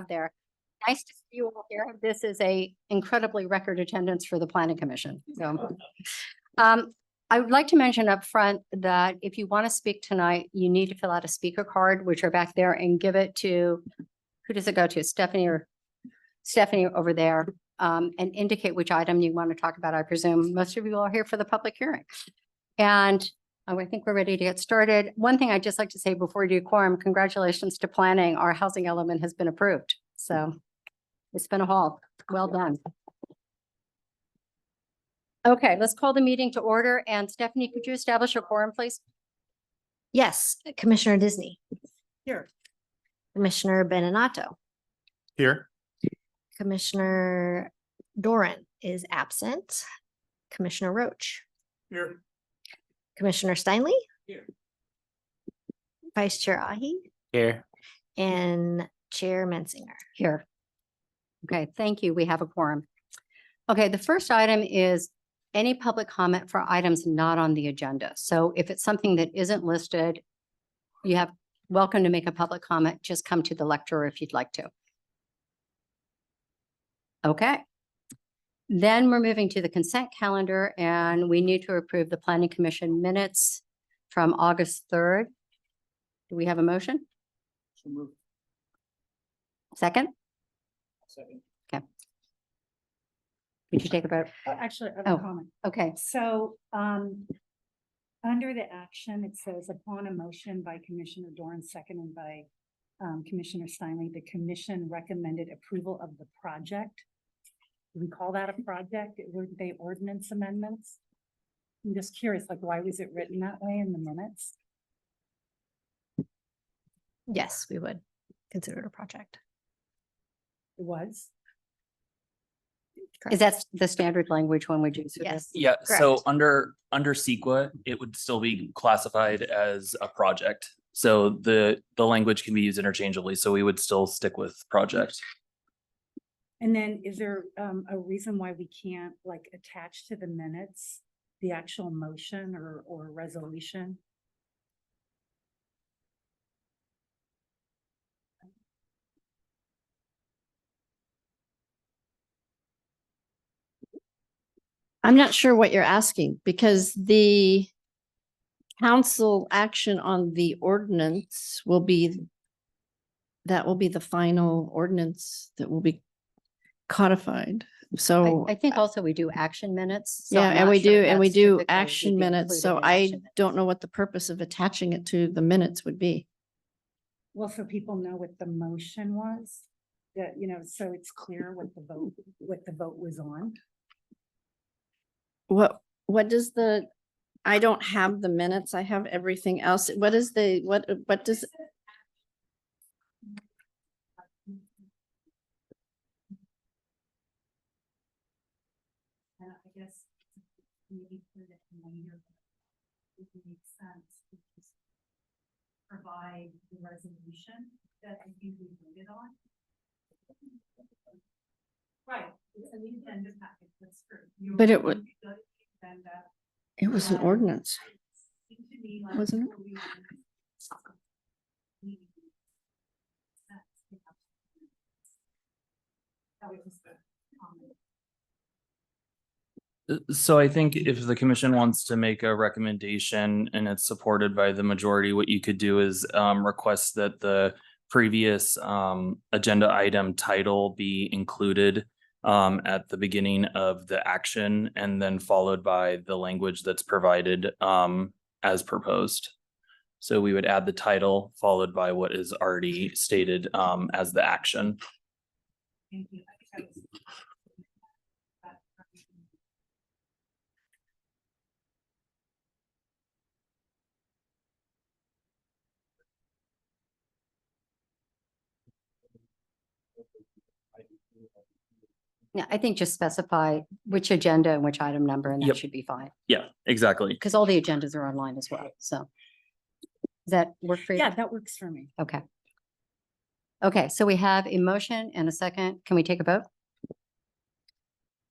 there. Nice to see you all here. This is a incredibly record attendance for the planning commission. So, I would like to mention up front that if you want to speak tonight, you need to fill out a speaker card, which are back there, and give it to, who does it go to? Stephanie over there, and indicate which item you want to talk about. I presume most of you are here for the public hearing. And I think we're ready to get started. One thing I'd just like to say before we do quorum, congratulations to planning. Our housing element has been approved. So it's been a haul. Well done. Okay, let's call the meeting to order. And Stephanie, could you establish a quorum, please? Yes, Commissioner Disney. Here. Commissioner Beninato. Here. Commissioner Doran is absent. Commissioner Roach. Here. Commissioner Steinle. Here. Vice Chair Ahi. Here. And Chair Mensinger. Here. Okay, thank you. We have a quorum. Okay, the first item is any public comment for items not on the agenda. So if it's something that isn't listed, you have welcome to make a public comment. Just come to the lectern if you'd like to. Okay. Then we're moving to the consent calendar and we need to approve the planning commission minutes from August 3rd. Do we have a motion? So move. Second? Second. Could you take a vote? Actually, I have Oh. a comment. Okay, So, under the action, it says upon a motion by Commissioner Doran, seconded by Commissioner Steinle, the commission recommended approval of the project. Do we call that a project? Weren't they ordinance amendments? I'm just curious, like, why was it written that way in the minutes? Yes, we would consider it a project. It was. is that the standard language when we do? so Yes. Yeah, so Correct. under CEQA, it would still be classified as a project. So the language can be used interchangeably, so we would still stick with project. And then is there a reason why we can't like attach to the minutes the actual motion or resolution? I'm not sure what you're asking because the council action on the ordinance will be, that will be the final ordinance that will be codified. So, I think also we do action minutes. so yeah, I'm and not we sure do, and we that's do typically action would be minutes. So included in I action minutes. don't know what the purpose of attaching it to the minutes would be. Well, so people know what the motion was, that, you know, so it's clear what the vote was on. What does the, I don't have the minutes. I have everything else. What is the, what does, And I guess maybe put it in later, it would make sense to just provide the resolution that I think we voted on. Right, it's an agenda packet, that's true. But it would- Go to the agenda. it was an ordinance. Seemed to me like Wasn't it? before we went- That was just a comment. So I think if the commission wants to make a recommendation and it's supported by the majority, what you could do is request that the previous agenda item title be included at the beginning of the action and then followed by the language that's provided as proposed. So we would add the title followed by what is already stated as the action. Thank you. I think that was- Yeah, I think just specify which agenda and which item number, and that Yep. should be fine. Yeah, exactly. Because all the agendas are online as well, so. Does that work for you? Yeah, that works for me. Okay. Okay, so we have a motion and a second. Can we take a vote?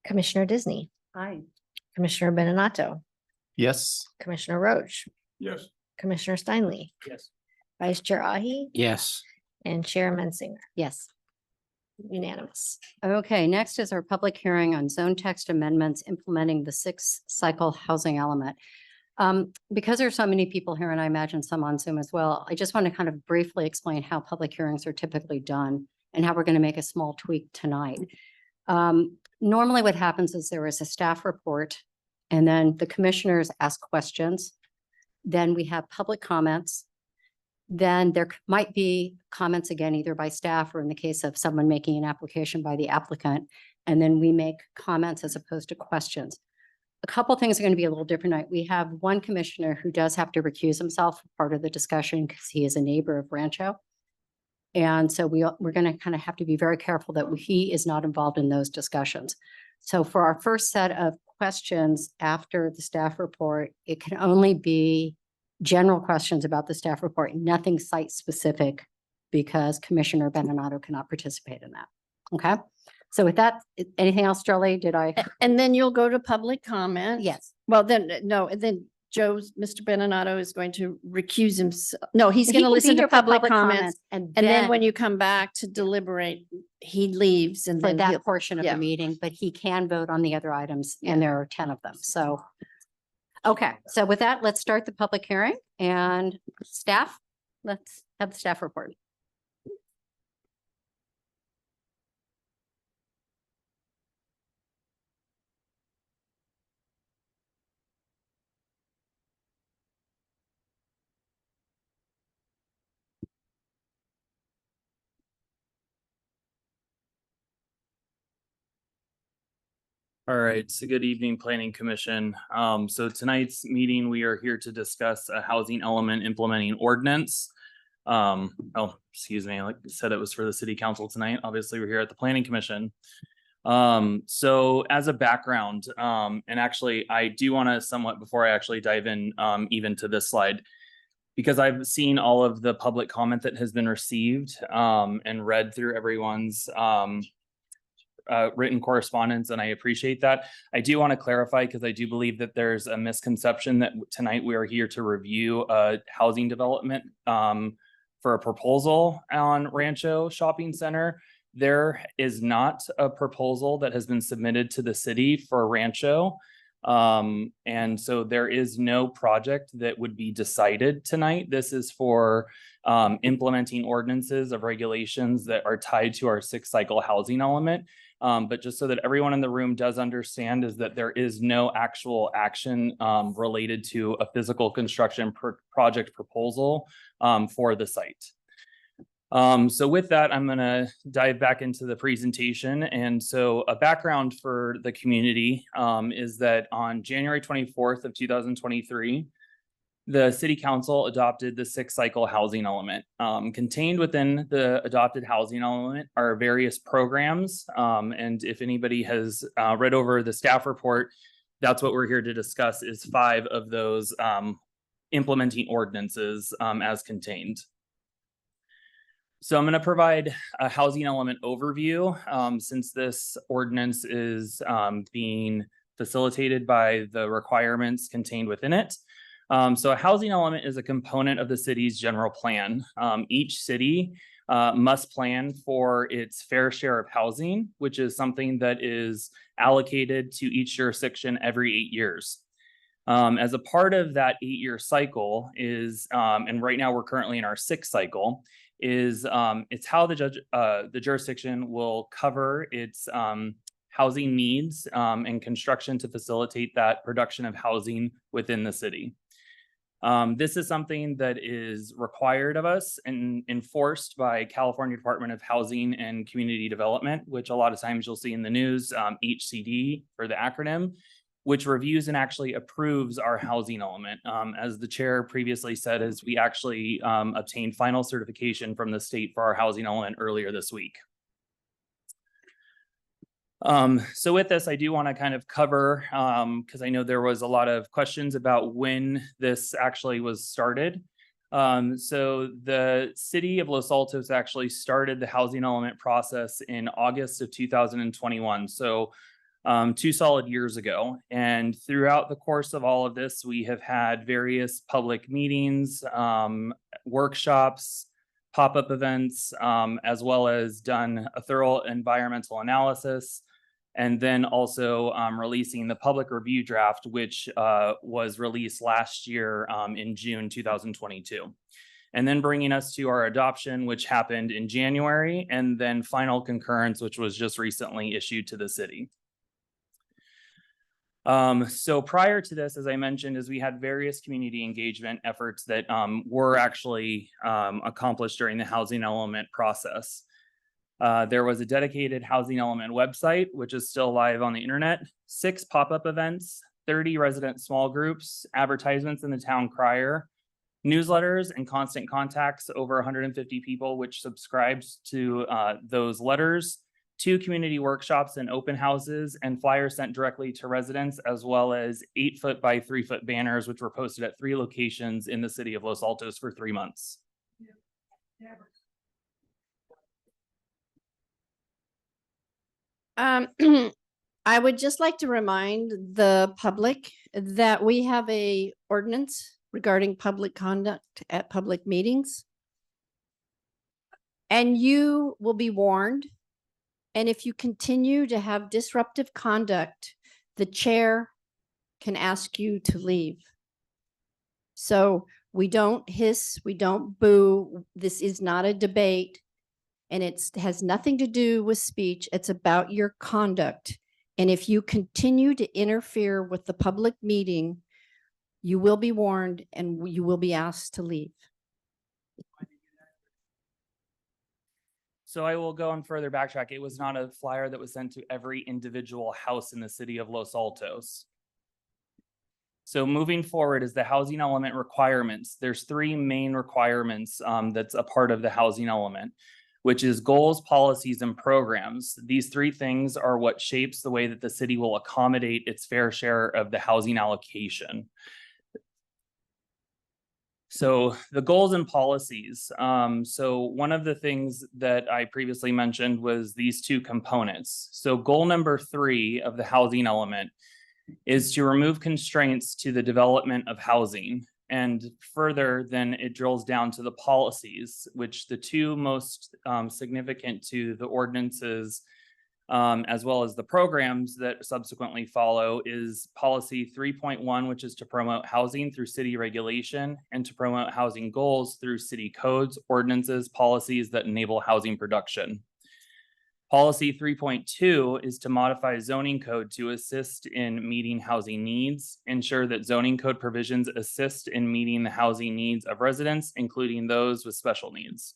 Commissioner Disney. Aye. Commissioner Beninato. Yes. Commissioner Roach. Yes. Commissioner Steinle. Yes. Vice Chair Ahi. Yes. And Chair Mensinger. Yes. Unanimous. Okay, next is our public hearing on zone text amendments implementing the sixth cycle housing element. Because there's so many people here and I imagine some on Zoom as well, I just want to kind of briefly explain how public hearings are typically done and how we're going to make a small tweak tonight. Normally what happens is there is a staff report and then the commissioners ask questions. Then we have public comments. Then there might be comments again, either by staff or in the case of someone making an application by the applicant. And then we make comments as opposed to questions. A couple things are going to be a little different tonight. We have one commissioner who does have to recuse himself part of the discussion because he is a neighbor of Rancho. And so we're going to kind of have to be very careful that he is not involved in those discussions. So for our first set of questions after the staff report, it can only be general questions about the staff report, nothing site specific, because Commissioner Beninato cannot participate in that. Okay. So with that, anything else, Jolie? Did I? And then you'll go to public comment. Yes. Well, then, no, and then Mr. Beninato is going to recuse himself. No, he's He going to can be listen here to for public comments. And And then when you come back to deliberate, he leaves and for then that he'll, portion of yeah. the meeting, but he can vote on the other items and there are 10 of them. So, okay. So with that, let's start the public hearing and staff, let's have the staff report. All right, so good evening, Planning Commission. So tonight's meeting, we are here to discuss a housing element implementing ordinance. Excuse me, like I said, it was for the city council tonight. Obviously, we're here at the Planning Commission. So as a background, and actually, I do want to somewhat, before I actually dive in, even to this slide, because I've seen all of the public comment that has been received, and read through everyone's, written correspondence, and I appreciate that. I do want to clarify because I do believe that there's a misconception that tonight we are here to review a housing development for a proposal on Rancho Shopping Center. There is not a proposal that has been submitted to the city for Rancho. And so there is no project that would be decided tonight. This is for implementing ordinances of regulations that are tied to our sixth cycle housing element. But just so that everyone in the room does understand is that there is no actual action related to a physical construction project proposal for the site. So with that, I'm going to dive back into the presentation. And so a background for the community is that on January 24th of 2023, the city council adopted the sixth cycle housing element. Contained within the adopted housing element are various programs. And if anybody has read over the staff report, that's what we're here to discuss is 5 of those implementing ordinances as contained. So I'm going to provide a housing element overview since this ordinance is being facilitated by the requirements contained within it. So a housing element is a component of the city's general plan. Each city must plan for its fair share of housing, which is something that is allocated to each jurisdiction every 8 years. As a part of that 8-year cycle is, and right now we're currently in our 6th cycle, is it's how the jurisdiction will cover its housing needs and construction to facilitate that production of housing within the city. This is something that is required of us and enforced by California Department of Housing and Community Development, which a lot of times you'll see in the news, HCD for the acronym, which reviews and actually approves our housing element. As the chair previously said, is we actually obtained final certification from the state for our housing element earlier this week. So with this, I do want to kind of cover, because I know there was a lot of questions about when this actually was started. So the city of Los Altos actually started the housing element process in August of 2021. So 2 solid years ago. And throughout the course of all of this, we have had various public meetings, workshops, pop-up events, as well as done a thorough environmental analysis. And then also releasing the public review draft, which was released last year in June 2022. And then bringing us to our adoption, which happened in January, and then final concurrence, which was just recently issued to the city. So prior to this, as I mentioned, is we had various community engagement efforts that were actually accomplished during the housing element process. There was a dedicated housing element website, which is still live on the internet, 6 pop-up events, 30 resident small groups, advertisements in the town crier, newsletters and constant contacts, over 150 people, which subscribed to those letters, 2 community workshops and open houses, and flyers sent directly to residents, as well as 8-foot by 3-foot banners, which were posted at 3 locations in the city of Los Altos for 3 months. I would just like to remind the public that we have a ordinance regarding public conduct at public meetings. And you will be warned. And if you continue to have disruptive conduct, the chair can ask you to leave. So we don't hiss, we don't boo. This is not a debate. And it has nothing to do with speech. It's about your conduct. And if you continue to interfere with the public meeting, you will be warned and you will be asked to leave. So I will go on further backtrack. It was not a flyer that was sent to every individual house in the city of Los Altos. So moving forward is the housing element requirements. There's 3 main requirements that's a part of the housing element, which is goals, policies, and programs. These 3 things are what shapes the way that the city will accommodate its fair share of the housing allocation. So the goals and policies. So one of the things that I previously mentioned was these 2 components. So goal number 3 of the housing element is to remove constraints to the development of housing. And further, then it drills down to the policies, which the 2 most significant to the ordinances, as well as the programs that subsequently follow, is policy 3.1, which is to promote housing through city regulation and to promote housing goals through city codes, ordinances, policies that enable housing production. Policy 3.2 is to modify zoning code to assist in meeting housing needs, ensure that zoning code provisions assist in meeting the housing needs of residents, including those with special needs.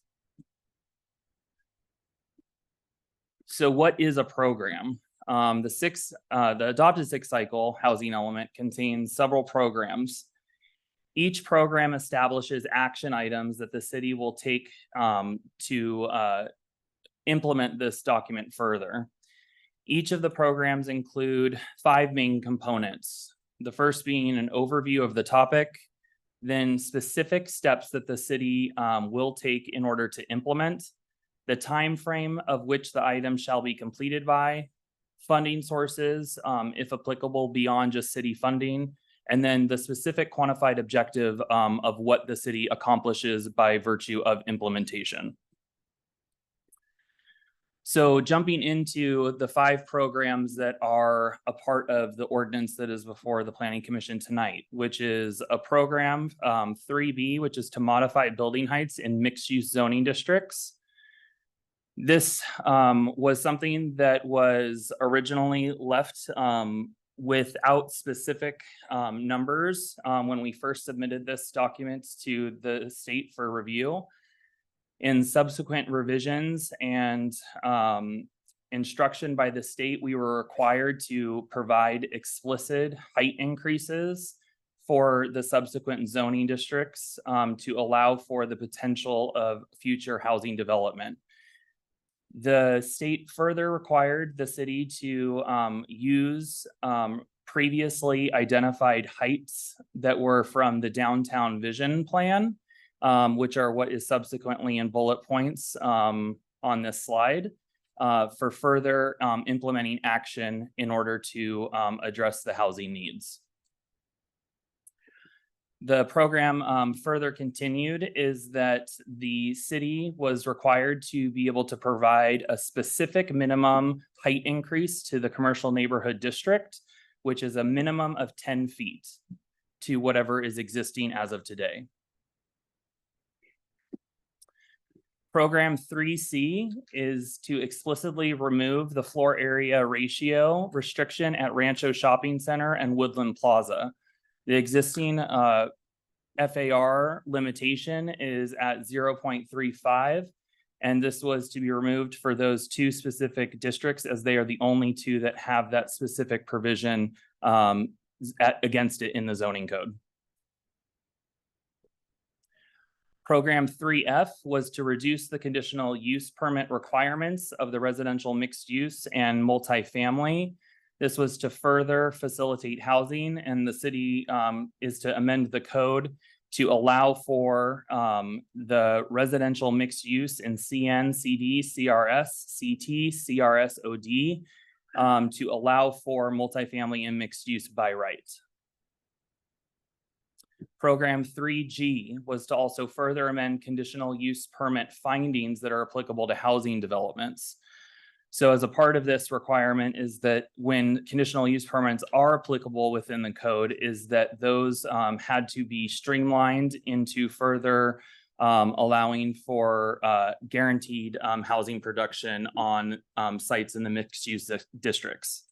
So what is a program? The adopted 6 cycle housing element contains several programs. Each program establishes action items that the city will take to implement this document further. Each of the programs include 5 main components. The first being an overview of the topic, then specific steps that the city will take in order to implement, the time frame of which the item shall be completed by, funding sources, if applicable, beyond just city funding, and then the specific quantified objective of what the city accomplishes by virtue of implementation. So jumping into the 5 programs that are a part of the ordinance that is before the Planning Commission tonight, which is a program 3B, which is to modify building heights in mixed-use zoning districts. This was something that was originally left without specific numbers when we first submitted this document to the state for review. In subsequent revisions and instruction by the state, we were required to provide explicit height increases for the subsequent zoning districts to allow for the potential of future housing development. The state further required the city to use previously identified heights that were from the downtown vision plan, which are what is subsequently in bullet points on this slide, for further implementing action in order to address the housing needs. The program further continued is that the city was required to be able to provide a specific minimum height increase to the commercial neighborhood district, which is a minimum of 10 feet to whatever is existing as of today. Program 3C is to explicitly remove the floor area ratio restriction at Rancho Shopping Center and Woodland Plaza. The existing FAR limitation is at 0.35, and this was to be removed for those two specific districts as they are the only two that have that specific provision against it in the zoning code. Program 3F was to reduce the conditional use permit requirements of the residential mixed use and multifamily. This was to further facilitate housing, and the city is to amend the code to allow for the residential mixed use in CN, CD, CRS, CT, CRS, OD to allow for multifamily and mixed use by right. Program 3G was to also further amend conditional use permit findings that are applicable to housing developments. So as a part of this requirement is that when conditional use permits are applicable within the code is that those had to be streamlined into further allowing for guaranteed housing production on sites in the mixed use districts.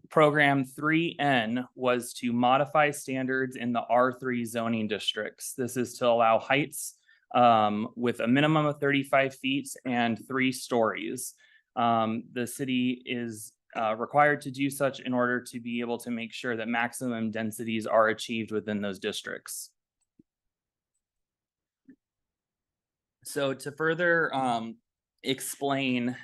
Program 3N was to modify standards in the R3 zoning districts. This is to allow heights with a minimum of 35 feet and 3 stories. The city is required to do such in order to be able to make sure that maximum densities are achieved within those districts. So to further explain,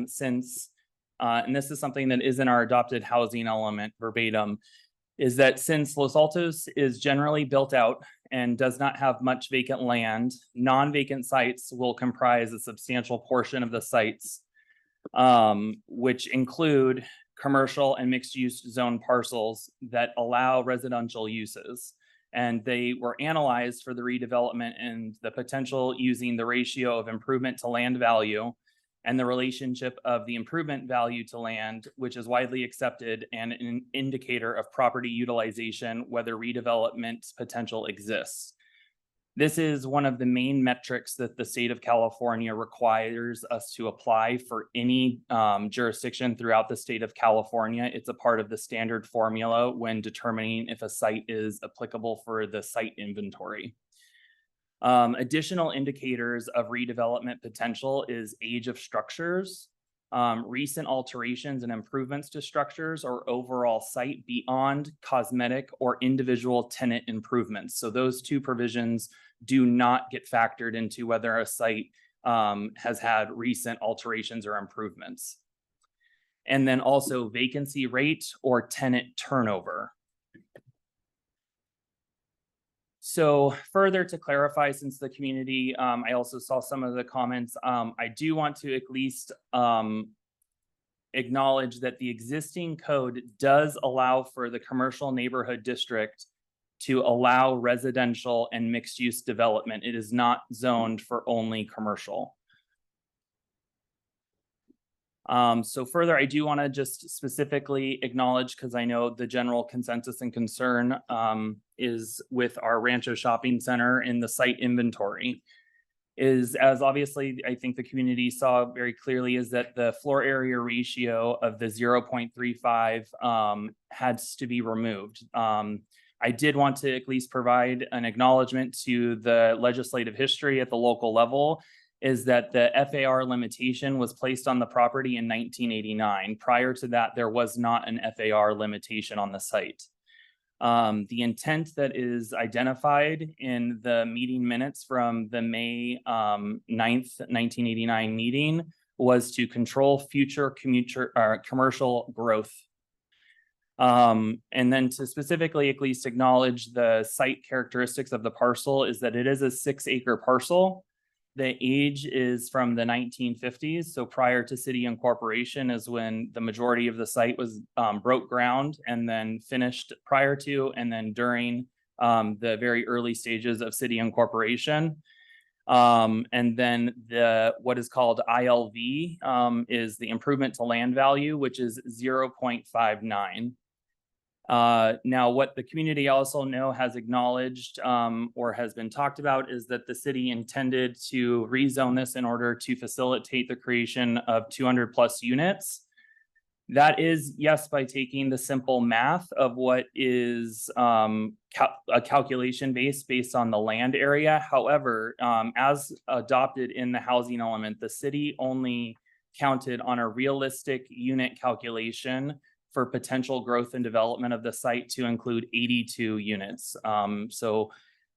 since and this is something that is in our adopted housing element verbatim, is that since Los Altos is generally built out and does not have much vacant land, non-vacant sites will comprise a substantial portion of the sites, which include commercial and mixed-use zone parcels that allow residential uses. And they were analyzed for the redevelopment and the potential using the ratio of improvement to land value and the relationship of the improvement value to land, which is widely accepted and an indicator of property utilization, whether redevelopment potential exists. This is one of the main metrics that the state of California requires us to apply for any jurisdiction throughout the state of California. It's a part of the standard formula when determining if a site is applicable for the site inventory. Additional indicators of redevelopment potential is age of structures, recent alterations and improvements to structures or overall site beyond cosmetic or individual tenant improvements. So those two provisions do not get factored into whether a site has had recent alterations or improvements. And then also vacancy rate or tenant turnover. So further to clarify, since the community, I also saw some of the comments, I do want to at least acknowledge that the existing code does allow for the commercial neighborhood district to allow residential and mixed use development. It is not zoned for only commercial. So further, I do want to just specifically acknowledge, because I know the general consensus and concern is with our Rancho Shopping Center in the site inventory, is as obviously I think the community saw very clearly is that the floor area ratio of the 0.35 has to be removed. I did want to at least provide an acknowledgement to the legislative history at the local level, is that the FAR limitation was placed on the property in 1989. Prior to that, there was not an FAR limitation on the site. The intent that is identified in the meeting minutes from the May 9th, 1989 meeting was to control future commercial growth. And then to specifically at least acknowledge the site characteristics of the parcel is that it is a 6-acre parcel. The age is from the 1950s. So prior to city incorporation is when the majority of the site was broke ground and then finished prior to and then during the very early stages of city incorporation. And then what is called ILV is the improvement to land value, which is 0.59. Now, what the community also has acknowledged or has been talked about is that the city intended to rezone this in order to facilitate the creation of 200 plus units. That is, yes, by taking the simple math of what is a calculation based on the land area. However, as adopted in the housing element, the city only counted on a realistic unit calculation for potential growth and development of the site to include 82 units. So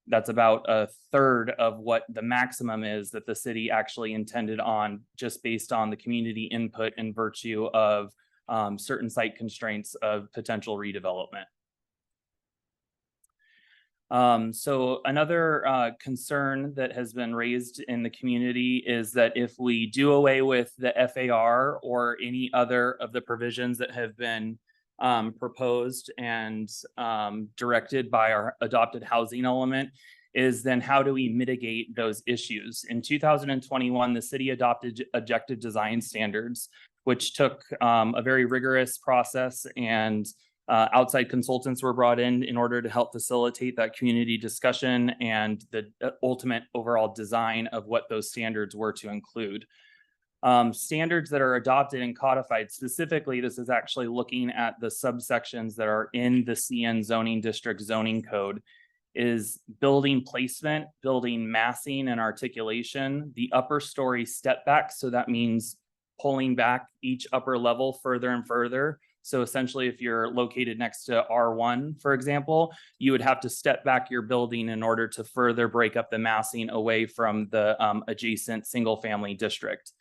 that's about a third of what the maximum is that the city actually intended on, just based on the community input in virtue of certain site constraints of potential redevelopment. So another concern that has been raised in the community is that if we do away with the FAR or any other of the provisions that have been proposed and directed by our adopted housing element, is then how do we mitigate those issues? In 2021, the city adopted objective design standards, which took a very rigorous process, and outside consultants were brought in order to help facilitate that community discussion and the ultimate overall design of what those standards were to include. Standards that are adopted and codified, specifically, this is actually looking at the subsections that are in the CN zoning district zoning code, is building placement, building massing and articulation, the upper story step back. So that means pulling back each upper level further and further. So essentially, if you're located next to R1, for example, you would have to step back your building in order to further break up the massing away from the adjacent single family district.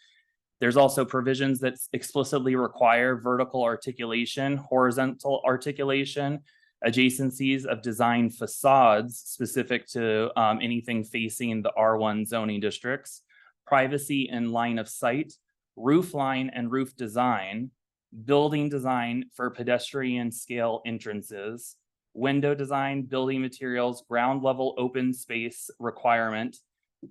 There's also provisions that explicitly require vertical articulation, horizontal articulation, adjacencies of design facades specific to anything facing the R1 zoning districts, privacy and line of sight, roof line and roof design, building design for pedestrian scale entrances, window design, building materials, ground level open space requirement,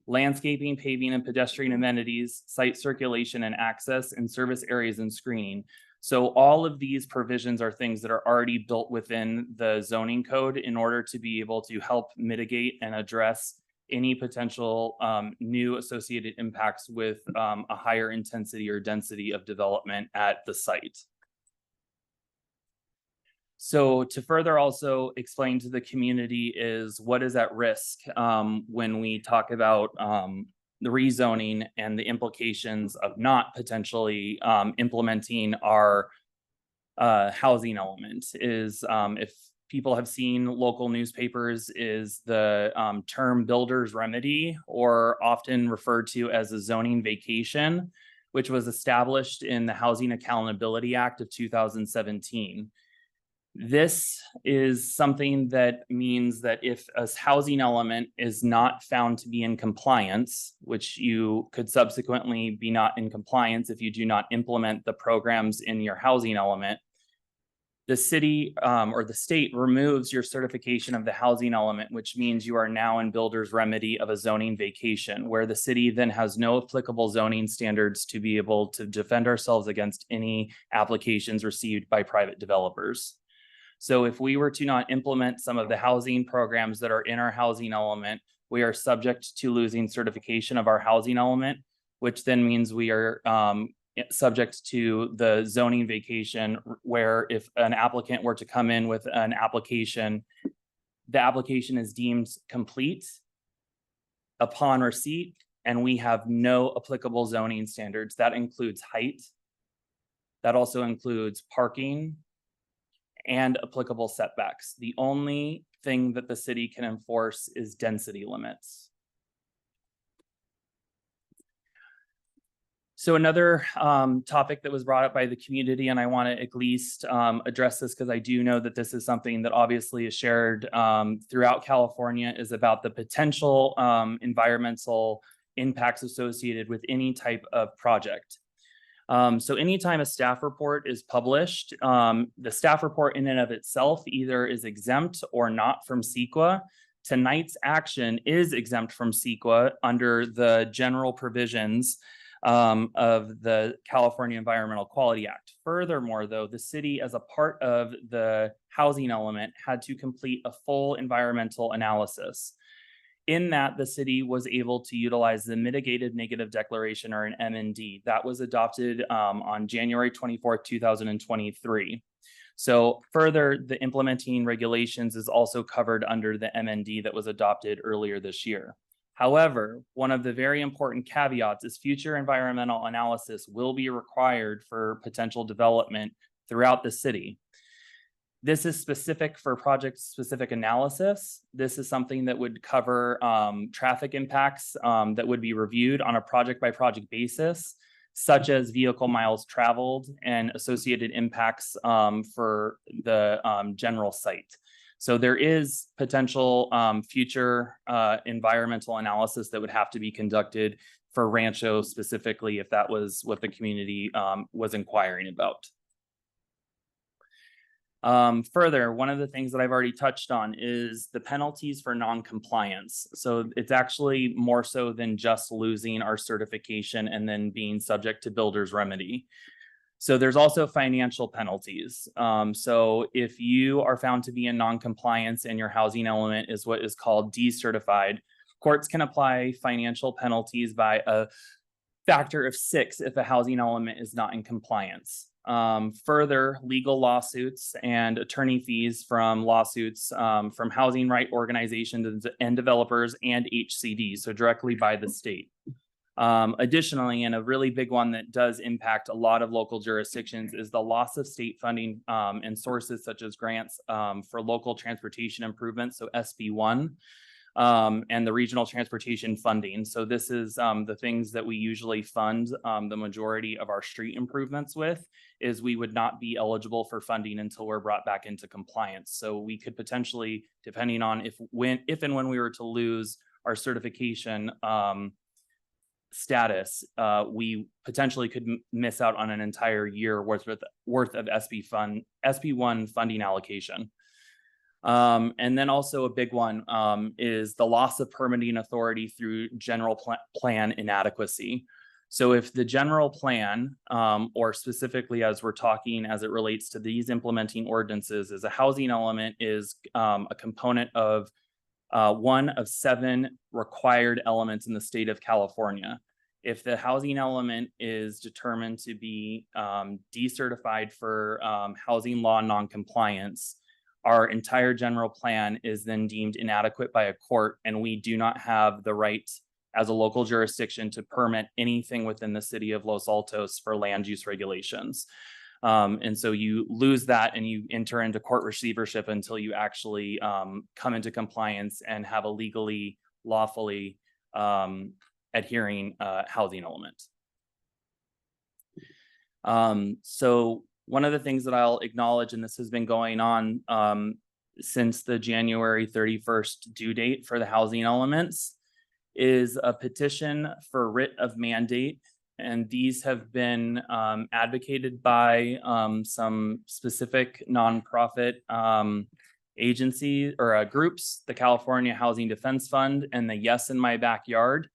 landscaping, paving and pedestrian amenities, site circulation and access, and service areas and screening. So all of these provisions are things that are already built within the zoning code in order to be able to help mitigate and address any potential new associated impacts with a higher intensity or density of development at the site. So to further also explain to the community is what is at risk when we talk about the rezoning and the implications of not potentially implementing our housing element is if people have seen local newspapers, is the term builder's remedy, or often referred to as a zoning vacation, which was established in the Housing Accountability Act of 2017. This is something that means that if a housing element is not found to be in compliance, which you could subsequently be not in compliance if you do not implement the programs in your housing element, the city or the state removes your certification of the housing element, which means you are now in builder's remedy of a zoning vacation, where the city then has no applicable zoning standards to be able to defend ourselves against any applications received by private developers. So if we were to not implement some of the housing programs that are in our housing element, we are subject to losing certification of our housing element, which then means we are subject to the zoning vacation, where if an applicant were to come in with an application, the application is deemed complete upon receipt, and we have no applicable zoning standards. That includes height. That also includes parking and applicable setbacks. The only thing that the city can enforce is density limits. So another topic that was brought up by the community, and I want to at least address this because I do know that this is something that obviously is shared throughout California, is about the potential environmental impacts associated with any type of project. So anytime a staff report is published, the staff report in and of itself either is exempt or not from CEQA. Tonight's action is exempt from CEQA under the general provisions of the California Environmental Quality Act. Furthermore, though, the city, as a part of the housing element, had to complete a full environmental analysis. In that, the city was able to utilize the mitigated negative declaration, or an MND, that was adopted on January 24th, 2023. So further, the implementing regulations is also covered under the MND that was adopted earlier this year. However, one of the very important caveats is future environmental analysis will be required for potential development throughout the city. This is specific for project-specific analysis. This is something that would cover traffic impacts that would be reviewed on a project-by-project basis, such as vehicle miles traveled and associated impacts for the general site. So there is potential future environmental analysis that would have to be conducted for Rancho specifically, if that was what the community was inquiring about. Further, one of the things that I've already touched on is the penalties for non-compliance. So it's actually more so than just losing our certification and then being subject to builder's remedy. So there's also financial penalties. So if you are found to be in non-compliance and your housing element is what is called decertified, courts can apply financial penalties by a factor of 6 if a housing element is not in compliance. Further, legal lawsuits and attorney fees from lawsuits from housing right organizations and developers and HCD, so directly by the state. Additionally, and a really big one that does impact a lot of local jurisdictions is the loss of state funding and sources such as grants for local transportation improvements, so SB1. And the regional transportation funding. So this is the things that we usually fund the majority of our street improvements with, is we would not be eligible for funding until we're brought back into compliance. So we could potentially, depending on if and when we were to lose our certification status, we potentially could miss out on an entire year worth of SB1 funding allocation. And then also a big one is the loss of permitting authority through general plan inadequacy. So if the general plan, or specifically as we're talking as it relates to these implementing ordinances, is a housing element is a component of one of 7 required elements in the state of California. If the housing element is determined to be decertified for housing law non-compliance, our entire general plan is then deemed inadequate by a court, and we do not have the right as a local jurisdiction to permit anything within the city of Los Altos for land use regulations. And so you lose that and you enter into court receivership until you actually come into compliance and have a legally, lawfully adhering housing element. So one of the things that I'll acknowledge, and this has been going on since the January 31st due date for the housing elements, is a petition for writ of mandate. And these have been advocated by some specific nonprofit agencies or groups, the California Housing Defense Fund and the Yes in My Backyard.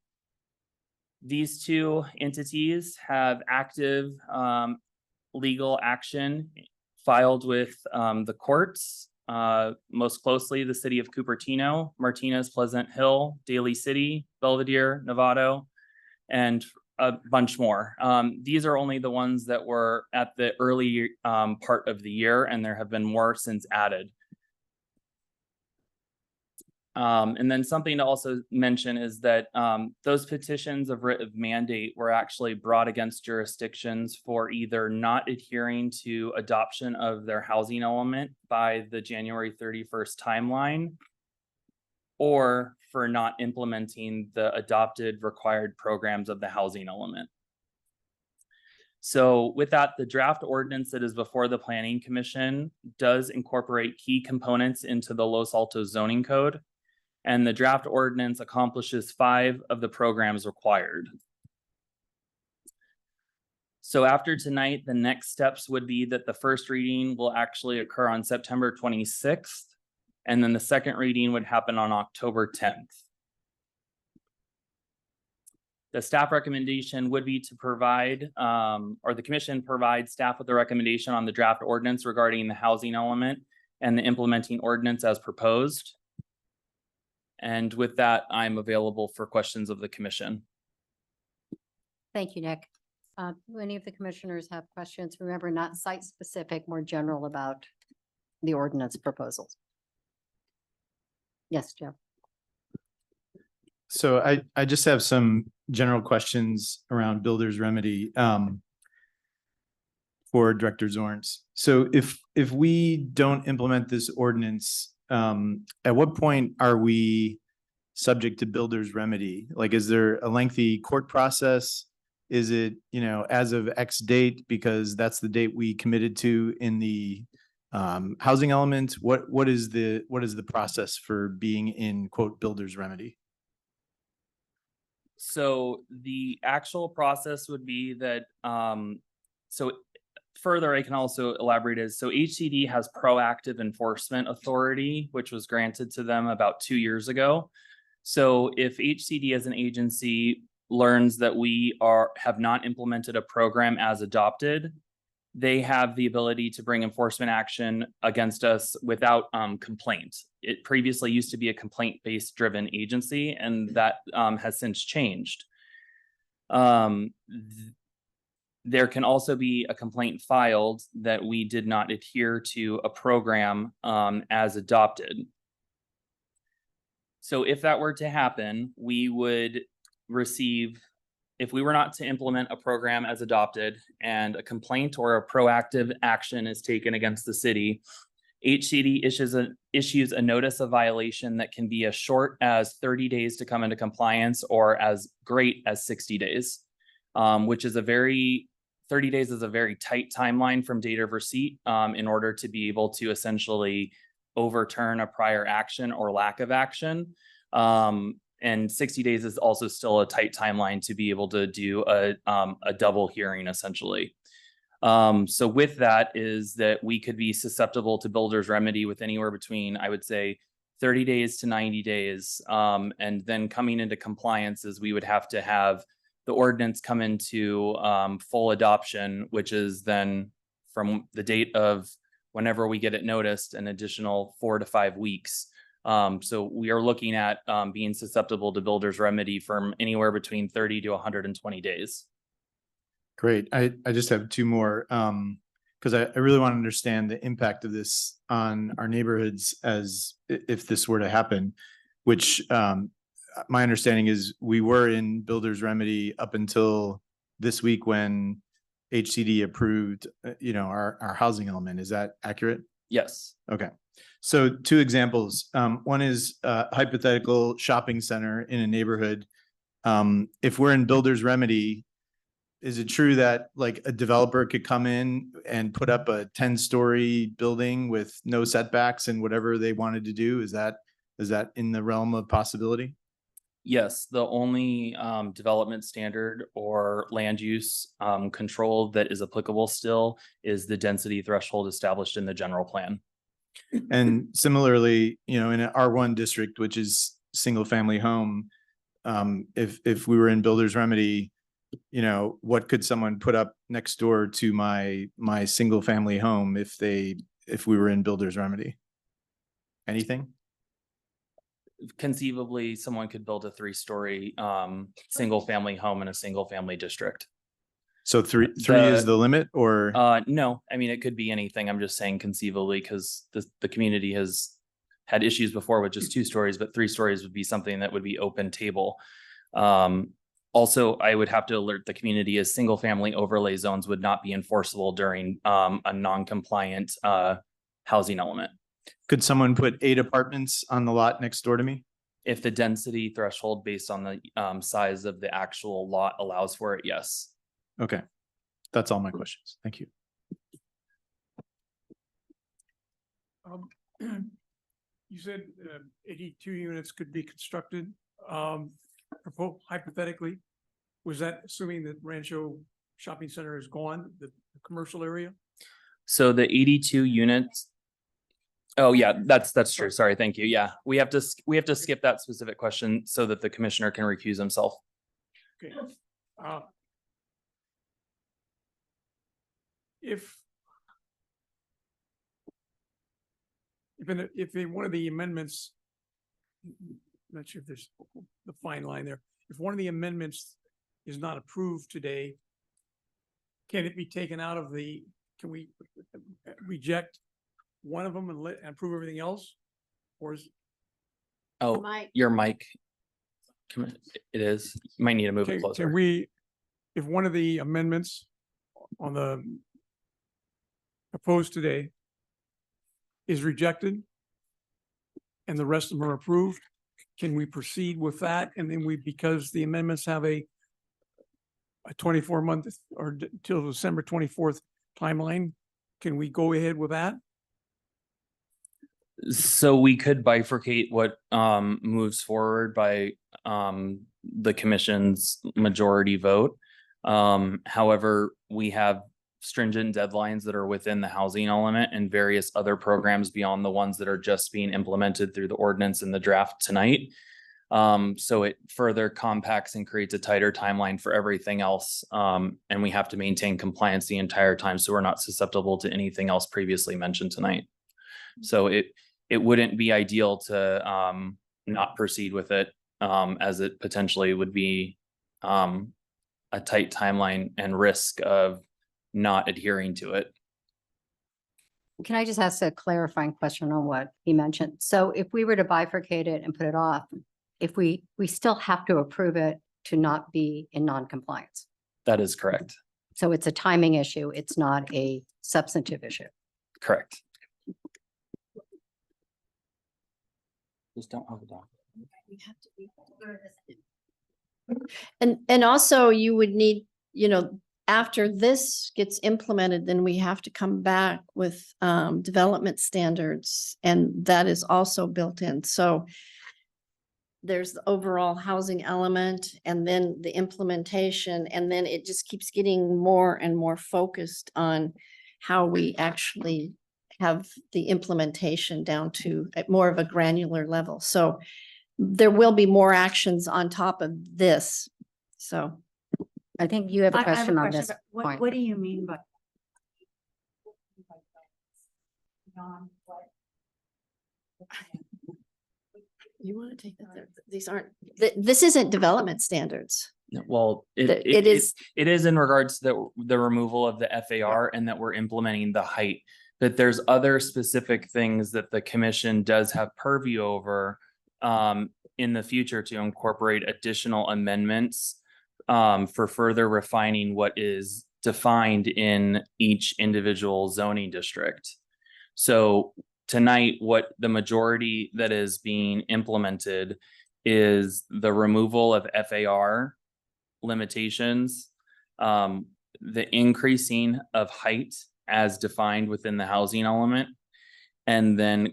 These 2 entities have active legal action filed with the courts, most closely the city of Cupertino, Martinez, Pleasant Hill, Daly City, Belvedere, Novato, and a bunch more. These are only the ones that were at the early part of the year, and there have been more since added. And then something to also mention is that those petitions of writ of mandate were actually brought against jurisdictions for either not adhering to adoption of their housing element by the January 31st timeline, or for not implementing the adopted required programs of the housing element. So with that, the draft ordinance that is before the Planning Commission does incorporate key components into the Los Altos zoning code. And the draft ordinance accomplishes 5 of the programs required. So after tonight, the next steps would be that the first reading will actually occur on September 26th. And then the second reading would happen on October 10th. The staff recommendation would be to provide, or the commission provides staff with a recommendation on the draft ordinance regarding the housing element and the implementing ordinance as proposed. And with that, I'm available for questions of the commission. Thank you, Nick. Do any of the commissioners have questions? Remember, not site-specific, more general about the ordinance proposals. Yes, Jeff. So I just have some general questions around builder's remedy for Director Zorns. So if we don't implement this ordinance, at what point are we subject to builder's remedy? Like, is there a lengthy court process? Is it, as of X date, because that's the date we committed to in the housing element? What is the process for being in quote builder's remedy? So the actual process would be that, so further, I can also elaborate is, so HCD has proactive enforcement authority, which was granted to them about 2 years ago. So if HCD as an agency learns that we have not implemented a program as adopted, they have the ability to bring enforcement action against us without complaint. It previously used to be a complaint-based driven agency, and that has since changed. There can also be a complaint filed that we did not adhere to a program as adopted. So if that were to happen, we would receive, if we were not to implement a program as adopted and a complaint or a proactive action is taken against the city, HCD issues a notice of violation that can be as short as 30 days to come into compliance or as great as 60 days, which is 30 days is a very tight timeline from date of receipt in order to be able to essentially overturn a prior action or lack of action. And 60 days is also still a tight timeline to be able to do a double hearing essentially. So with that is that we could be susceptible to builder's remedy with anywhere between, I would say, 30 days to 90 days. And then coming into compliance is we would have to have the ordinance come into full adoption, which is then from the date of whenever we get it noticed, an additional 4 to 5 weeks. So we are looking at being susceptible to builder's remedy from anywhere between 30 to 120 days. Great. I just have 2 more because I really want to understand the impact of this on our neighborhoods as if this were to happen, which my understanding is we were in builder's remedy up until this week when HCD approved, our housing element. Is that accurate? Yes. Okay. So 2 examples. One is a hypothetical shopping center in a neighborhood. If we're in builder's remedy, is it true that like a developer could come in and put up a 10-story building with no setbacks and whatever they wanted to do? Is that in the realm of possibility? Yes, the only development standard or land use control that is applicable still is the density threshold established in the general plan. And similarly, in an R1 district, which is single family home, if we were in builder's remedy, what could someone put up next door to my single family home if we were in builder's remedy? Anything? Conceivably, someone could build a 3-story single family home in a single family district. So three is the limit, or? No, I mean, it could be anything. I'm just saying conceivably because the community has had issues before with just 2 stories, but 3 stories would be something that would be open table. Also, I would have to alert the community as single family overlay zones would not be enforceable during a non-compliant housing element. Could someone put 8 apartments on the lot next door to me? If the density threshold based on the size of the actual lot allows for it, yes. Okay. That's all my questions. Thank you. You said 82 units could be constructed, hypothetically. Was that assuming that Rancho Shopping Center is gone, the commercial area? So the 82 units. Oh, yeah, that's true. Sorry, thank you. Yeah, we have to skip that specific question so that the commissioner can recuse himself. Okay. If one of the amendments, not sure if there's the fine line there, if one of the amendments is not approved today, can it be taken out of can we reject one of them and approve everything else? Or is, Oh, Mike. your mic. It is. You might need to move it can closer. if one of the amendments on the proposed today is rejected and the rest of them are approved, can we proceed with that? And then because the amendments have a 24-month or till December 24th timeline, can we go ahead with that? So we could bifurcate what moves forward by the commission's majority vote. However, we have stringent deadlines that are within the housing element and various other programs beyond the ones that are just being implemented through the ordinance in the draft tonight. So it further compacts and creates a tighter timeline for everything else. And we have to maintain compliance the entire time, so we're not susceptible to anything else previously mentioned tonight. So it wouldn't be ideal to not proceed with it, as it potentially would be a tight timeline and risk of not adhering to it. Can I just ask a clarifying question on what he mentioned? So if we were to bifurcate it and put it off, if we still have to approve it to not be in non-compliance. That is correct. So it's a timing issue. It's not a substantive issue. Correct. Just don't hold it down. And also you would need, after this gets implemented, then we have to come back with development standards, and that is also built in. So there's the overall housing element and then the implementation, and then it just keeps getting more and more focused on how we actually have the implementation down to more of a granular level. So there will be more actions on top of this. So I think you have a I have a question on question, this but point. what do you mean by? you want to take that, these aren't, this isn't development standards. Well, It is, it is in regards to the removal of the FAR and that we're implementing the height. But there's other specific things that the commission does have purview over in the future to incorporate additional amendments for further refining what is defined in each individual zoning district. So tonight, what the majority that is being implemented is the removal of FAR limitations, the increasing of height as defined within the housing element, and then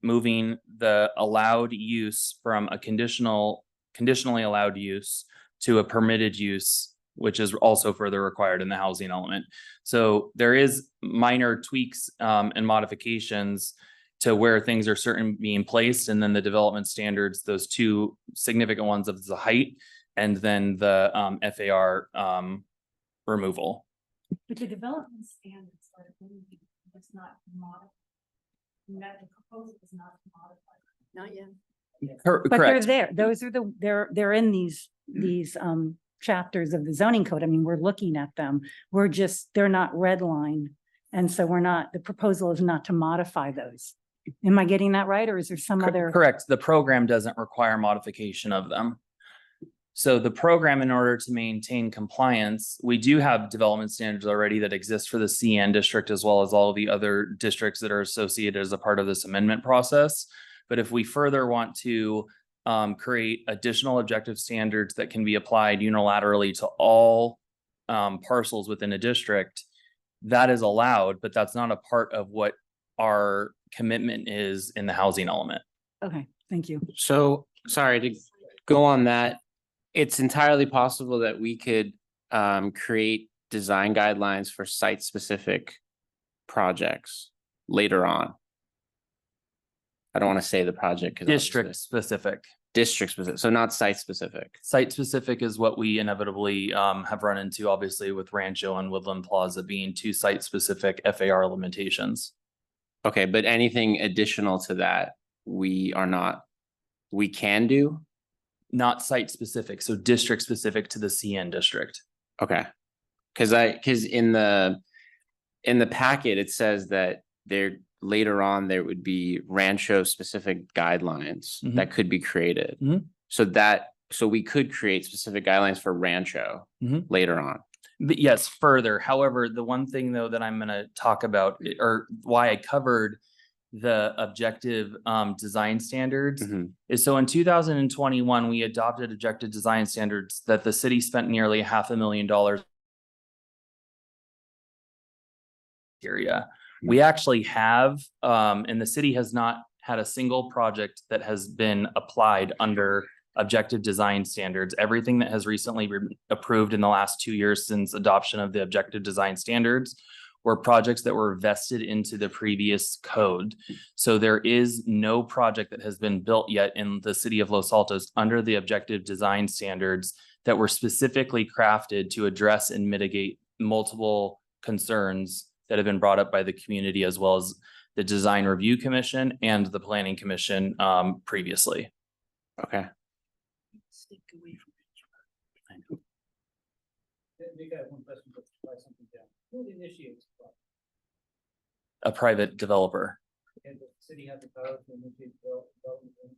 moving the allowed use from a conditionally allowed use to a permitted use, which is also further required in the housing element. So there is minor tweaks and modifications to where things are certain being placed, and then the development standards, those two significant ones of the height and then the FAR removal. But the development standards are, it's not modified. That the proposal is not modified. not yet. But they're Correct. there. Those are they're in these chapters of the zoning code. I mean, we're looking at them. They're not redlined. And so the proposal is not to modify those. Am I getting that right? Or is there some other? Correct. The program doesn't require modification of them. So the program, in order to maintain compliance, we do have development standards already that exist for the CN district, as well as all of the other districts that are associated as a part of this amendment process. But if we further want to create additional objective standards that can be applied unilaterally to all parcels within a district, that is allowed, but that's not a part of what our commitment is in the housing element. Okay, thank you. So, sorry to go on that. It's entirely possible that we could create design guidelines for site-specific projects later on. I don't want to say the project. 'cause District specific. District specific, so not site-specific. Site specific is what we inevitably have run into, obviously, with Rancho and Woodland Plaza being two site specific FAR limitations. Okay, but anything additional to that, we can do? Not site specific, so district specific to the CN district. Okay. Cause in the packet, it says that later on, there would be Rancho specific guidelines Mhm. that could be created. Mhm. So we could create specific guidelines for Rancho Mhm. later on. But yes, further, however, the one thing though that I'm gonna talk about or why I covered the objective design standards Mhm. is so in 2021, we adopted objective design standards that the city spent nearly $500,000 area. We actually have, and the city has not had a single project that has been applied under objective design standards. Everything that has recently been approved in the last 2 years since adoption of the objective design standards were projects that were vested into the previous code. So there is no project that has been built yet in the city of Los Altos under the objective design standards that were specifically crafted to address and mitigate multiple concerns that have been brought up by the community as well as the Design Review Commission and the Planning Commission previously. Okay. A private developer.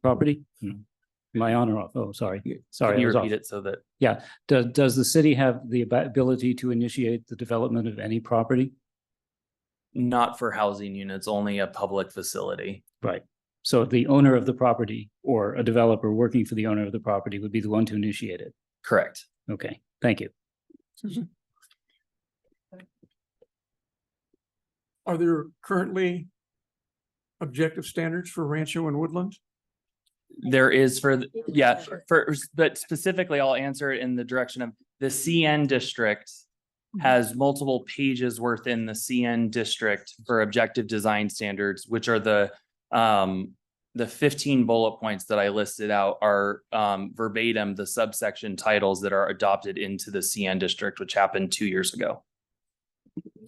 Property? Am I on or off? Oh, sorry. Sorry. Can I you was off. repeat it so that Yeah. Does the city have the ability to initiate the development of any property? not for housing units, only a public facility? Right. So the owner of the property or a developer working for the owner of the property would be the one to initiate it. Correct. Okay, thank you. Are there currently objective standards for Rancho and Woodland? There is but specifically, I'll answer it in the direction of the CN district has multiple pages worth in the CN district for objective design standards, which are the 15 bullet points that I listed out are verbatim the subsection titles that are adopted into the CN district, which happened 2 years ago.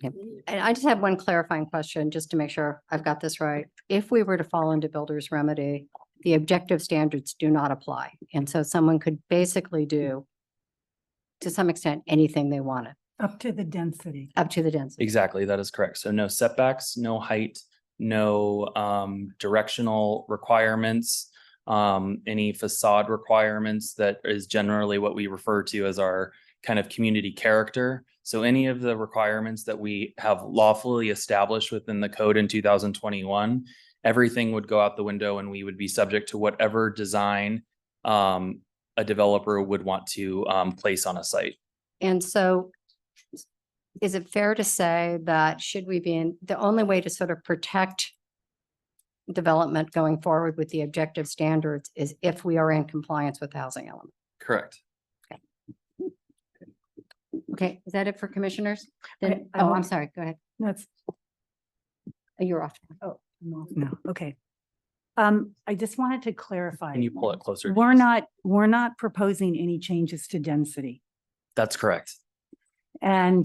And I just have one clarifying question, just to make sure I've got this right. If we were to fall into builder's remedy, the objective standards do not apply. And so someone could basically do, to some extent, anything they wanted, Up to the density. up to the density. Exactly, that is correct. So no setbacks, no height, no directional requirements, any facade requirements that is generally what we refer to as our kind of community character. So any of the requirements that we have lawfully established within the code in 2021, everything would go out the window and we would be subject to whatever design a developer would want to place on a site. And so is it fair to say that should we be in, the only way to sort of protect development going forward with the objective standards is if we are in compliance with the housing element? Correct. Okay, is that it for commissioners? I- Then, I oh, I'm want- sorry, go ahead. That's, Oh, you're off. oh, I'm off now. Okay. I just wanted to clarify. Can you pull it closer? We're not proposing any changes to density. That's correct. And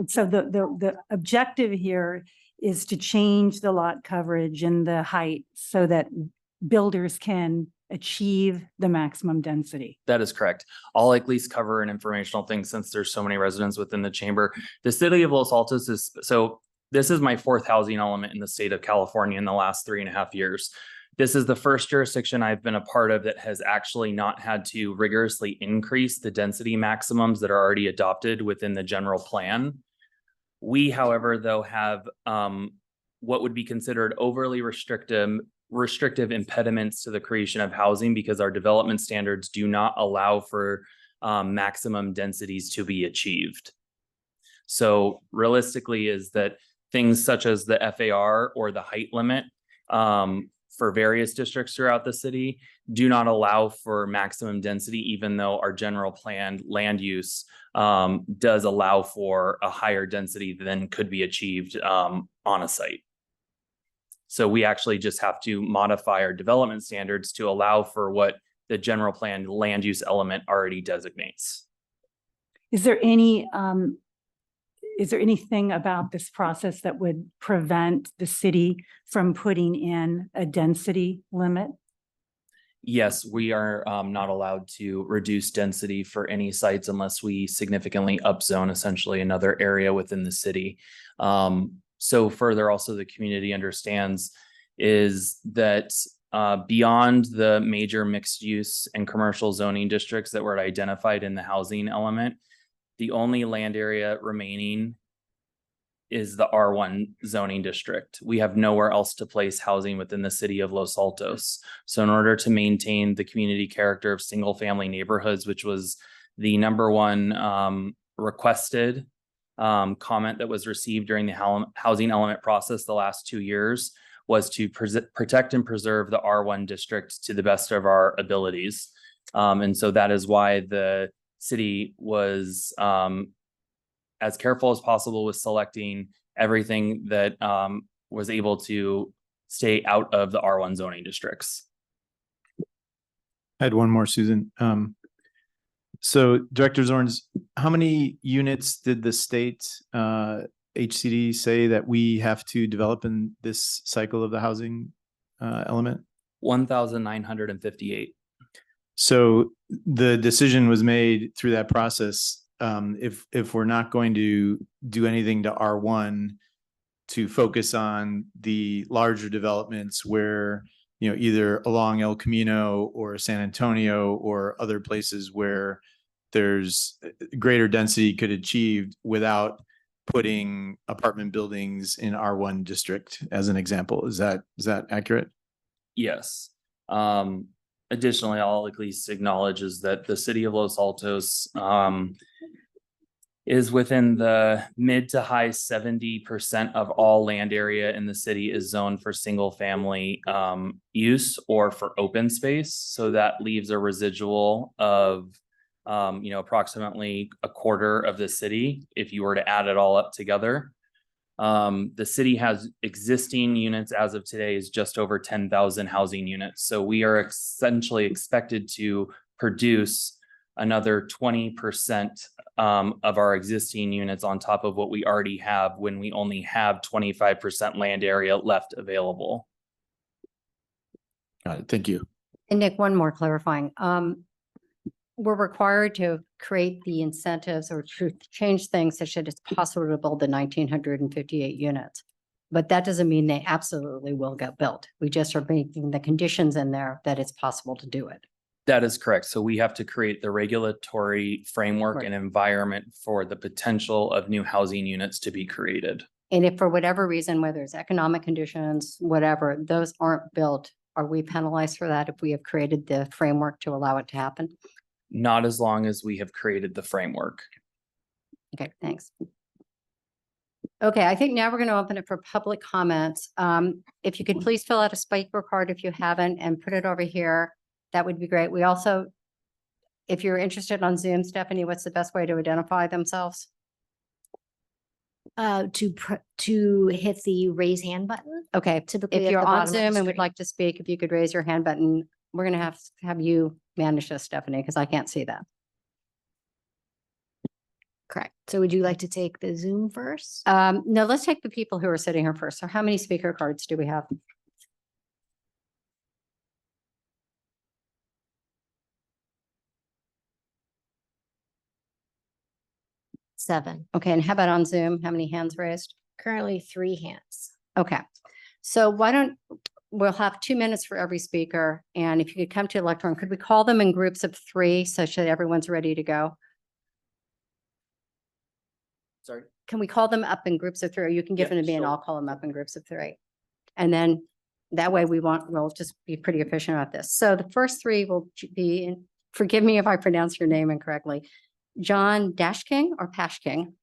so the objective here is to change the lot coverage and the height so that builders can achieve the maximum density. That is correct. I'll at least cover an informational thing since there's so many residents within the chamber. The city of Los Altos is, so this is my fourth housing element in the state of California in the last 3.5 years. This is the first jurisdiction I've been a part of that has actually not had to rigorously increase the density maximums that are already adopted within the general plan. We, however, though, have what would be considered overly restrictive impediments to the creation of housing because our development standards do not allow for maximum densities to be achieved. So realistically is that things such as the FAR or the height limit for various districts throughout the city do not allow for maximum density, even though our general planned land use does allow for a higher density than could be achieved on a site. So we actually just have to modify our development standards to allow for what the general plan land use element already designates. Is there anything about this process that would prevent the city from putting in a density limit? Yes, we are not allowed to reduce density for any sites unless we significantly upzone essentially another area within the city. So further, also the community understands is that beyond the major mixed use and commercial zoning districts that were identified in the housing element, the only land area remaining is the R1 zoning district. We have nowhere else to place housing within the city of Los Altos. So in order to maintain the community character of single family neighborhoods, which was the number one requested comment that was received during the housing element process the last 2 years, was to protect and preserve the R1 district to the best of our abilities. And so that is why the city was as careful as possible with selecting everything that was able to stay out of the R1 zoning districts. I had one more, Susan. So Director Zorns, how many units did the state HCD say that we have to develop in this cycle of the housing element? 1,958. So the decision was made through that process. If we're not going to do anything to R1, to focus on the larger developments where, you know, either along El Camino or San Antonio or other places where there's greater density could achieved without putting apartment buildings in R1 district as an example. Is that accurate? Yes. Additionally, I'll at least acknowledge is that the city of Los Altos is within the mid to high 70% of all land area in the city is zoned for single family use or for open space. So that leaves a residual of approximately a quarter of the city if you were to add it all up together. The city has existing units as of today is just over 10,000 housing units. So we are essentially expected to produce another 20% of our existing units on top of what we already have when we only have 25% land area left available. Got it. Thank you. And Nick, one more clarifying. We're required to create the incentives or to change things such that it's possible to build the 1,958 units. But that doesn't mean they absolutely will get built. We just are making the conditions in there that it's possible to do it. That is correct. So we have to create the regulatory framework Right. and environment for the potential of new housing units to be created. And if for whatever reason, whether it's economic conditions, whatever, those aren't built, are we penalized for that if we have created the framework to allow it to happen? Not as long as we have created the framework. Okay, thanks. Okay, I think now we're going to open it for public comments. If you could please fill out a speaker card if you haven't and put it over here, that would be great. We also, if you're interested on Zoom, Stephanie, what's the best way to identify themselves? To hit the raise hand button. Okay, Typically if at you're the on bottom of the Zoom and would screen. like to speak, if you could raise your hand button, we're going to have you manage this, Stephanie, because I can't see that. Correct. So would you like to take the Zoom first? No, let's take the people who are sitting here first. So how many speaker cards do we have? Seven. Okay, and how about on Zoom? How many hands raised? Currently 3 hands. Okay, so we'll have 2 minutes for every speaker. And if you could come to Electron, could we call them in groups of 3 such that everyone's ready to go? Sorry. Can we call them up in groups of 3? Or you can give Yeah, them to me and sure. I'll call them up in groups of 3. And then that way we'll just be pretty efficient at this. So the first 3 will be, and forgive me if I pronounce your name incorrectly, John Dashking or Pashking,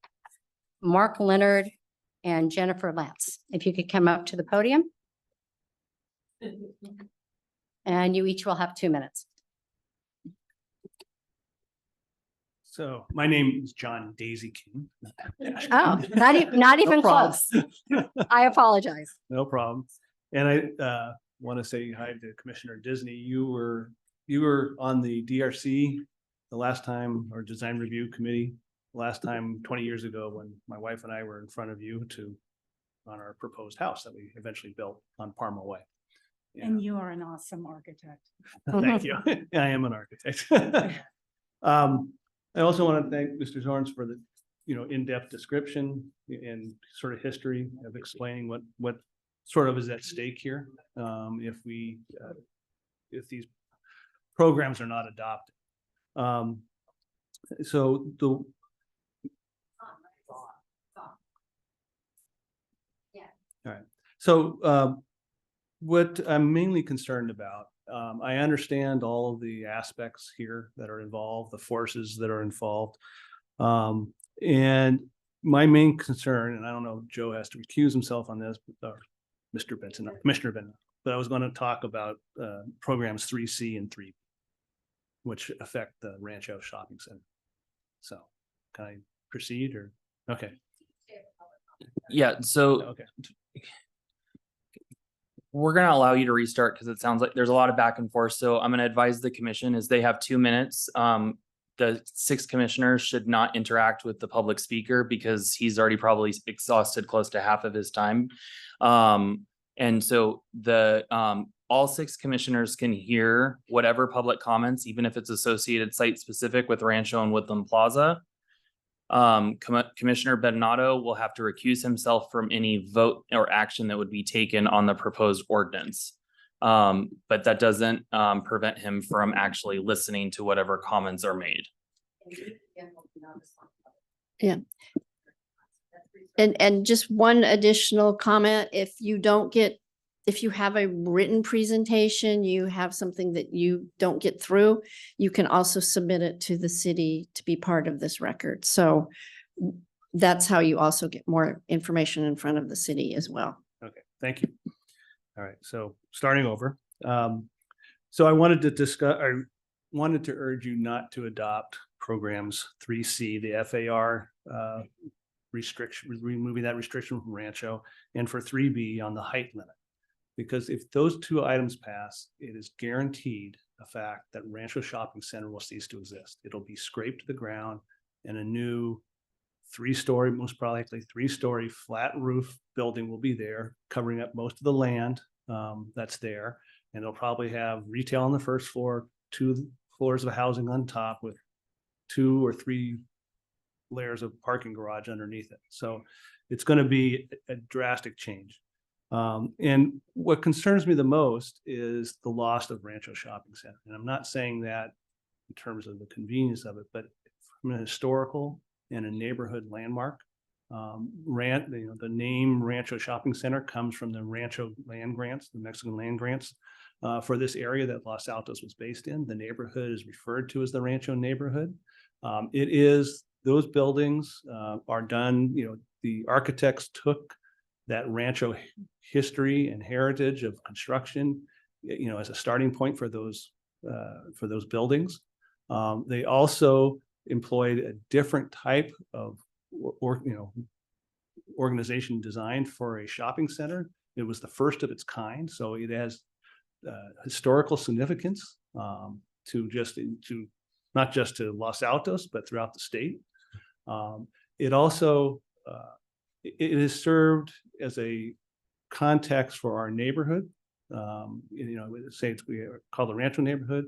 Mark Leonard, and Jennifer Lance. If you could come up to the podium. And you each will have 2 minutes. So my name is John Daisy King. Oh, not even problem. close. I apologize. No problem. And I want to say hi to Commissioner Disney. You were on the DRC the last time, or Design Review Committee, last time 20 years ago when my wife and I were in front of you on our proposed house that we eventually built on Parma Way. And you are an awesome architect. Thank you. I am an architect. I also want to thank Mr. Zorns for the, in-depth description and sort of history of explaining what sort of is at stake here. If these programs are not adopted. So the. Yeah. All right. So what I'm mainly concerned about, I understand all of the aspects here that are involved, the forces that are involved. And my main concern, and I don't know if Joe has to recuse himself on this, or Mr. Benson, Commissioner Benson, but I was going to talk about programs 3C and 3, which affect the Rancho Shopping Center. So can I proceed or? Okay. Yeah, so Okay. we're gonna allow you to restart because it sounds like there's a lot of back and forth. So I'm gonna advise the commission is they have 2 minutes. The 6 commissioners should not interact with the public speaker because he's already probably exhausted close to half of his time. And so all 6 commissioners can hear whatever public comments, even if it's associated site specific with Rancho and Woodland Plaza. Commissioner Bernardo will have to recuse himself from any vote or action that would be taken on the proposed ordinance. But that doesn't prevent him from actually listening to whatever comments are made. Yeah. And just one additional comment, if you have a written presentation, you have something that you don't get through, you can also submit it to the city to be part of this record. So that's how you also get more information in front of the city as well. Okay, thank you. All right, so starting over. So I wanted to urge you not to adopt programs 3C, the FAR restriction, removing that restriction from Rancho, and for 3B on the height limit. Because if those 2 items pass, it is guaranteed a fact that Rancho Shopping Center will cease to exist. It'll be scraped to the ground and a new 3-story, most probably 3-story flat roof building will be there, covering up most of the land that's there. And it'll probably have retail on the first floor, 2 floors of housing on top with 2 or 3 layers of parking garage underneath it. So it's going to be a drastic change. And what concerns me the most is the loss of Rancho Shopping Center. And I'm not saying that in terms of the convenience of it, but from a historical and a neighborhood landmark. The name Rancho Shopping Center comes from the Rancho land grants, the Mexican land grants for this area that Los Altos was based in. The neighborhood is referred to as the Rancho neighborhood. Those buildings are done, the architects took that Rancho history and heritage of construction, as a starting point for those buildings. They also employed a different type of organization designed for a shopping center. It was the first of its kind, so it has historical significance to not just to Los Altos, but throughout the state. It also it has served as a context for our neighborhood. We call the Rancho neighborhood.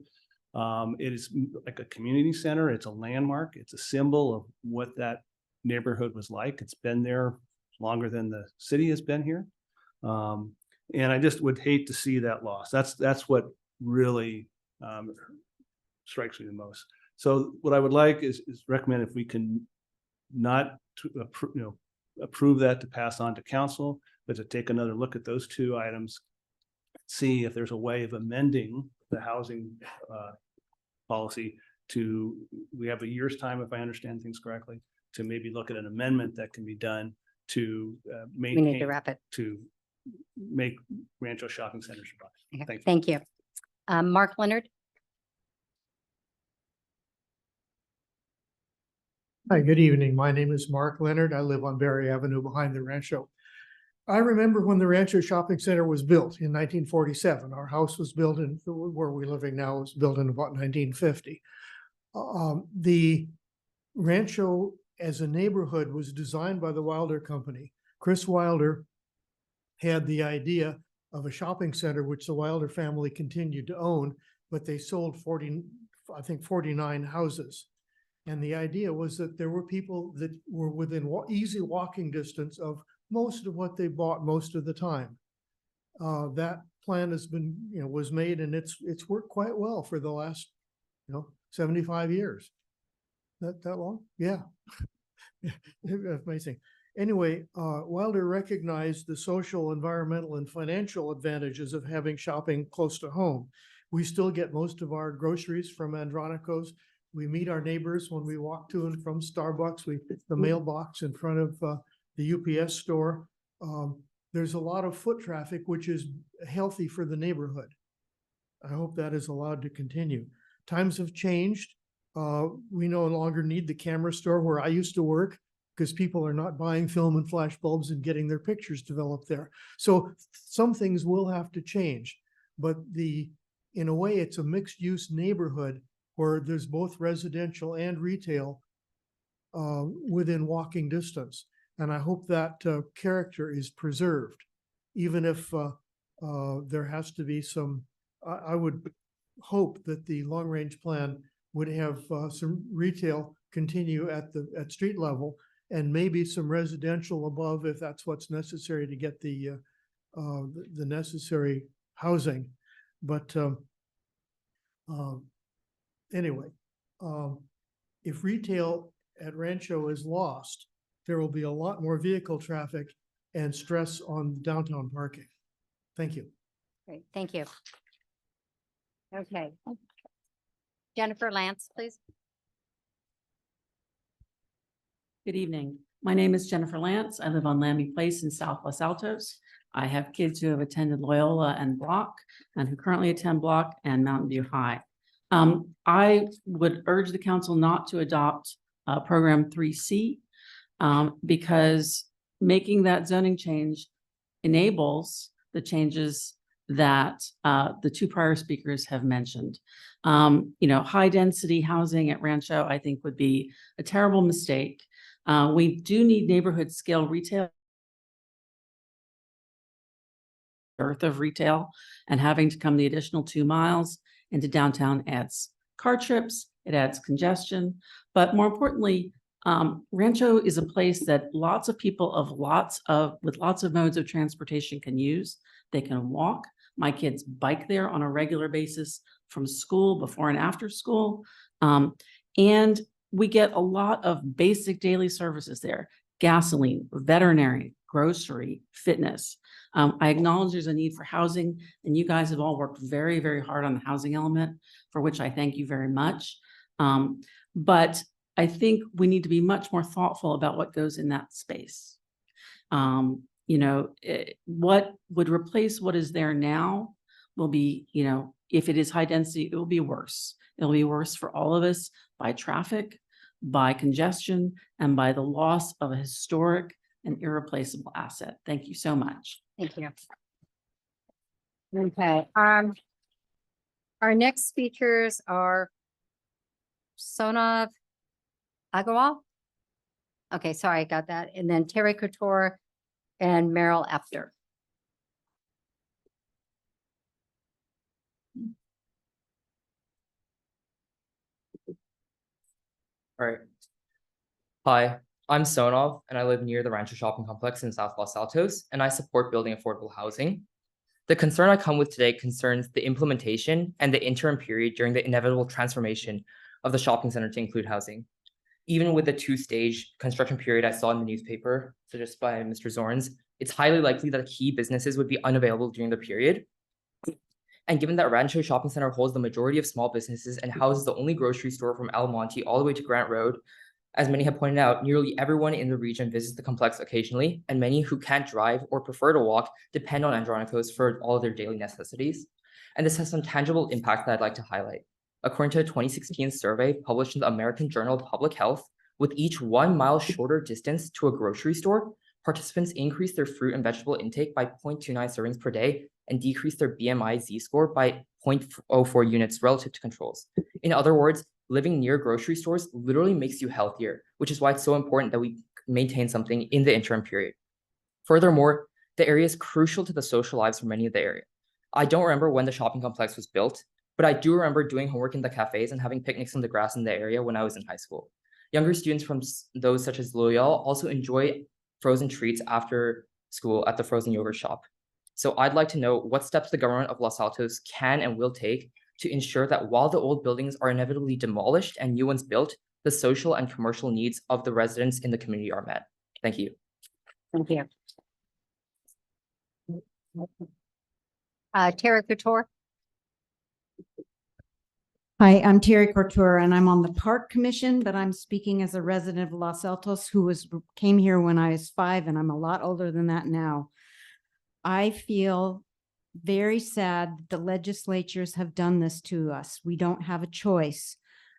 It is like a community center. It's a landmark. It's a symbol of what that neighborhood was like. It's been there longer than the city has been here. And I just would hate to see that loss. That's what really strikes me the most. So what I would like is recommend if we can not approve that to pass on to council, but to take another look at those 2 items, see if there's a way of amending the housing policy we have a year's time, if I understand things correctly, to maybe look at an amendment that can be done to We need to maintain, wrap it. to make Rancho Shopping Center survive. Okay, Thank you. Thank you. Mark Leonard? Hi, good evening. My name is Mark Leonard. I live on Berry Avenue behind the Rancho. I remember when the Rancho Shopping Center was built in 1947. Our house was built in, where we're living now was built in about 1950. The Rancho as a neighborhood was designed by the Wilder Company. Chris Wilder had the idea of a shopping center, which the Wilder family continued to own, but they sold 49 houses. And the idea was that there were people that were within easy walking distance of most of what they bought most of the time. That plan has been, was made, and it's worked quite well for the last, 75 years. That long? Yeah. Amazing. Anyway, Wilder recognized the social, environmental, and financial advantages of having shopping close to home. We still get most of our groceries from Andronico's. We meet our neighbors when we walk to and from Starbucks. The mailbox in front of the UPS store. There's a lot of foot traffic, which is healthy for the neighborhood. I hope that is allowed to continue. Times have changed. We no longer need the camera store where I used to work, because people are not buying film and flash bulbs and getting their pictures developed there. So some things will have to change, but in a way, it's a mixed use neighborhood where there's both residential and retail within walking distance. And I hope that character is preserved, even if there has to be some, I would hope that the long range plan would have some retail continue at street level, and maybe some residential above if that's what's necessary to get the necessary housing. But anyway, if retail at Rancho is lost, there will be a lot more vehicle traffic and stress on downtown parking. Thank you. Great, thank you. Okay. Jennifer Lance, please. Good evening. My name is Jennifer Lance. I live on Lambie Place in South Los Altos. I have kids who have attended Loyola and Block, and who currently attend Block and Mountain View High. I would urge the council not to adopt program 3C because making that zoning change enables the changes that the two prior speakers have mentioned. High density housing at Rancho, I think, would be a terrible mistake. We do need neighborhood scale retail. Dearth of retail, and having to come the additional 2 miles into downtown adds car trips, it adds congestion. But more importantly, Rancho is a place that lots of people with lots of modes of transportation can use. They can walk. My kids bike there on a regular basis from school, before and after school. And we get a lot of basic daily services there: gasoline, veterinary, grocery, fitness. I acknowledge there's a need for housing, and you guys have all worked very, very hard on the housing element, for which I thank you very much. But I think we need to be much more thoughtful about what goes in that space. What would replace what is there now will be, if it is high density, it will be worse. It'll be worse for all of us by traffic, by congestion, and by the loss of a historic and irreplaceable asset. Thank you so much. Thank you. Okay, our next speakers are Sonav Agarwal. Okay, sorry, I got that. And then Terry Couture and Meryl After. All right. Hi, I'm Sonov, and I live near the Rancho Shopping Complex in South Los Altos, and I support building affordable housing. The concern I come with today concerns the implementation and the interim period during the inevitable transformation of the shopping center to include housing. Even with the 2-stage construction period I saw in the newspaper, suggested by Mr. Zorns, it's highly likely that key businesses would be unavailable during the period. And given that Rancho Shopping Center holds the majority of small businesses and houses the only grocery store from El Monte all the way to Grant Road, As many have pointed out, nearly everyone in the region visits the complex occasionally, and many who can't drive or prefer to walk depend on Andronicos for all of their daily necessities. And this has some tangible impact that I'd like to highlight. According to a 2016 survey published in the American Journal of Public Health, with each 1 mile shorter distance to a grocery store, participants increased their fruit and vegetable intake by 0.29 servings per day and decreased their BMI Z-score by 0.04 units relative to controls. In other words, living near grocery stores literally makes you healthier, which is why it's so important that we maintain something in the interim period. Furthermore, the area is crucial to the social lives for many of the area. I don't remember when the shopping complex was built, but I do remember doing homework in the cafes and having picnics on the grass in the area when I was in high school. Younger students from those such as Loyal also enjoy frozen treats after school at the frozen yogurt shop. So I'd like to know what steps the government of Los Altos can and will take to ensure that while the old buildings are inevitably demolished and new ones built, the social and commercial needs of the residents in the community are met. Thank you. Thank you. Tara Couture. Hi, I'm Terry Couture and I'm on the Park Commission, but I'm speaking as a resident of Los Altos who came here when I was 5 and I'm a lot older than that now. I feel very sad that the legislatures have done this to us. We don't have a choice.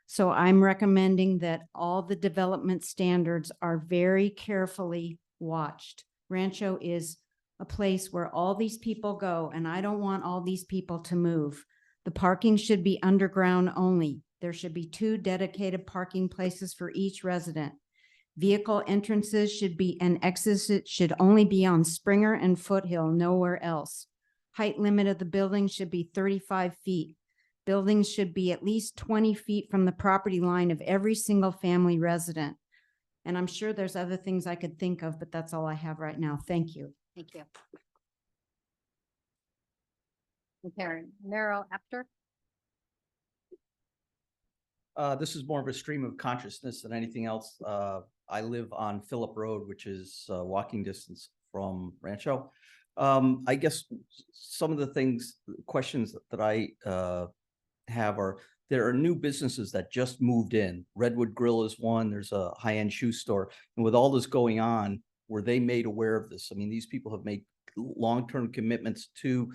So I'm recommending that all the development standards are very carefully watched. Rancho is a place where all these people go, and I don't want all these people to move. The parking should be underground only. There should be 2 dedicated parking places for each resident. Vehicle entrances should be and exits should only be on Springer and Foothill, nowhere else. Height limit of the building should be 35 feet. Buildings should be at least 20 feet from the property line of every single family resident. And I'm sure there's other things I could think of, but that's all I have right now. Thank you. Thank you. Okay, Merrill Apter. This is more of a stream of consciousness than anything else. I live on Phillip Road, which is walking distance from Rancho. I guess some of the questions that I have are, there are new businesses that just moved in. Redwood Grill is one, there's a high-end shoe store. And with all this going on, were they made aware of this? I mean, these people have made long-term commitments to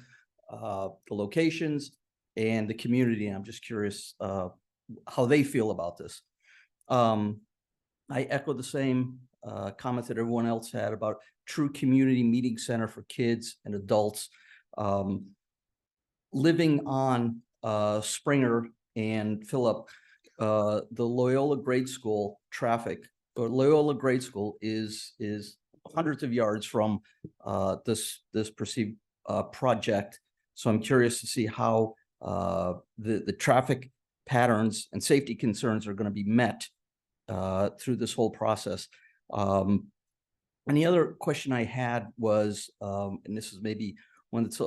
the locations and the community. And I'm just curious how they feel about this. I echo the same comments that everyone else had about true community meeting center for kids and adults. Living on Springer and Phillip, the Loyola Grade School traffic, or Loyola Grade School is hundreds of yards from this perceived project. So I'm curious to see how the traffic patterns and safety concerns are going to be met through this whole process. And the other question I had was, and this is maybe one that's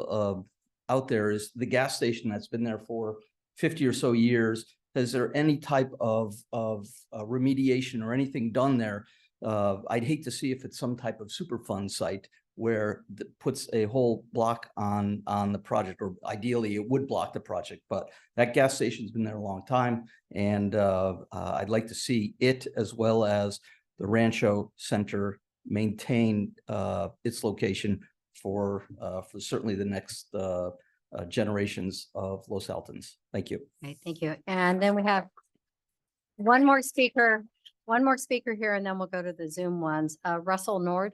out there, is the gas station that's been there for 50 or so years. Is there any type of remediation or anything done there? I'd hate to see if it's some type of Superfund site where that puts a whole block on the project, or ideally it would block the project, but that gas station's been there a long time. And I'd like to see it, as well as the Rancho Center, maintain its location for certainly the next generations of Los Altons. Thank you. Okay, thank you. And then we have one more speaker here, and then we'll go to the Zoom ones. Russell Nord.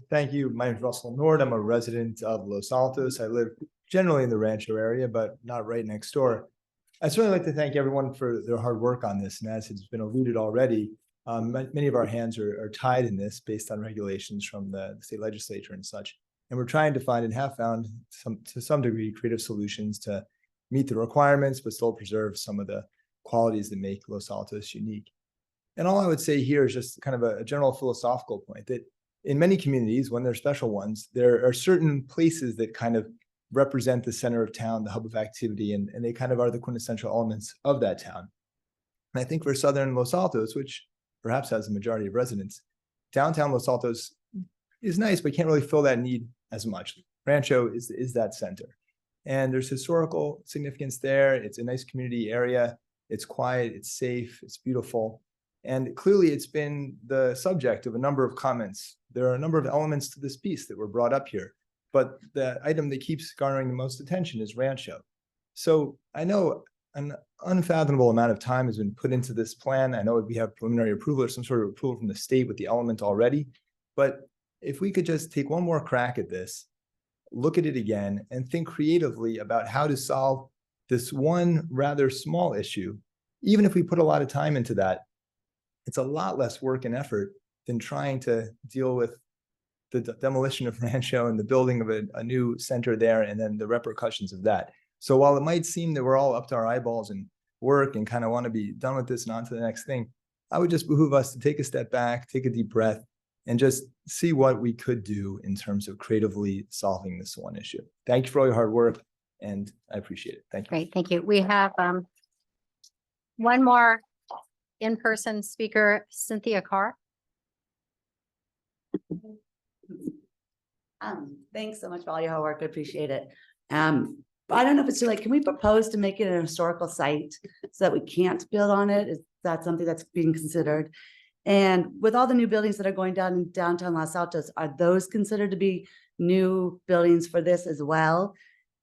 Thank you. My name is Russell Nord. I'm a resident of Los Altos. I live generally in the Rancho area, but not right next door. I'd certainly like to thank everyone for their hard work on this. And as it's been alluded already, many of our hands are tied in this based on regulations from the state legislature and such. And we're trying to find, and have found to some degree, creative solutions to meet the requirements, but still preserve some of the qualities that make Los Altos unique. And all I would say here is just kind of a general philosophical point that in many communities, when they're special ones, there are certain places that kind of represent the center of town, the hub of activity, and they kind of are the quintessential elements of that town. And I think for Southern Los Altos, which perhaps has a majority of residents, downtown Los Altos is nice, but can't really fill that need as much. Rancho is that center. And there's historical significance there. It's a nice community area. It's quiet, it's safe, it's beautiful. And clearly it's been the subject of a number of comments. There are a number of elements to this piece that were brought up here, but the item that keeps garnering the most attention is Rancho. So I know an unfathomable amount of time has been put into this plan. I know we have preliminary approval or some sort of approval from the state with the element already, but if we could just take one more crack at this, look at it again and think creatively about how to solve this one rather small issue. Even if we put a lot of time into that, it's a lot less work and effort than trying to deal with the demolition of Rancho and the building of a new center there and then the repercussions of that. So while it might seem that we're all up to our eyeballs in work and kind of want to be done with this and on to the next thing, I would just behoove us to take a step back, take a deep breath, and just see what we could do in terms of creatively solving this one issue. Thank you for all your hard work, and I appreciate it. Thank you. Great, thank you. We have one more in-person speaker, Cynthia Carr. Thanks so much for all your hard work. I appreciate it. I don't know if it's too late. Can we propose to make it an historical site so that we can't build on it? Is that something that's being considered? And with all the new buildings that are going down in downtown Los Altos, are those considered to be new buildings for this as well?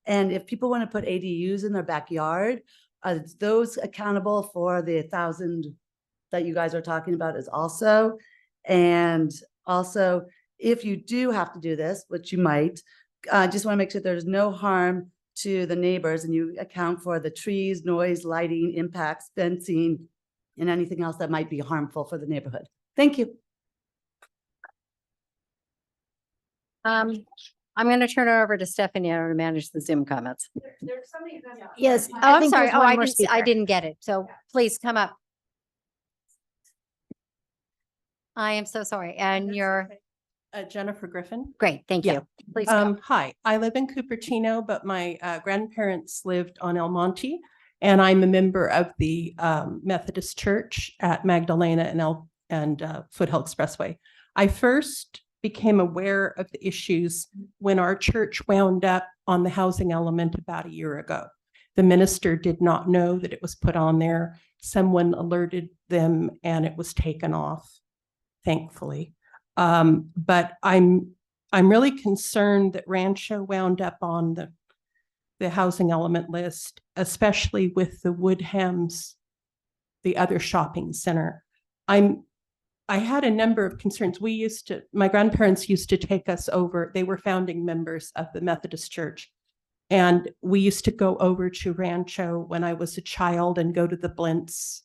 And if people want to put ADUs in their backyard, are those accountable for the 1,000 that you guys are talking about as also? And also, if you do have to do this, which you might, just want to make sure there's no harm to the neighbors and you account for the trees, noise, lighting, impacts, fencing, and anything else that might be harmful for the neighborhood. Thank you. I'm going to turn it over to Stephanie to manage the Zoom comments. There's somebody. Yes. Oh, I'm think sorry. there's Oh, one I more didn't, I speaker. didn't get it. So please come up. I am so sorry. And you're Jennifer Griffin. great. Thank Yeah. you. Please go. Hi, I live in Cupertino, but my grandparents lived on El Monte, and I'm a member of the Methodist Church at Magdalena and Foothill Expressway. I first became aware of the issues when our church wound up on the housing element about a year ago. The minister did not know that it was put on there. Someone alerted them and it was taken off, thankfully. But I'm really concerned that Rancho wound up on the housing element list, especially with the Woodhams, the other shopping center. I had a number of concerns. My grandparents used to take us over. They were founding members of the Methodist Church. And we used to go over to Rancho when I was a child and go to the Blintz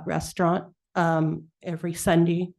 restaurant every Sunday.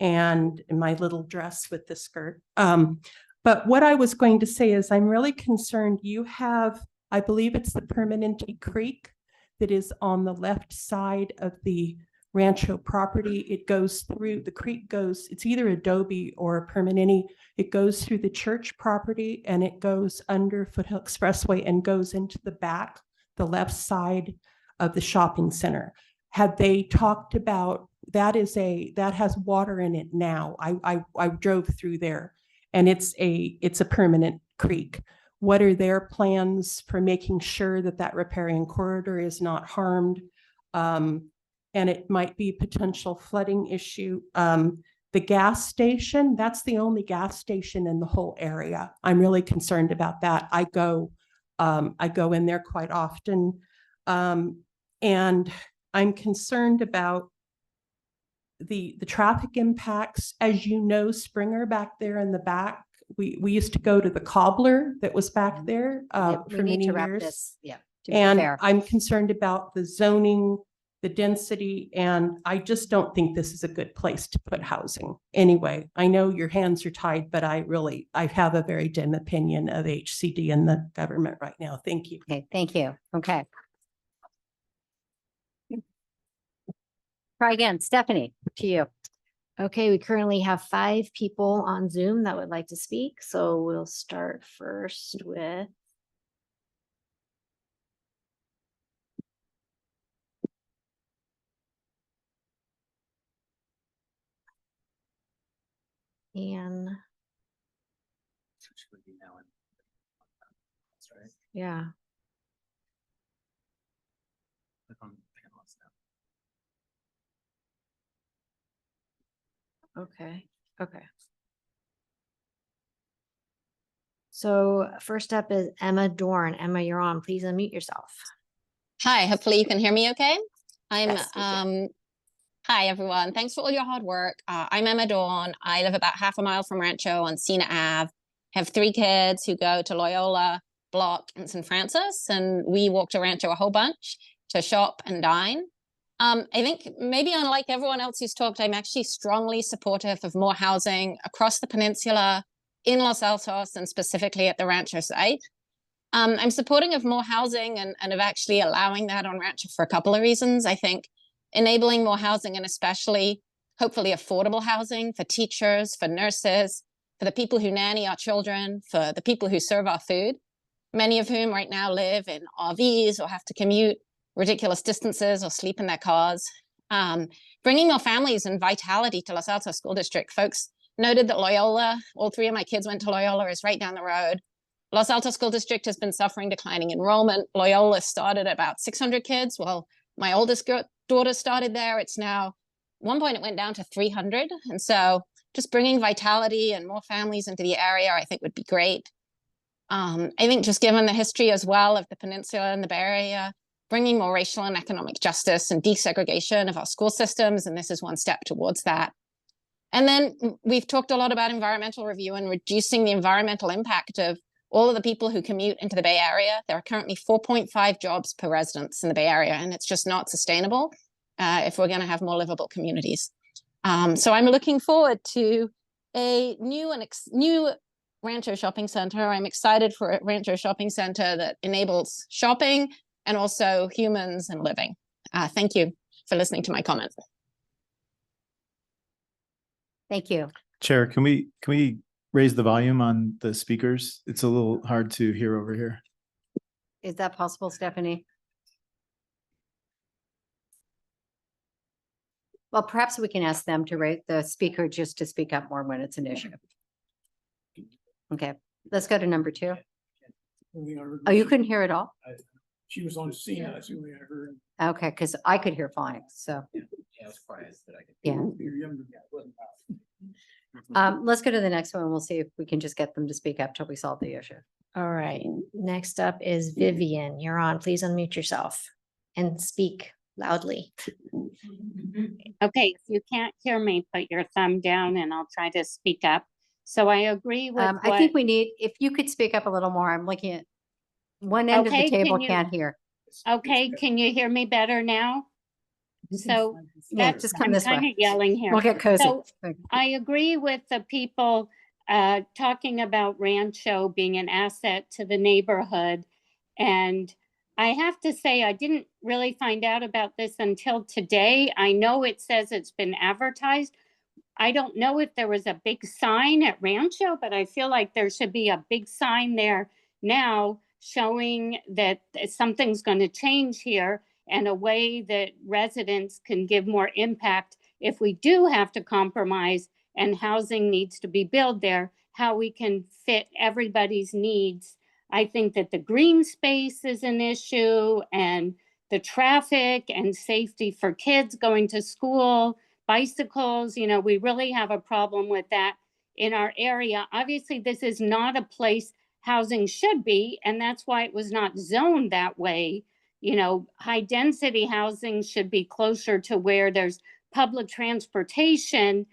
And in my little dress with the skirt. But what I was going to say is I'm really concerned you have, I believe it's the Permanente Creek that is on the left side of the Rancho property. It goes through, the creek goes, it's either Adobe or Permanente. It goes through the church property and it goes under Foothill Expressway and goes into the back, the left side of the shopping center. Have they talked about that has water in it now. I drove through there and it's a permanent creek. What are their plans for making sure that that riparian corridor is not harmed? And it might be a potential flooding issue. The gas station, that's the only gas station in the whole area. I'm really concerned about that. I go in there quite often. And I'm concerned about the traffic impacts. As you know, Springer back there in the back, we used to go to the cobbler that was back there Yeah, we for need many to wrap years. this. Yeah. To be And fair. I'm concerned about the zoning, the density, and I just don't think this is a good place to put housing. Anyway, I know your hands are tied, but I have a very dim opinion of HCD and the government right now. Thank you. Okay, thank you. Okay. Try again. Stephanie, to you. Okay, we currently have 5 people on Zoom that would like to speak. So we'll start first with Anne. Yeah. Okay, okay. So first up is Emma Dorn. Emma, you're on. Please unmute yourself. Hi, hopefully you can hear me okay. I'm Yes, we can. hi everyone. Thanks for all your hard work. I'm Emma Dawn. I live about half a mile from Rancho on Cena Ave. Have 3 kids who go to Loyola, Block, and St. Francis, and we walk to Rancho a whole bunch to shop and dine. I think maybe unlike everyone else who's talked, I'm actually strongly supportive of more housing across the peninsula, in Los Altos, and specifically at the Rancho site. I'm supporting of more housing and of actually allowing that on Rancho for a couple of reasons. I think enabling more housing, and especially hopefully affordable housing for teachers, for nurses, for the people who nanny our children, for the people who serve our food, many of whom right now live in RVs or have to commute ridiculous distances or sleep in their cars. Bringing more families and vitality to Los Altos School District. Folks noted that Loyola, all 3 of my kids went to Loyola, is right down the road. Los Altos School District has been suffering declining enrollment. Loyola started at about 600 kids. Well, my oldest daughter started there. It's now, at one point it went down to 300. And so just bringing vitality and more families into the area, I think would be great. I think just given the history as well of the peninsula and the Bay Area, bringing more racial and economic justice and desegregation of our school systems, and this is one step towards that. And then we've talked a lot about environmental review and reducing the environmental impact of all of the people who commute into the Bay Area. There are currently 4.5 jobs per residence in the Bay Area, and it's just not sustainable if we're going to have more livable communities. So I'm looking forward to a new Rancho Shopping Center. I'm excited for a Rancho Shopping Center that enables shopping and also humans and living. Thank you for listening to my comment. Thank you. Chair, can we raise the volume on the speakers? It's a little hard to hear over here. Is that possible, Stephanie? Well, perhaps we can ask them to rate the speaker just to speak up more when it's an issue. Okay, let's go to number 2. Oh, you couldn't hear it all? She was on scene, that's the only I heard. Okay, because I could hear fine, so. Yeah. Let's go to the next one. We'll see if we can just get them to speak up till we solve the issue. All right, next up is Vivian. You're on. Please unmute yourself and speak loudly. Okay, if you can't hear me, put your thumb down and I'll try to speak up. So I agree with I think we need, if you could speak up a little more, I'm looking at one end of the Okay, can table, you- can't hear. Okay, can you hear me better now? So Yeah, that's, just come I'm this way. kind of yelling here. We'll get cozy. So I agree with the people talking about Rancho being an asset to the neighborhood. And I have to say, I didn't really find out about this until today. I know it says it's been advertised. I don't know if there was a big sign at Rancho, but I feel like there should be a big sign there now showing that something's going to change here and a way that residents can give more impact if we do have to compromise and housing needs to be built there, how we can fit everybody's needs. I think that the green space is an issue, and the traffic and safety for kids going to school, bicycles, we really have a problem with that in our area. Obviously, this is not a place housing should be, and that's why it was not zoned that way. High density housing should be closer to where there's public transportation,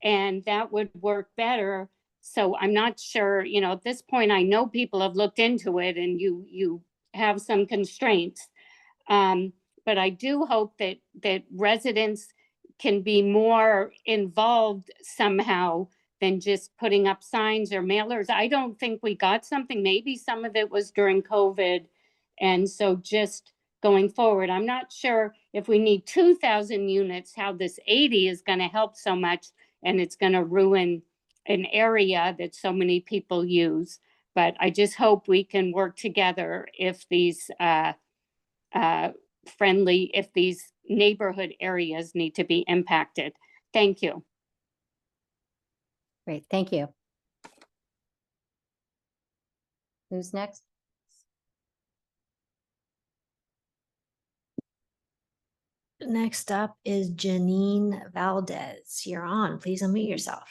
and that would work better. So I'm not sure, at this point, I know people have looked into it and you have some constraints. But I do hope that residents can be more involved somehow than just putting up signs or mailers. I don't think we got something. Maybe some of it was during COVID. And so just going forward, I'm not sure if we need 2,000 units, how this 80 is going to help so much, and it's going to ruin an area that so many people use. But I just hope we can work together if these if these neighborhood areas need to be impacted. Thank you. Great, thank you. Who's next? Next up is Janine Valdez. You're on. Please unmute yourself.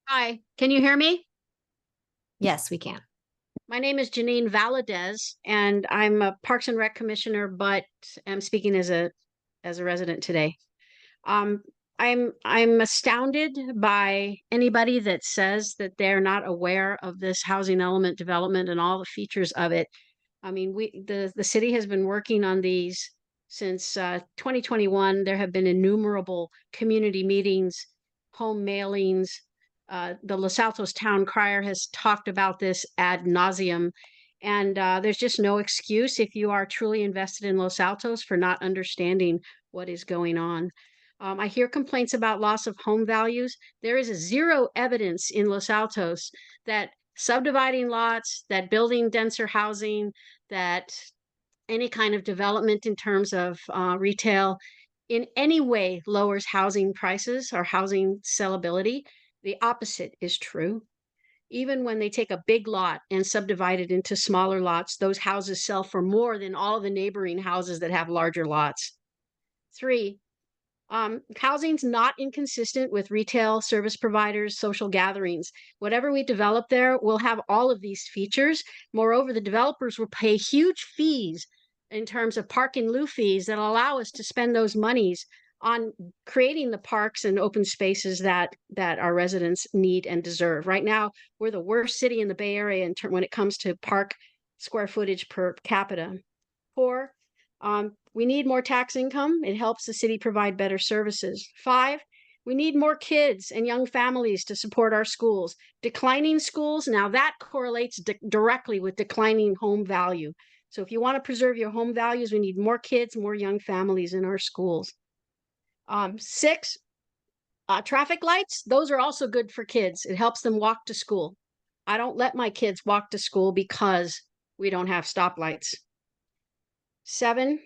Hi, can you hear me? Yes, we can. My name is Janine Valadez, and I'm a Parks and Rec Commissioner, but I'm speaking as a resident today. I'm astounded by anybody that says that they're not aware of this housing element development and all the features of it. I mean, the city has been working on these since 2021. There have been innumerable community meetings, home mailings. The Los Altos Town Crier has talked about this ad nauseum. And there's just no excuse if you are truly invested in Los Altos for not understanding what is going on. I hear complaints about loss of home values. There is zero evidence in Los Altos that subdividing lots, that building denser housing, that any kind of development in terms of retail in any way lowers housing prices or housing sellability. The opposite is true. Even when they take a big lot and subdivide it into smaller lots, those houses sell for more than all the neighboring houses that have larger lots. 3, housing's not inconsistent with retail, service providers, social gatherings. Whatever we develop there will have all of these features. Moreover, the developers will pay huge fees in terms of park and lieu fees that allow us to spend those monies on creating the parks and open spaces that our residents need and deserve. Right now, we're the worst city in the Bay Area when it comes to park square footage per capita. 4, we need more tax income. It helps the city provide better services. 5, we need more kids and young families to support our schools. Declining schools, now that correlates directly with declining home value. So if you want to preserve your home values, we need more kids, more young families in our schools. 6, traffic lights, those are also good for kids. It helps them walk to school. I don't let my kids walk to school because we don't have stoplights. 7,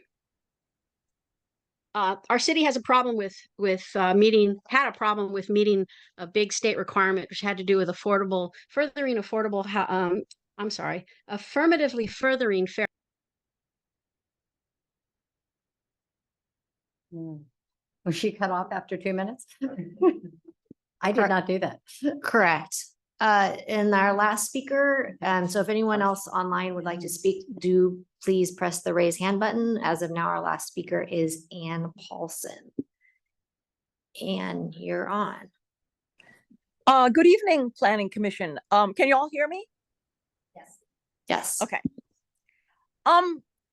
our city has a problem with meeting a big state requirement, which had to do with affirmatively furthering fair. Was she cut off after 2 minutes? I did not do that. Correct. And our last speaker, so if anyone else online would like to speak, do please press the raise hand button. As of now, our last speaker is Ann Paulson. Ann, you're on. Good evening, Planning Commission. Can you all hear me? Yes. Yes. Okay. I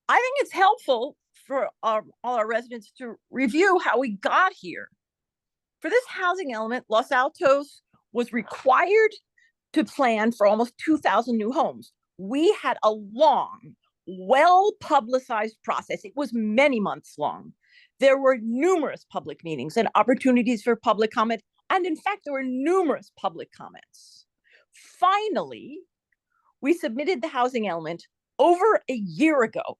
think it's helpful for all our residents to review how we got here. For this housing element, Los Altos was required to plan for almost 2,000 new homes. We had a long, well-publicized process. It was many months long. There were numerous public meetings and opportunities for public comment. And in fact, there were numerous public comments. Finally, we submitted the housing element over a year ago.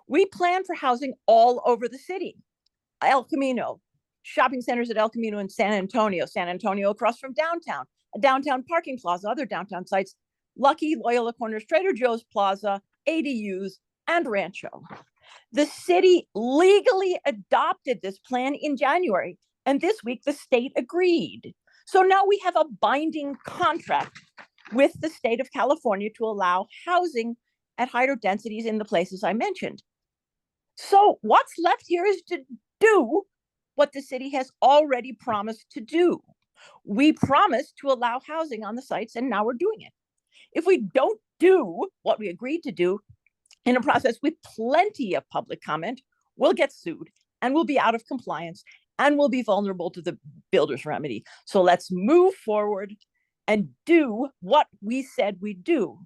We planned for housing all over the city. El Camino, shopping centers at El Camino and San Antonio across from downtown, a downtown parking plaza, other downtown sites, Lucky, Loyola Corners, Trader Joe's Plaza, ADUs, and Rancho. The city legally adopted this plan in January, and this week the state agreed. So now we have a binding contract with the state of California to allow housing at higher densities in the places I mentioned. So what's left here is to do what the city has already promised to do. We promised to allow housing on the sites, and now we're doing it. If we don't do what we agreed to do in a process with plenty of public comment, we'll get sued and we'll be out of compliance and we'll be vulnerable to the builder's remedy. So let's move forward and do what we said we'd do.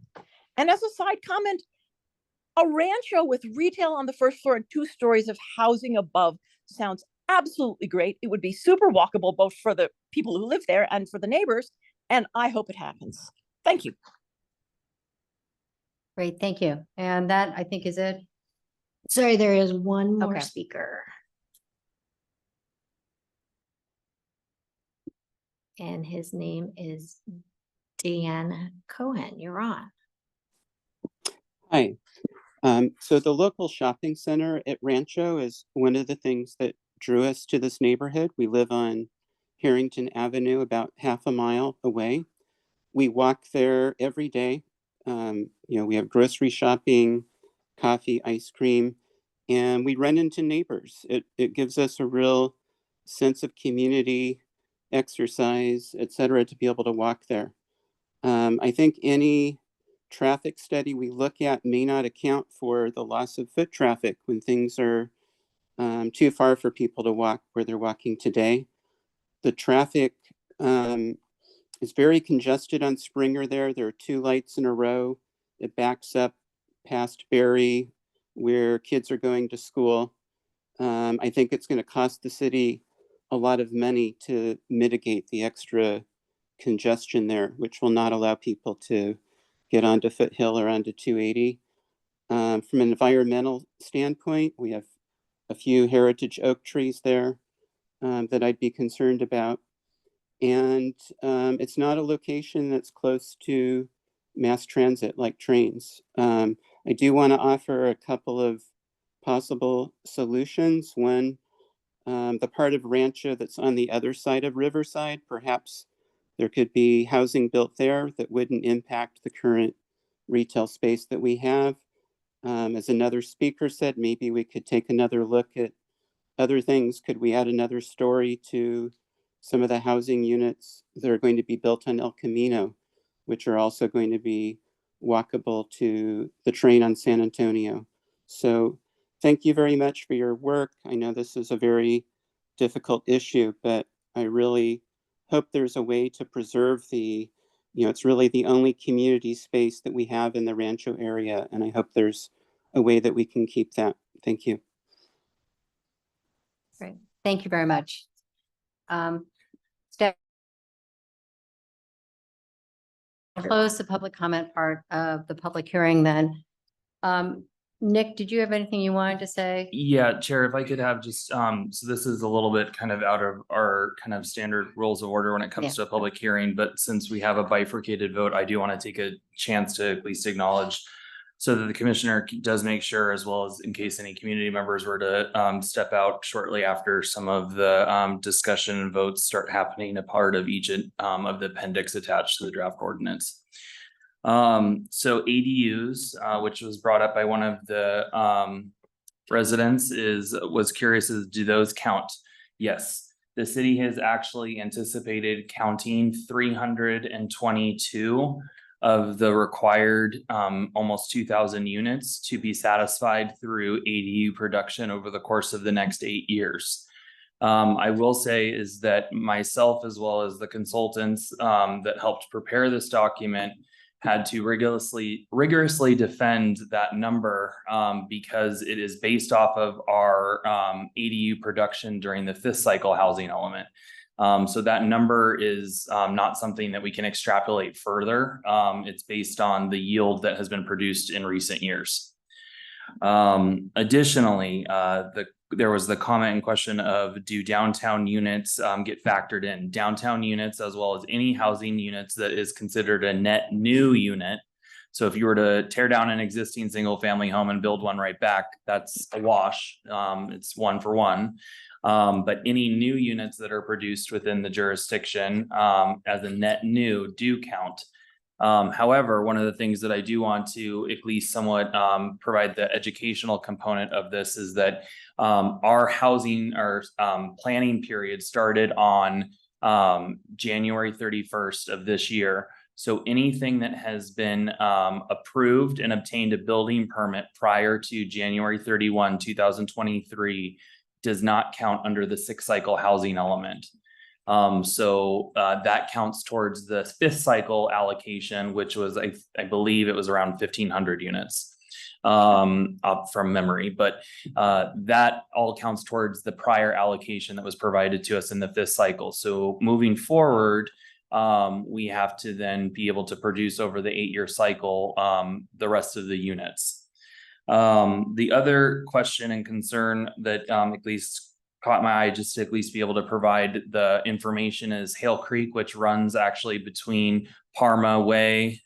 And as a side comment, a rancho with retail on the first floor and 2 stories of housing above sounds absolutely great. It would be super walkable, both for the people who live there and for the neighbors. And I hope it happens. Thank you. Great, thank you. And that, I think, is it. Sorry, there is one more Okay. speaker. And his name is Dan Cohen. You're on. Hi, So the local shopping center at Rancho is one of the things that drew us to this neighborhood. We live on Harrington Avenue, about half a mile away. We walk there every day. We have grocery shopping, coffee, ice cream, and we run into neighbors. It gives us a real sense of community, exercise, et cetera, to be able to walk there. I think any traffic study we look at may not account for the loss of foot traffic when things are too far for people to walk where they're walking today. The traffic is very congested on Springer there. There are 2 lights in a row. It backs up past Berry where kids are going to school. I think it's going to cost the city a lot of money to mitigate the extra congestion there, which will not allow people to get onto Foothill or onto 280. From an environmental standpoint, we have a few heritage oak trees there that I'd be concerned about. And it's not a location that's close to mass transit like trains. I do want to offer a couple of possible solutions. One, the part of Rancho that's on the other side of Riverside, perhaps there could be housing built there that wouldn't impact the current retail space that we have. As another speaker said, maybe we could take another look at other things. Could we add another story to some of the housing units that are going to be built on El Camino, which are also going to be walkable to the train on San Antonio? So thank you very much for your work. I know this is a very difficult issue, but I really hope there's a way to preserve it's really the only community space that we have in the Rancho area. And I hope there's a way that we can keep that. Thank you. Great. Thank you very much. Steph. Close the public comment part of the public hearing then. Nick, did you have anything you wanted to say? Yeah, Chair, if I could have just, so this is a little bit kind of out of our kind of standard rules of order when it comes to a public hearing, but since we have a bifurcated vote, I do want to take a chance to at least acknowledge so that the commissioner does make sure, as well as in case any community members were to step out shortly after some of the discussion and votes start happening, a part of each of the appendix attached to the draft ordinance. So ADUs, which was brought up by one of the residents, was curious as do those count? Yes, the city has actually anticipated counting 322 of the required almost 2,000 units to be satisfied through ADU production over the course of the next 8 years. I will say is that myself, as well as the consultants that helped prepare this document, had to rigorously defend that number because it is based off of our ADU production during the 5th cycle housing element. So that number is not something that we can extrapolate further. It's based on the yield that has been produced in recent years. Additionally, there was the comment and question of do downtown units get factored in? Downtown units, as well as any housing units that is considered a net new unit. So if you were to tear down an existing single family home and build one right back, that's a wash. It's 1 for 1. But any new units that are produced within the jurisdiction as a net new do count. However, one of the things that I do want to at least somewhat provide the educational component of this is that our planning period started on January 31st of this year. So anything that has been approved and obtained a building permit prior to January 31, 2023 does not count under the 6th cycle housing element. So that counts towards the 5th cycle allocation, which was, I believe it was around 1,500 units up from memory, but that all counts towards the prior allocation that was provided to us in the 5th cycle. So moving forward, we have to then be able to produce over the 8-year cycle the rest of the units. The other question and concern that at least caught my eye, just to at least be able to provide the information, is Hale Creek, which runs actually between Parma Way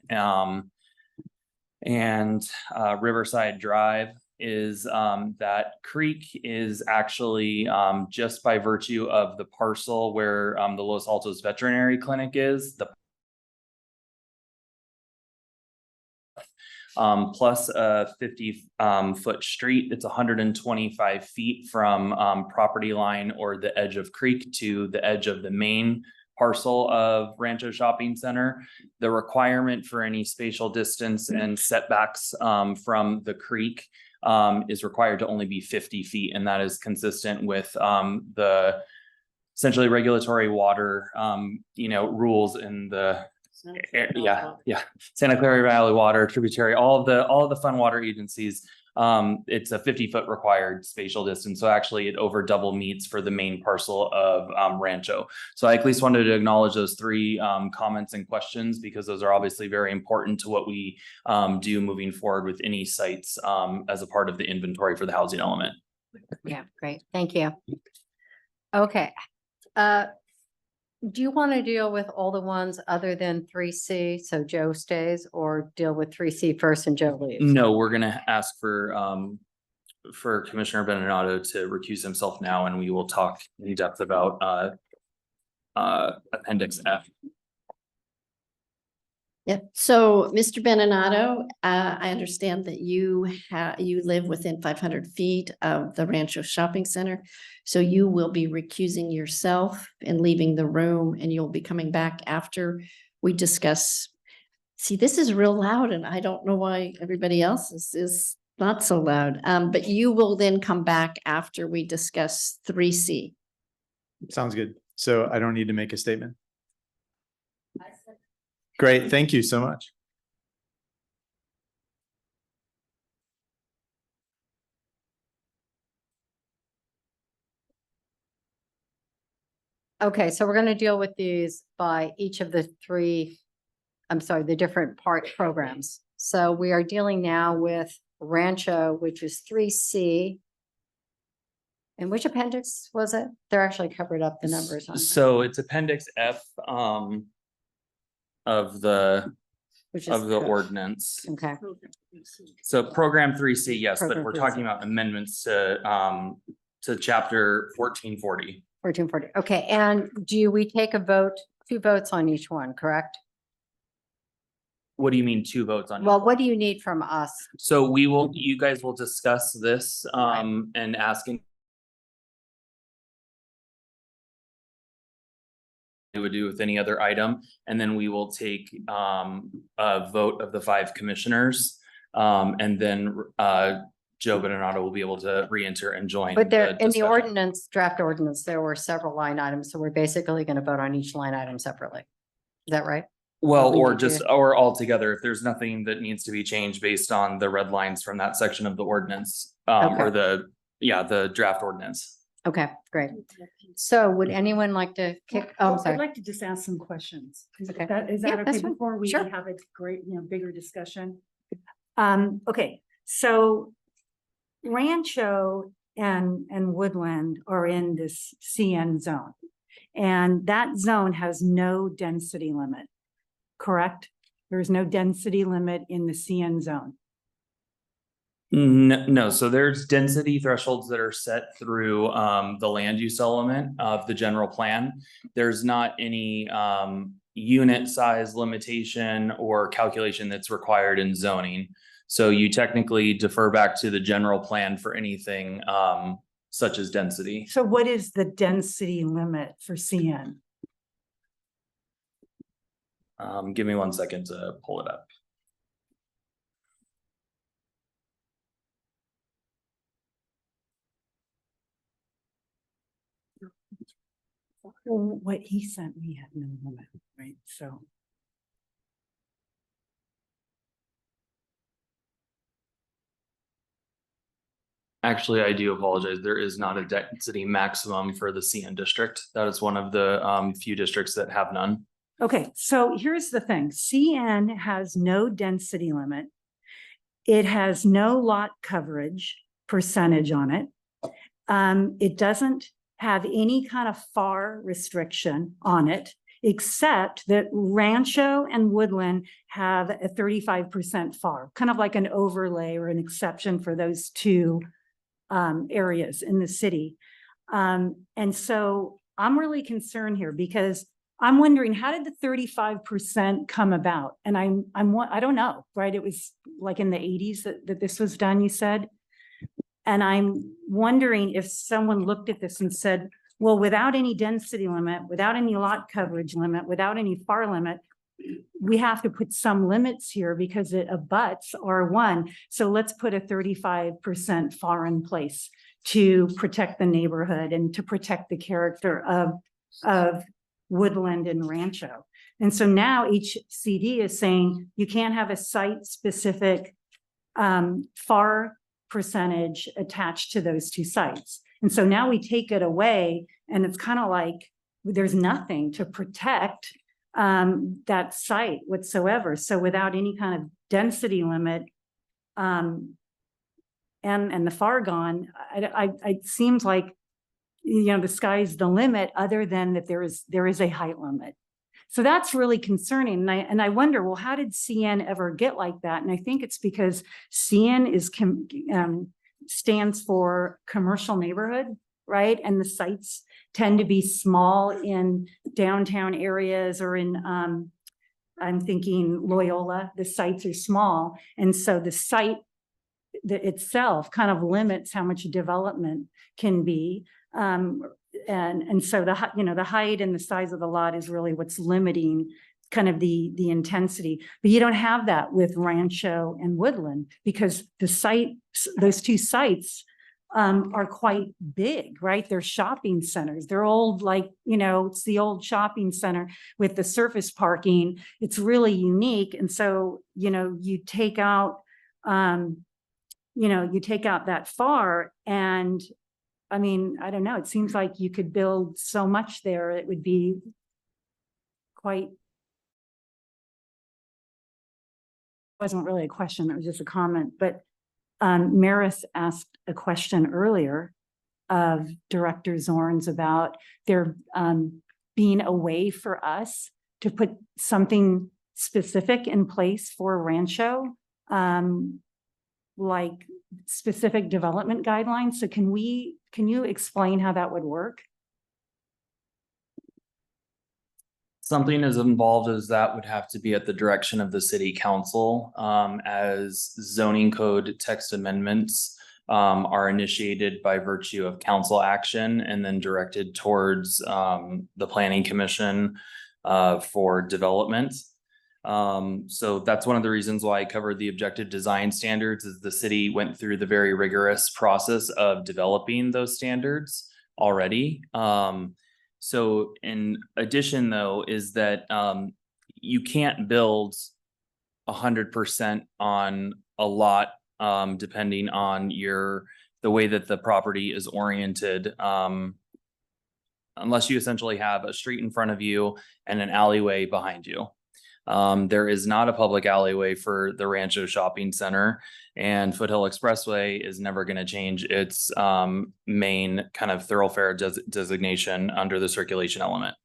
And Riverside Drive is that creek is actually just by virtue of the parcel where the Los Altos Veterinary Clinic is, the plus a 50-foot street. It's 125 feet from property line or the edge of creek to the edge of the main parcel of Rancho Shopping Center. The requirement for any spatial distance and setbacks from the creek is required to only be 50 feet. And that is consistent with the essentially regulatory water, rules in the Santa Clara Valley Water, tributary, all of the fun water agencies. It's a 50-foot required spatial distance. So actually it over double meets for the main parcel of Rancho. So I at least wanted to acknowledge those three comments and questions, because those are obviously very important to what we do moving forward with any sites as a part of the inventory for the housing element. Yeah, great. Thank you. Okay. Do you want to deal with all the ones other than 3C? So Joe stays, or deal with 3C first and Joe leaves? No, we're gonna ask for Commissioner Benonato to recuse himself now, and we will talk in depth about Appendix F. Yep. So, Mr. Benonato, I understand that you live within 500 feet of the Rancho Shopping Center. So you will be recusing yourself and leaving the room, and you'll be coming back after we discuss. See, this is real loud, and I don't know why everybody else is not so loud. But you will then come back after we discuss 3C. Sounds good. So I don't need to make a statement. Great, thank you so much. Okay, so we're going to deal with these by each of the the different part programs. So we are dealing now with Rancho, which is 3C. And which appendix was it? They're actually covered up the numbers on. So it's Appendix F of the ordinance. Okay. So Program 3C, yes, but Program we're 3C. talking about amendments to Chapter 1440. 1440. Okay, and do we take a vote, 2 votes on each one, correct? What do you mean 2 votes on? Well, what do you need from us? So you guys will discuss this and asking. We would do with any other item, and then we will take a vote of the 5 commissioners, and then Joe Benonato will be able to re-enter and join. But there, in the discussion. ordinance, draft ordinance, there were several line items, so we're basically going to vote on each line item separately. Is that right? Well, we or need to- just, or all together, if there's nothing that needs to be changed based on the red lines from that section of the ordinance, or the draft ordinance. Okay, great. So would anyone like to kick? Oh, I'm I'd sorry. like to just ask some questions. Okay. Is Yeah, that that's okay fine. before we Sure. have a great, bigger discussion? Okay, so Rancho and Woodland are in this CN zone. And that zone has no density limit, correct? There is no density limit in the CN zone. No, so there's density thresholds that are set through the land use element of the general plan. There's not any unit size limitation or calculation that's required in zoning. So you technically defer back to the general plan for anything such as density. So what is the density limit for CN? Give me 1 second to pull it up. Well, what he sent me had no limit, right? So. Actually, I do apologize. There is not a density maximum for the CN district. That is one of the few districts that have none. Okay, so here's the thing. CN has no density limit. It has no lot coverage percentage on it. It doesn't have any kind of FAR restriction on it. except that Rancho and Woodland have a 35% FAR, kind of like an overlay or an exception for those two areas in the city. And so I'm really concerned here because I'm wondering, how did the 35% come about? And I don't know, right? It was like in the 80s that this was done, you said. And I'm wondering if someone looked at this and said, well, without any density limit, without any lot coverage limit, without any FAR limit, we have to put some limits here because it abuts R1. So let's put a 35% FAR in place to protect the neighborhood and to protect the character of Woodland and Rancho. And so now each CD is saying you can't have a site-specific FAR percentage attached to those two sites. And so now we take it away and it's kind of like there's nothing to protect that site whatsoever. So without any kind of density limit and the FAR gone, it seems like, you know, the sky's the limit other than that there is a height limit. So that's really concerning. And I wonder, well, how did CN ever get like that? And I think it's because CN is stands for commercial neighborhood, right? And the sites tend to be small in downtown areas or in, I'm thinking Loyola, the sites are small. And so the site itself kind of limits how much development can be. And so the height and the size of the lot is really what's limiting kind of the intensity. But you don't have that with Rancho and Woodland because those two sites are quite big, right? They're shopping centers. They're old, like, it's the old shopping center with the surface parking. It's really unique. And so, you take out, that FAR and I mean, I don't know, it seems like you could build so much there. It would be quite, wasn't really a question, it was just a comment, but Maris asked a question earlier of Director Zorns about there being a way for us to put something specific in place for Rancho, like specific development guidelines. So can you explain how that would work? Something as involved as that would have to be at the direction of the city council, as zoning code text amendments are initiated by virtue of council action and then directed towards the planning commission for development. So that's one of the reasons why I covered the objective design standards, is the city went through the very rigorous process of developing those standards already. So in addition, though, is that you can't build 100% on a lot, depending on the way that the property is oriented, unless you essentially have a street in front of you and an alleyway behind you. There is not a public alleyway for the Rancho Shopping Center, and Foothill Expressway is never going to change its main kind of thoroughfare designation under the circulation element.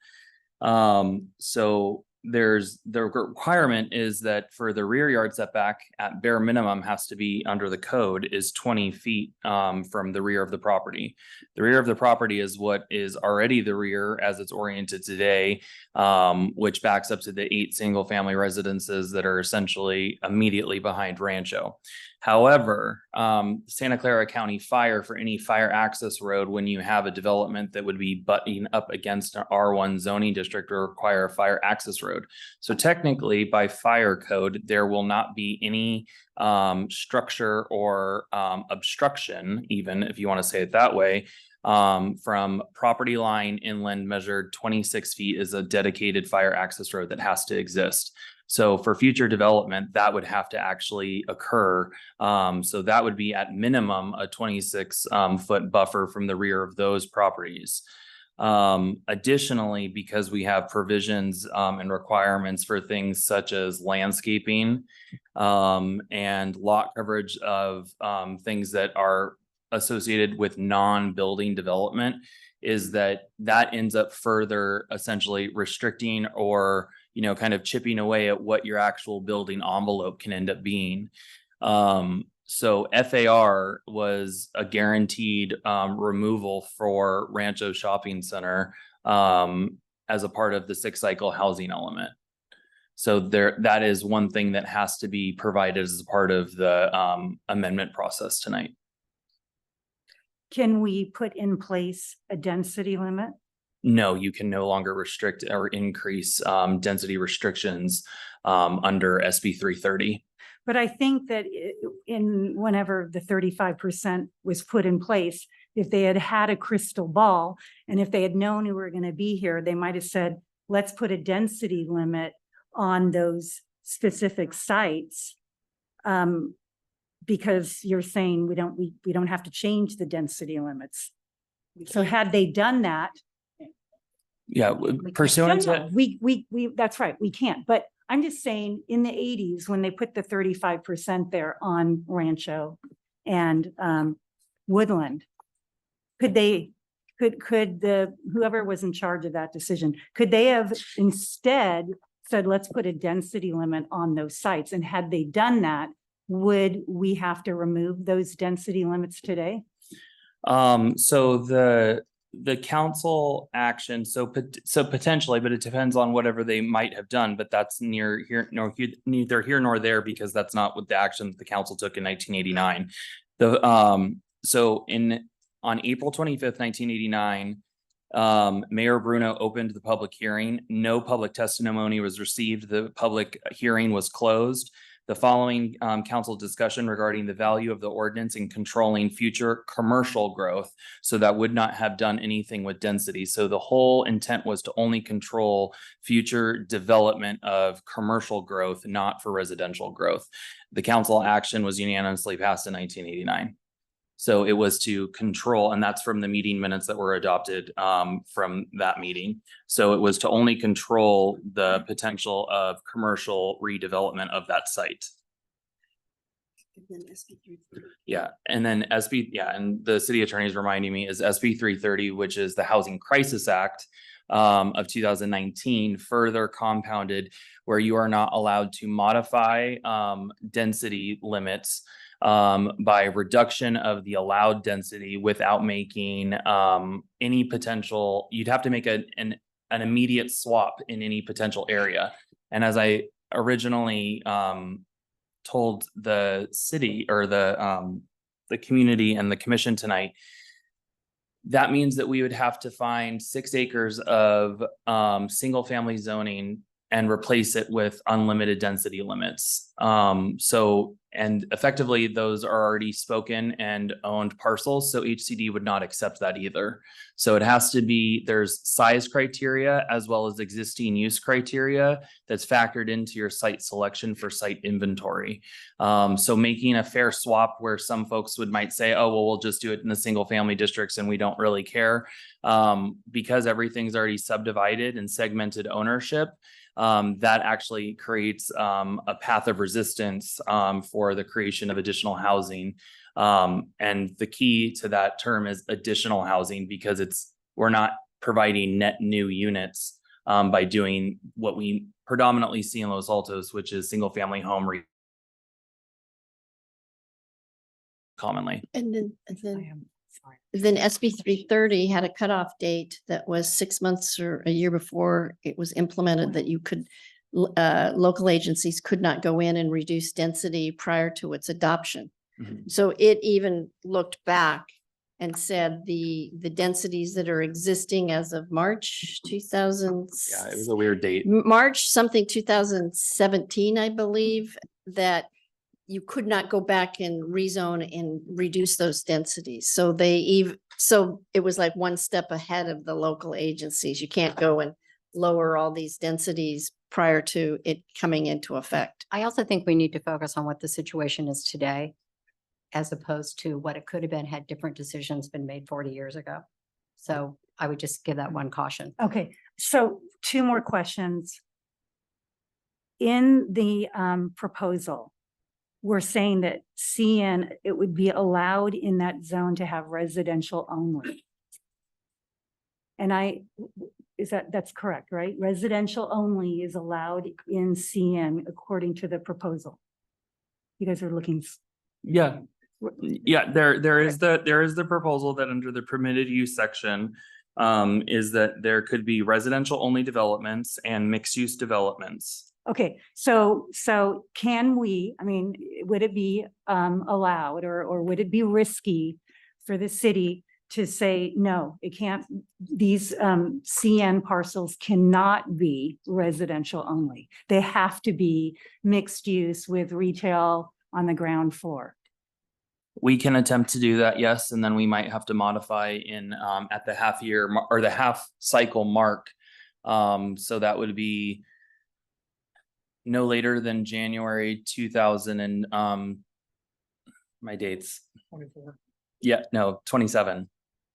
So the requirement is that for the rear yard setback at bare minimum has to be under the code is 20 feet from the rear of the property. The rear of the property is what is already the rear as it's oriented today, which backs up to the 8 single family residences that are essentially immediately behind Rancho. However, Santa Clara County Fire, for any fire access road, when you have a development that would be butting up against an R1 zoning district, will require a fire access road. So technically, by fire code, there will not be any structure or obstruction, even if you want to say it that way, from property line inland measured 26 feet is a dedicated fire access road that has to exist. So for future development, that would have to actually occur. So that would be at minimum a 26 foot buffer from the rear of those properties. Additionally, because we have provisions and requirements for things such as landscaping and lot coverage of things that are associated with non-building development is that ends up further essentially restricting or, kind of chipping away at what your actual building envelope can end up being. So FAR was a guaranteed removal for Rancho Shopping Center as a part of the 6-cycle housing element. So that is one thing that has to be provided as a part of the amendment process tonight. Can we put in place a density limit? No, you can no longer restrict or increase density restrictions under SB 330. But I think that in whenever the 35% was put in place, if they had had a crystal ball and if they had known we were going to be here, they might have said, let's put a density limit on those specific sites. Because you're saying we don't have to change the density limits. So had they done that. Yeah, pursuant to. That's right, we can't. But I'm just saying in the 80s, when they put the 35% there on Rancho and Woodland, could whoever was in charge of that decision, could they have instead said, let's put a density limit on those sites? And had they done that, would we have to remove those density limits today? So the council action, so potentially, but it depends on whatever they might have done, but that's neither here nor there, because that's not what the action that the council took in 1989. On April 25th, 1989, Mayor Bruno opened the public hearing. No public testimony was received. The public hearing was closed. The following council discussion regarding the value of the ordinance in controlling future commercial growth. So that would not have done anything with density. So the whole intent was to only control future development of commercial growth, not for residential growth. The council action was unanimously passed in 1989. So it was to control, and that's from the meeting minutes that were adopted from that meeting. So it was to only control the potential of commercial redevelopment of that site. Yeah, and then and the city attorney is reminding me is SB 330, which is the Housing Crisis Act of 2019, further compounded where you are not allowed to modify density limits by reduction of the allowed density without making any potential, you'd have to make an immediate swap in any potential area. And as I originally told the city or the community and the commission tonight, that means that we would have to find 6 acres of single family zoning and replace it with unlimited density limits. And effectively those are already spoken and owned parcels. So HCD would not accept that either. So it has to be, there's size criteria as well as existing use criteria that's factored into your site selection for site inventory. So making a fair swap where some folks might say, oh, well, we'll just do it in the single family districts and we don't really care. Because everything's already subdivided and segmented ownership, that actually creates a path of resistance for the creation of additional housing. And the key to that term is additional housing, because we're not providing net new units by doing what we predominantly see in Los Altos, which is single family home commonly. And then SB 330 had a cutoff date that was 6 months or a year before it was implemented, that you could, local agencies could not go in and reduce density prior to its adoption. Mm-hmm. So it even looked back and said the densities that are existing as of March 2000. Yeah, it was a weird date. March something 2017, I believe, that you could not go back and rezone and reduce those densities. So so it was like one step ahead of the local agencies. You can't go and lower all these densities prior to it coming into effect. I also think we need to focus on what the situation is today, as opposed to what it could have been had different decisions been made 40 years ago. So I would just give that one caution. Okay, so 2 more questions. In the proposal, we're saying that CN, it would be allowed in that zone to have residential only. And that's correct, right? Residential only is allowed in CN according to the proposal. You guys are looking. Yeah. Yeah, there is the proposal that under the permitted use section is that there could be residential only developments and mixed use developments. Okay, so can we, I mean, would it be allowed or would it be risky for the city to say, no, it can't, these CN parcels cannot be residential only. They have to be mixed use with retail on the ground floor. We can attempt to do that, yes, and then we might have to modify in at the half year or the half cycle mark. So that would be no later than January 2000 and my dates. 24. Yeah, no, 27.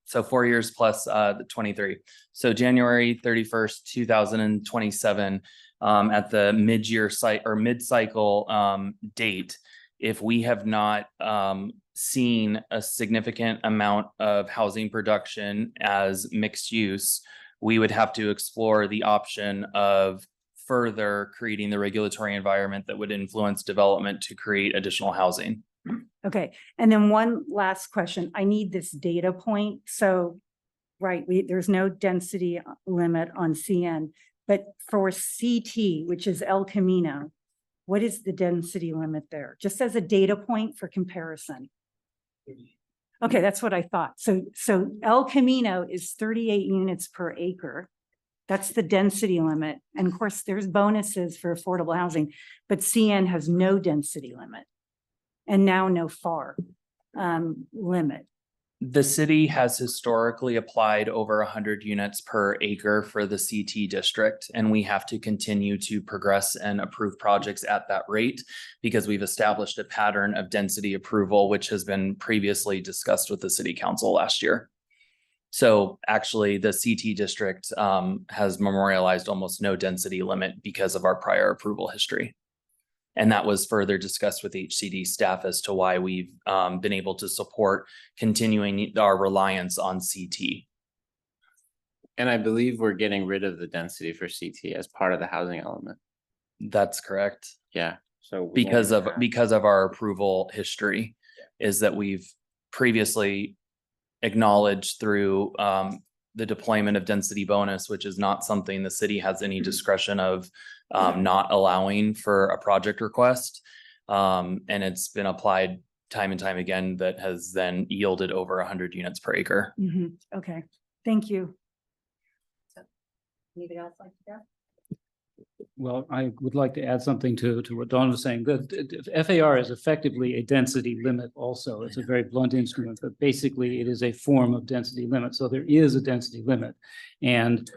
So 4 years plus the 23. So January 31st, 2027 at the mid-year site or mid-cycle date. If we have not seen a significant amount of housing production as mixed use, we would have to explore the option of further creating the regulatory environment that would influence development to create additional housing. Okay, and then one last question. I need this data point. So, right, there's no density limit on CN, but for CT, which is El Camino, what is the density limit there? Just as a data point for comparison. Okay, that's what I thought. So El Camino is 38 units per acre. That's the density limit. And of course, there's bonuses for affordable housing, but CN has no density limit and now no FAR limit. The city has historically applied over 100 units per acre for the CT district, and we have to continue to progress and approve projects at that rate because we've established a pattern of density approval, which has been previously discussed with the city council last year. So actually, the CT district has memorialized almost no density limit because of our prior approval history. And that was further discussed with HCD staff as to why we've been able to support continuing our reliance on CT. And I believe we're getting rid of the density for CT as part of the housing element. That's correct. Yeah. So because of our approval history is that we've previously acknowledged through the deployment of density bonus, which is not something the city has any discretion of not allowing for a project request. And it's been applied time and time again that has then yielded over 100 units per acre. Okay, thank you. Anybody else like to go? Well, I would like to add something to what Dawn was saying. The FAR is effectively a density limit also. It's a very blunt instrument, but basically it is a form of density limit. So there is a density limit. And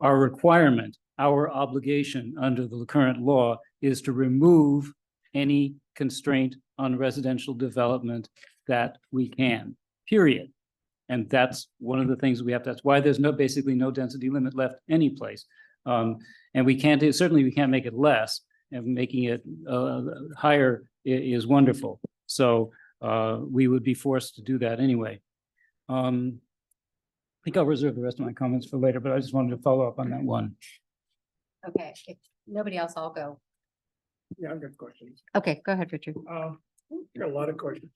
our requirement, our obligation under the current law is to remove any constraint on residential development that we can, period. And that's one of the things we have. That's why there's basically no density limit left any place. And we can't do, certainly we can't make it less, and making it higher is wonderful. So we would be forced to do that anyway. I think I'll reserve the rest of my comments for later, but I just wanted to follow up on that one. Okay, if nobody else, I'll go. Yeah, I've got questions. Okay, go ahead, Richard. I got a lot of questions.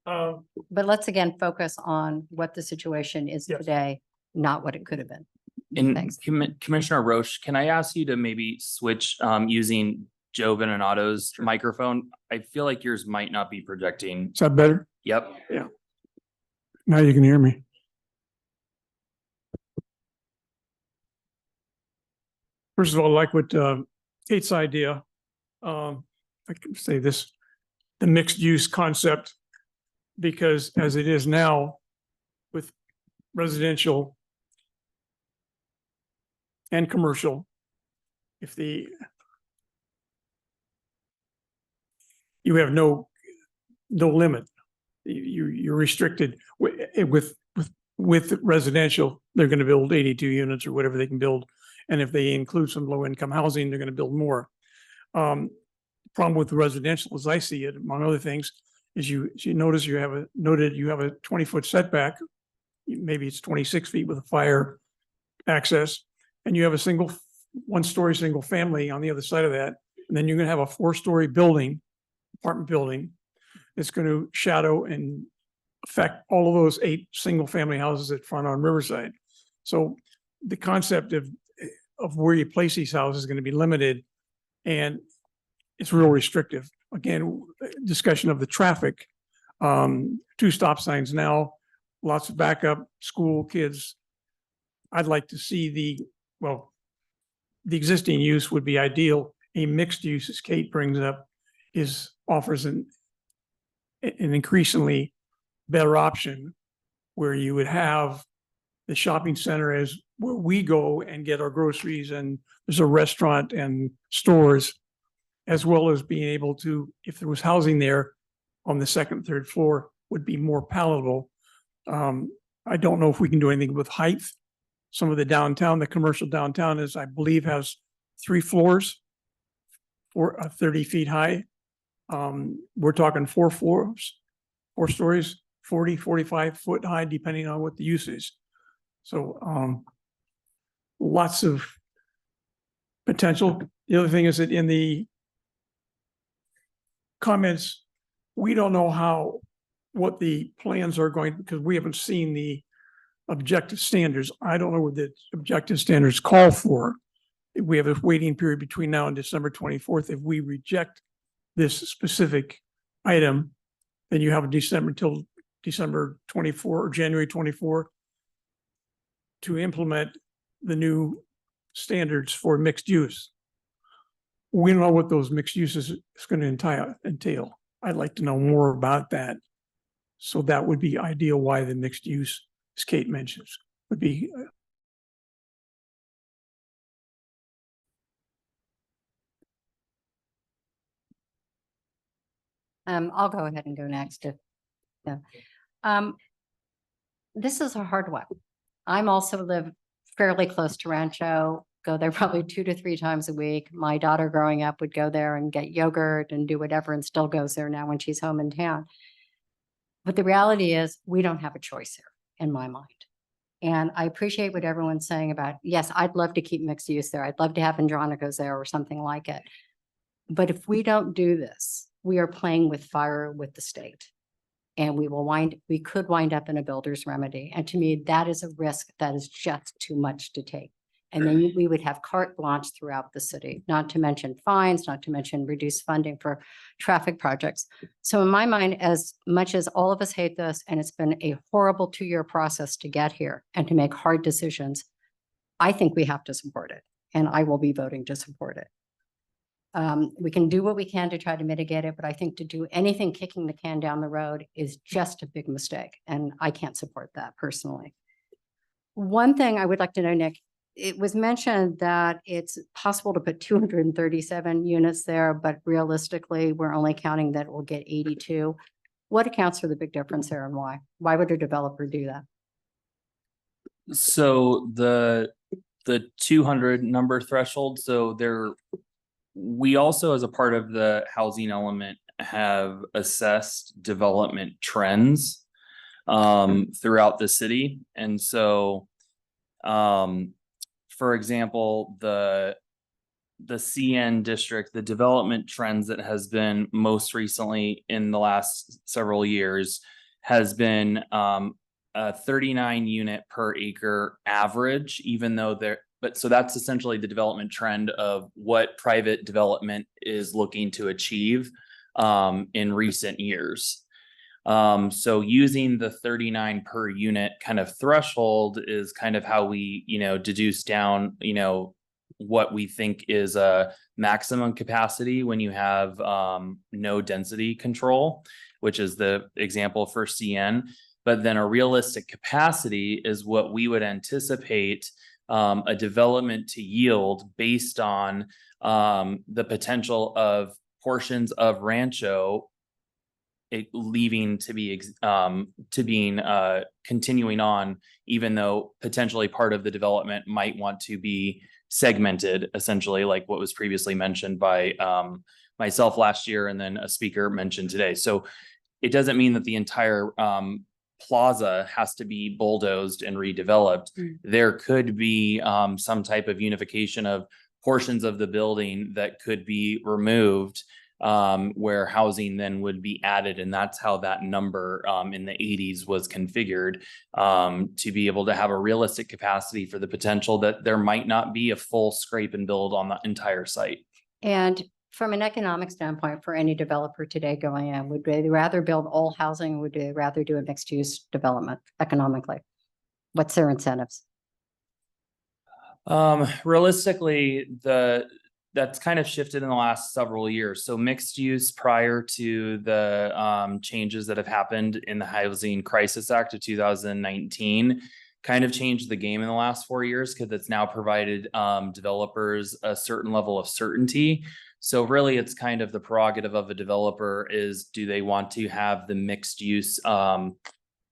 But let's again focus on what the situation is today, not what it could have been. And Commissioner Roche, can I ask you to maybe switch using Joe Venonato's microphone? I feel like yours might not be projecting. Is that better? Yep. Yeah. Now you can hear me. First of all, I like what Kate's idea. I can say this, the mixed use concept, because as it is now with residential and commercial, if you have no limit, you're restricted with residential, they're going to build 82 units or whatever they can build. And if they include some low income housing, they're going to build more. problem with residential, as I see it, among other things, is you notice you have a 20-foot setback. Maybe it's 26 feet with a fire access, and you have a one-story single family on the other side of that. And then you're gonna have a 4-story building, apartment building, that's gonna shadow and affect all of those 8 single-family houses at front on Riverside. So the concept of where you place these houses is gonna be limited, and it's real restrictive. Again, discussion of the traffic, 2 stop signs now, lots of backup, school kids. I'd like to see the existing use would be ideal. A mixed use, as Kate brings up, offers an increasingly better option, where you would have the shopping center as where we go and get our groceries, and there's a restaurant and stores, as well as being able to, if there was housing there on the 2nd, 3rd floor, would be more palatable. I don't know if we can do anything with height. Some of the downtown, the commercial downtown I believe has 3 floors, 30 feet high. We're talking 4 floors, 4 stories, 40, 45 foot high, depending on what the use is. So lots of potential. The other thing is that in the comments, we don't know what the plans are going, because we haven't seen the objective standards. I don't know what the objective standards call for. We have a waiting period between now and December 24th. If we reject this specific item, then you have until December 24 or January 24 to implement the new standards for mixed use. We don't know what those mixed uses is going to entail. I'd like to know more about that. So that would be ideal, why the mixed use, as Kate mentions, would be. I'll go ahead and go next. This is a hard one. I'm also live fairly close to Rancho, go there probably 2 to 3 times a week. My daughter growing up would go there and get yogurt and do whatever, and still goes there now when she's home in town. But the reality is, we don't have a choice here, in my mind. And I appreciate what everyone's saying about, yes, I'd love to keep mixed use there. I'd love to have Andronico's there or something like it. But if we don't do this, we are playing with fire with the state. And we could wind up in a builder's remedy. And to me, that is a risk that is just too much to take. And then we would have carte blanche throughout the city, not to mention fines, not to mention reduced funding for traffic projects. So in my mind, as much as all of us hate this, and it's been a horrible 2-year process to get here and to make hard decisions, I think we have to support it. And I will be voting to support it. We can do what we can to try to mitigate it, but I think to do anything kicking the can down the road is just a big mistake. And I can't support that personally. One thing I would like to know, Nick, it was mentioned that it's possible to put 237 units there, but realistically, we're only counting that we'll get 82. What accounts for the big difference there, and why? Why would a developer do that? So the 200 number threshold, we also, as a part of the housing element, have assessed development trends throughout the city. And so, for example, the CN district, the development trends that has been most recently in the last several years has been a 39 unit per acre average, even though so that's essentially the development trend of what private development is looking to achieve in recent years. So using the 39 per unit kind of threshold is kind of how we, deduce down, what we think is a maximum capacity when you have no density control, which is the example for CN. But then a realistic capacity is what we would anticipate a development to yield based on the potential of portions of Rancho leaving to be continuing on, even though potentially part of the development might want to be segmented, essentially, like what was previously mentioned by myself last year and then a speaker mentioned today. So it doesn't mean that the entire plaza has to be bulldozed and redeveloped. There could be some type of unification of portions of the building that could be removed, where housing then would be added. And that's how that number in the 80s was configured, to be able to have a realistic capacity for the potential that there might not be a full scrape and build on the entire site. And from an economic standpoint, for any developer today going in, would they rather build all housing? Or would they rather do a mixed use development economically? What's their incentives? Realistically, that's kind of shifted in the last several years. So mixed use prior to the changes that have happened in the Housing Crisis Act of 2019 kind of changed the game in the last 4 years, because it's now provided developers a certain level of certainty. So really, it's kind of the prerogative of a developer is, do they want to have the mixed use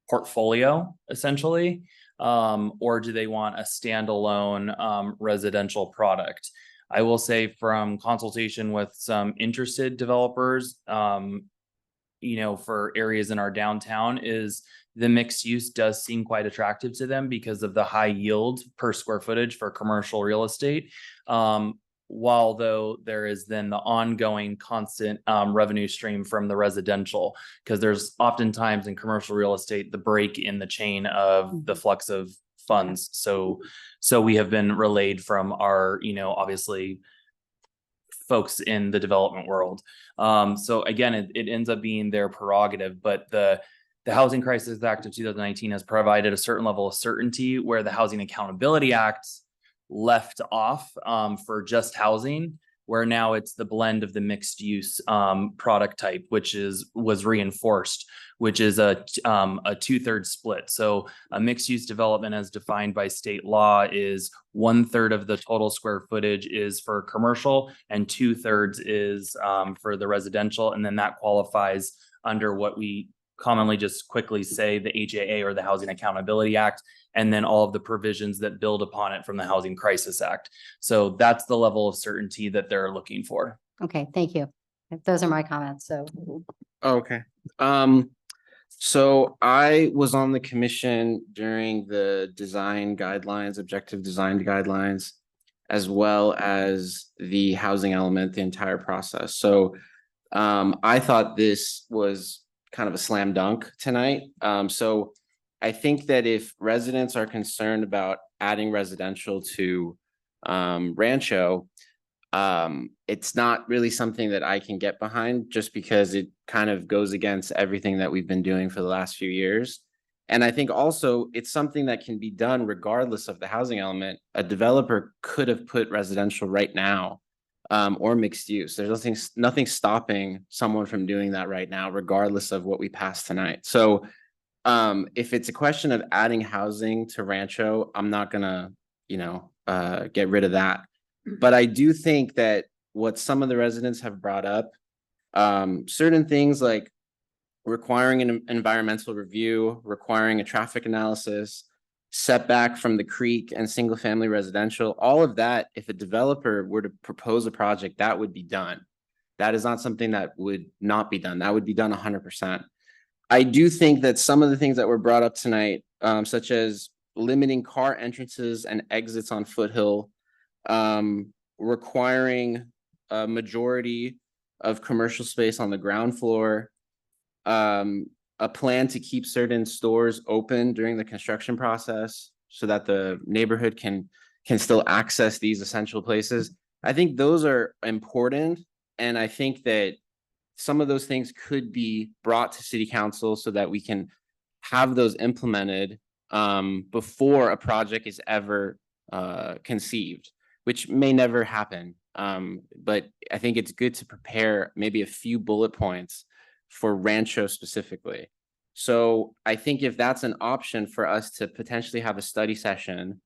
portfolio essentially, or do they want a standalone residential product? I will say from consultation with some interested developers, for areas in our downtown, is the mixed use does seem quite attractive to them because of the high yield per square footage for commercial real estate. While though there is then the ongoing constant revenue stream from the residential, because there's oftentimes in commercial real estate, the break in the chain of the flux of funds. So we have been relayed from our, obviously folks in the development world. So again, it ends up being their prerogative, but the Housing Crisis Act of 2019 has provided a certain level of certainty, where the Housing Accountability Act left off for just housing, where now it's the blend of the mixed use product type, which was reinforced, which is a 2/3 split. So a mixed use development as defined by state law is 1/3 of the total square footage is for commercial and 2/3 is for the residential. And then that qualifies under what we commonly just quickly say the HAA, or the Housing Accountability Act, and then all of the provisions that build upon it from the Housing Crisis Act. So that's the level of certainty that they're looking for. Okay, thank you. Those are my comments. So Okay. So I was on the commission during the design guidelines, objective design guidelines, as well as the housing element, the entire process. So I thought this was kind of a slam dunk tonight. So I think that if residents are concerned about adding residential to Rancho, it's not really something that I can get behind, just because it kind of goes against everything that we've been doing for the last few years. And I think also it's something that can be done regardless of the housing element. A developer could have put residential right now, or mixed use. There's nothing stopping someone from doing that right now, regardless of what we pass tonight. So if it's a question of adding housing to Rancho, I'm not gonna, get rid of that. But I do think that what some of the residents have brought up, certain things like requiring an environmental review, requiring a traffic analysis, setback from the creek and single family residential, all of that, if a developer were to propose a project, that would be done. That is not something that would not be done. That would be done 100%. I do think that some of the things that were brought up tonight, such as limiting car entrances and exits on Foothill, requiring a majority of commercial space on the ground floor, a plan to keep certain stores open during the construction process so that the neighborhood can still access these essential places. I think those are important. And I think that some of those things could be brought to city council so that we can have those implemented before a project is ever conceived, which may never happen. But I think it's good to prepare maybe a few bullet points for Rancho specifically. So I think if that's an option for us to potentially have a study session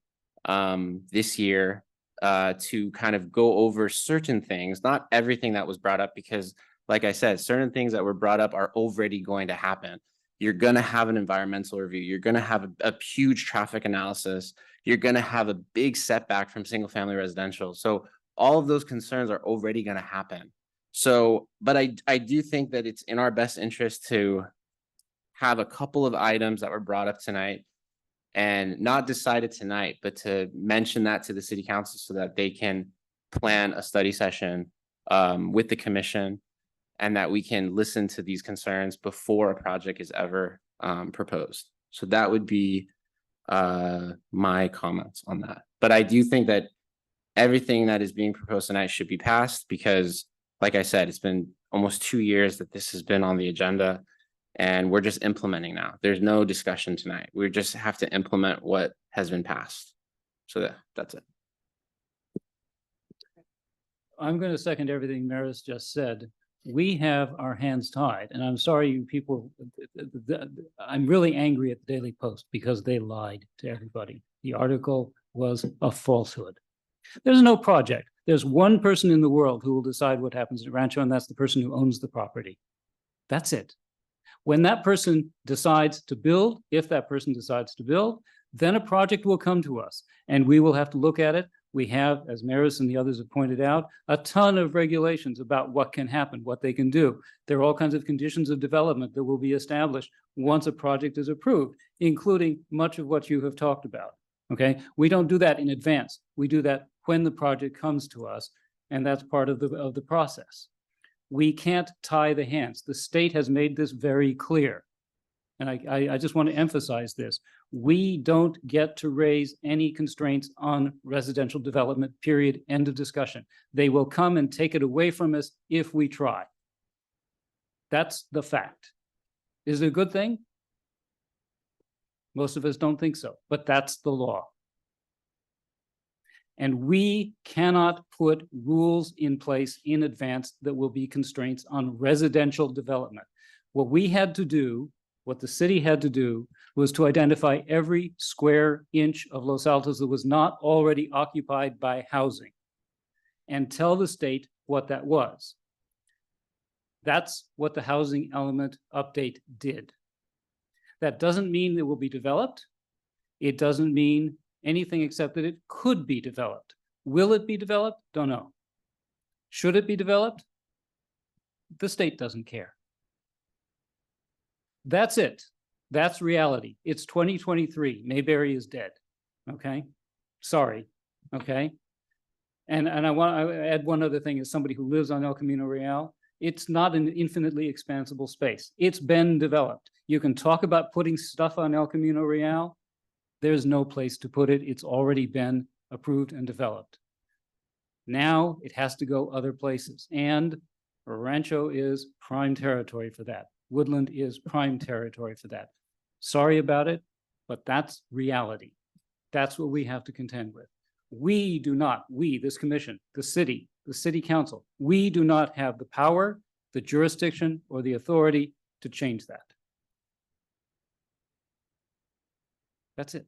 this year to kind of go over certain things, not everything that was brought up, because like I said, certain things that were brought up are already going to happen. You're going to have an environmental review. You're going to have a huge traffic analysis. You're going to have a big setback from single family residential. So all of those concerns are already going to happen. So, but I do think that it's in our best interest to have a couple of items that were brought up tonight and not decided tonight, but to mention that to the city council so that they can plan a study session with the commission and that we can listen to these concerns before a project is ever proposed. So that would be my comments on that. But I do think that everything that is being proposed tonight should be passed because, like I said, it's been almost 2 years that this has been on the agenda and we're just implementing now. There's no discussion tonight. We just have to implement what has been passed. So that's it. I'm going to second everything Maris just said. We have our hands tied, and I'm sorry, you people, I'm really angry at the Daily Post because they lied to everybody. The article was a falsehood. There's no project. There's one person in the world who will decide what happens at Rancho, and that's the person who owns the property. That's it. When that person decides to build, if that person decides to build, then a project will come to us and we will have to look at it. We have, as Maris and the others have pointed out, a ton of regulations about what can happen, what they can do. There are all kinds of conditions of development that will be established once a project is approved, including much of what you have talked about. Okay, we don't do that in advance. We do that when the project comes to us, and that's part of the process. We can't tie the hands. The state has made this very clear. And I just want to emphasize this. We don't get to raise any constraints on residential development, period, end of discussion. They will come and take it away from us if we try. That's the fact. Is it a good thing? Most of us don't think so, but that's the law. And we cannot put rules in place in advance that will be constraints on residential development. What we had to do, what the city had to do, was to identify every square inch of Los Altos that was not already occupied by housing and tell the state what that was. That's what the housing element update did. That doesn't mean it will be developed. It doesn't mean anything except that it could be developed. Will it be developed? Don't know. Should it be developed? The state doesn't care. That's it. That's reality. It's 2023. Mayberry is dead. Okay. Sorry. Okay. And I want to add one other thing as somebody who lives on El Camino Real. It's not an infinitely expansible space. It's been developed. You can talk about putting stuff on El Camino Real. There's no place to put it. It's already been approved and developed. Now it has to go other places. And Rancho is prime territory for that. Woodland is prime territory for that. Sorry about it, but that's reality. That's what we have to contend with. We do not, this commission, the city council, we do not have the power, the jurisdiction, or the authority to change that. That's it.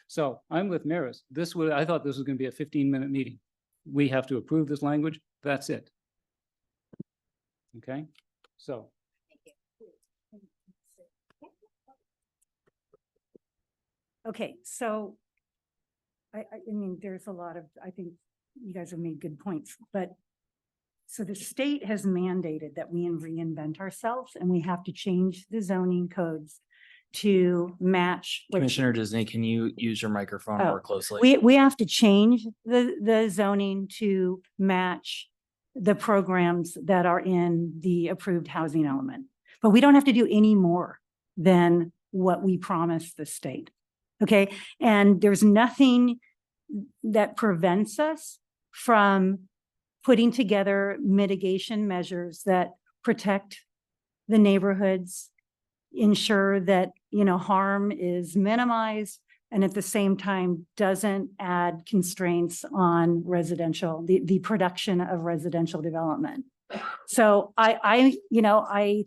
So I'm with Maris. I thought this was going to be a 15-minute meeting. We have to approve this language. That's it. Okay, so. Okay, so I mean, there's a lot of, I think you guys have made good points, but so the state has mandated that we reinvent ourselves and we have to change the zoning codes to match. Commissioner Disney, can you use your microphone more closely? We have to change the zoning to match the programs that are in the approved housing element. But we don't have to do any more than what we promised the state. Okay, and there's nothing that prevents us from putting together mitigation measures that protect the neighborhoods, ensure that, you know, harm is minimized, and at the same time doesn't add constraints on residential, the production of residential development. So I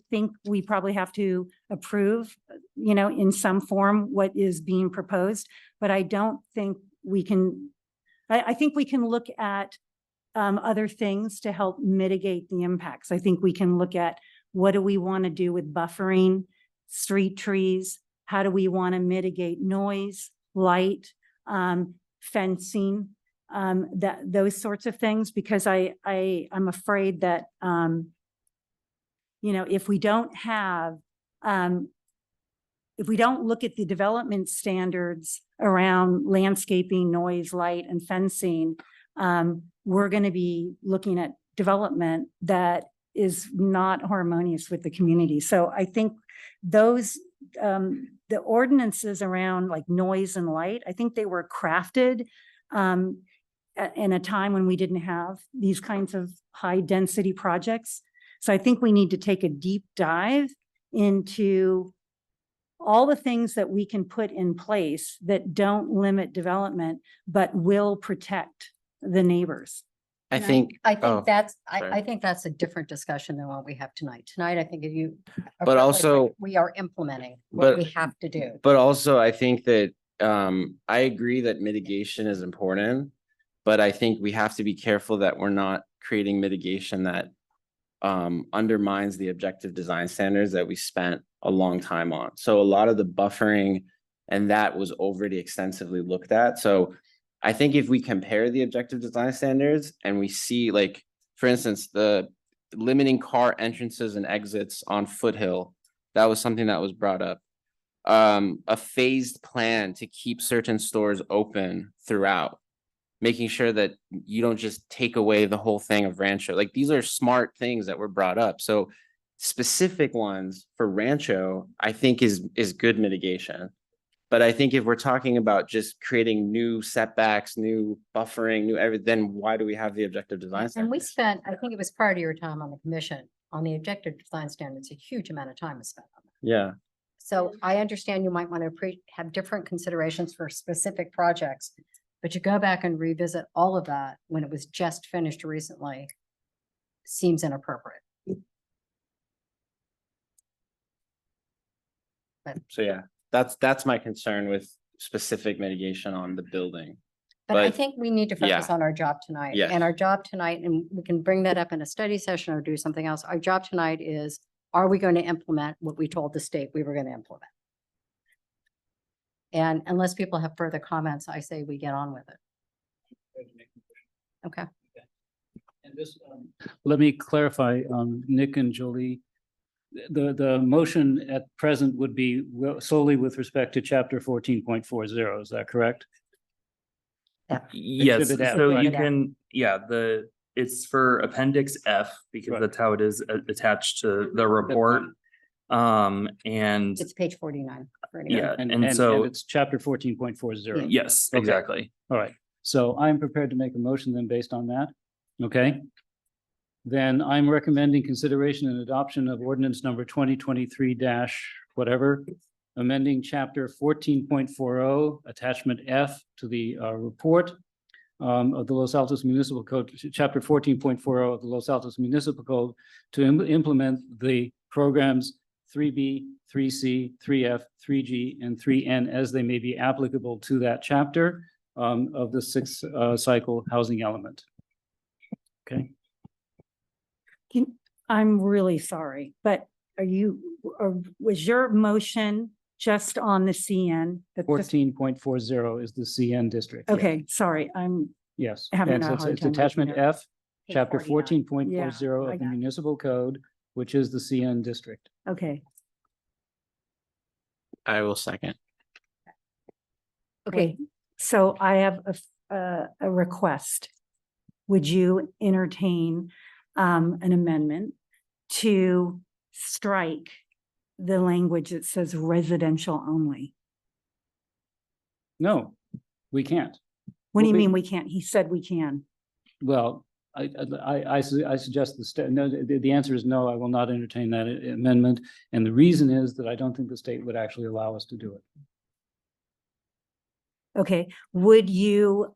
think we probably have to approve, you know, in some form what is being proposed, but I don't think we can, I think we can look at other things to help mitigate the impacts. I think we can look at what do we want to do with buffering, street trees, how do we want to mitigate noise, light, fencing, those sorts of things, because I'm afraid that, if we don't have, if we don't look at the development standards around landscaping, noise, light, and fencing, we're going to be looking at development that is not harmonious with the community. So I think those, the ordinances around like noise and light, I think they were crafted in a time when we didn't have these kinds of high density projects. So I think we need to take a deep dive into all the things that we can put in place that don't limit development, but will protect the neighbors. I And think. I think oh, that's, sorry. I think that's a different discussion than what we have tonight. Tonight, I think if you. But also- we are implementing what but- we have to do. But also, I think that I agree that mitigation is important, but I think we have to be careful that we're not creating mitigation that undermines the objective design standards that we spent a long time on. So a lot of the buffering and that was already extensively looked at. So I think if we compare the objective design standards and we see, like, for instance, the limiting car entrances and exits on Foothill, that was something that was brought up. A phased plan to keep certain stores open throughout, making sure that you don't just take away the whole thing of Rancho. Like, these are smart things that were brought up. So specific ones for Rancho, I think is good mitigation. But I think if we're talking about just creating new setbacks, new buffering, new everything, then why do we have the objective design And we standards? spent, I think it was part of your time on the commission, on the objective design standards, a huge amount of time was spent on that. Yeah, So I understand you might want to have different considerations for specific projects, but to go back and revisit all of that when it was just finished recently seems inappropriate. so yeah, that's my concern with specific mitigation on the building. But I But- think we need to focus yeah. on our job tonight. Yes. And our job tonight, and we can bring that up in a study session or do something else. Our job tonight is, are we going to implement what we told the state we were going to implement? And unless people have further comments, I say we get on with it. Okay. And this, let me clarify, Nick and Jolie. The motion at present would be solely with respect to chapter 14.40. Is that correct? Yes, Exhibit F, so right? you can, yeah, it's for Appendix F because Right. that's how it is attached to the report. And It's page 49. for anyone. yeah, And and so, it's chapter 14.40. yes, Okay. exactly. All right, so I'm prepared to make a motion then based on that, okay? Then I'm recommending consideration and adoption of ordinance number 2023 whatever, amending chapter 14.40, attachment F to the report of the Los Altos Municipal Code, chapter 14.40 of the Los Altos Municipal Code to implement the programs 3B, 3C, 3F, 3G, and 3N as they may be applicable to that chapter of the sixth cycle housing element. Okay. I'm really sorry, but was your motion just on the CN? That this- 14.40 is the CN district. yeah. Okay, sorry, Yes. having And a so it's hard time reading attachment it. F, Page chapter 49. 14.40 Yeah, I of the got it. municipal code, which is the CN district. Okay, I will second. okay, so I have a request. Would you entertain an amendment to strike the language that says residential only? No, we can't. What do you Well, mean we can't? He said we can. Well, I suggest no, the answer is no, I will not entertain that amendment. And the reason is that I don't think the state would actually allow us to do it. Okay, would you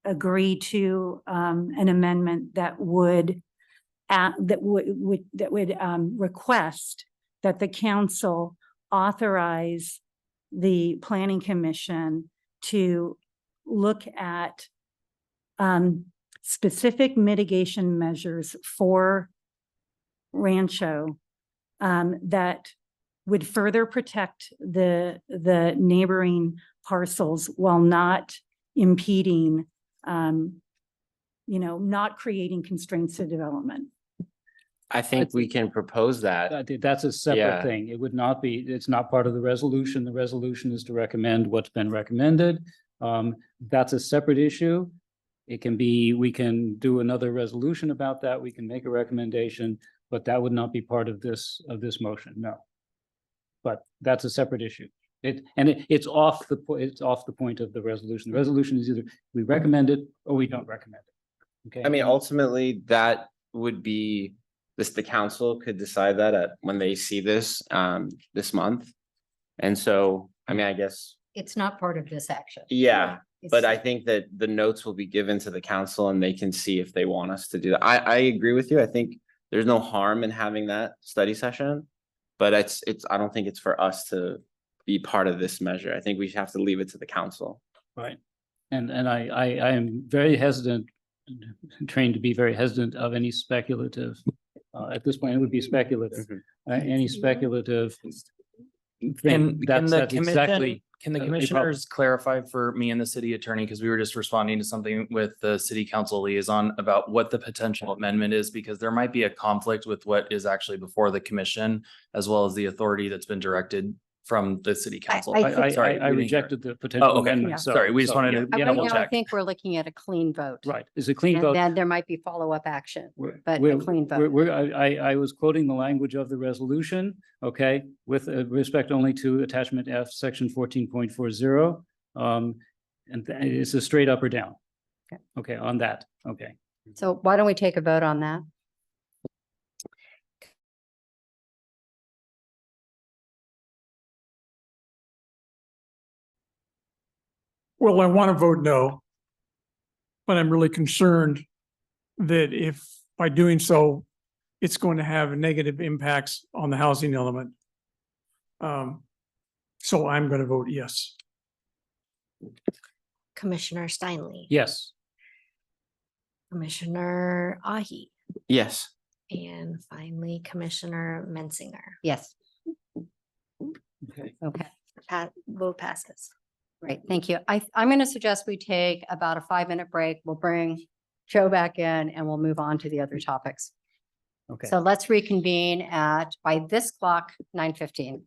agree to an amendment that would request that the council authorize the planning commission to look at specific mitigation measures for Rancho that would further protect the neighboring parcels while not impeding, not creating constraints to development. I think we can propose that. That's a separate Yeah. thing. It would not be, it's not part of the resolution. The resolution is to recommend what's been recommended. That's a separate issue. It can be, we can do another resolution about that. We can make a recommendation, but that would not be part of this motion, no. But that's a separate issue. It's off the point of the resolution. The resolution is either we recommend it or we don't recommend it. Okay. I mean, ultimately, that would be the council could decide that when they see this this month. And so, I mean, I guess, It's not part of this action. yeah, but It's- I think that the notes will be given to the council and they can see if they want us to do that. I agree with you. I think there's no harm in having that study session. But I don't think it's for us to be part of this measure. I think we have to leave it to the council. Right. And I am very hesitant, trained to be very hesitant of any speculative, at this point, it would be speculative, any speculative Can, thing. can the That's exactly. can the a problem. commissioners clarify for me and the city attorney, because we were just responding to something with the city council liaison about what the potential amendment is, because there might be a conflict with what is actually before the commission, as well as the authority that's been directed from the city council. Sorry, I we didn't hear. rejected the potential Oh, okay. amendment. so- Sorry, we just so, wanted yeah. to Right double now, I check. think we're looking at a clean vote. Right, is a clean And vote. then there might be follow-up action, but a We're- clean vote. I was quoting the language of the resolution, okay, with respect only to attachment F, section 14.40. It's a straight up or down. Okay. Okay, on that, okay. So why don't we take a vote on that? Well, I want to vote no. But I'm really concerned that if by doing so, it's going to have negative impacts on the housing element. So I'm going to vote yes. Commissioner Steinle. Yes. Commissioner Ahi, Yes. and finally Commissioner Mensinger. Yes. Okay. Okay, Vote passes. great. Thank you. I'm going to suggest we take about a 5-minute break. We'll bring Joe back in and we'll move on to the other topics. Okay. So let's reconvene at, by this clock, 9:15.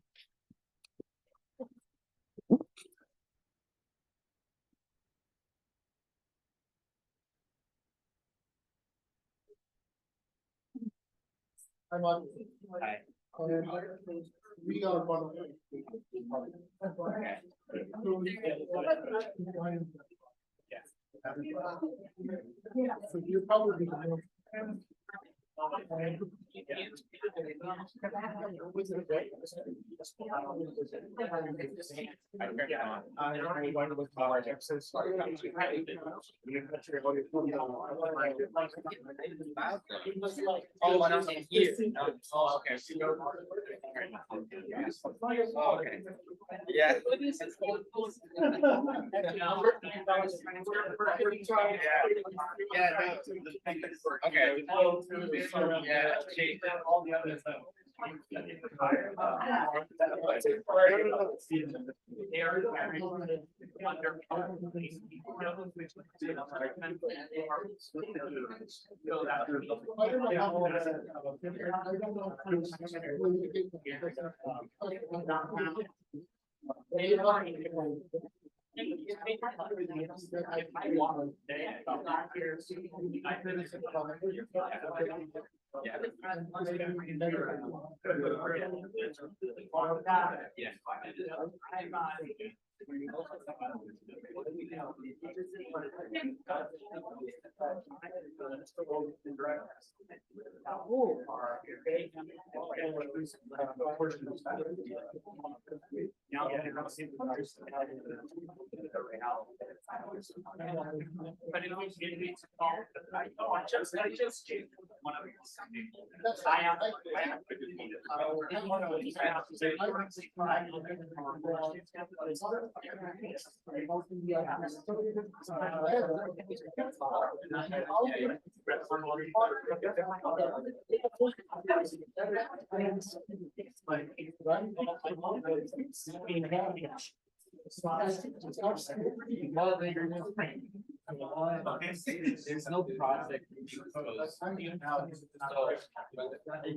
There's no project. Now we're talking about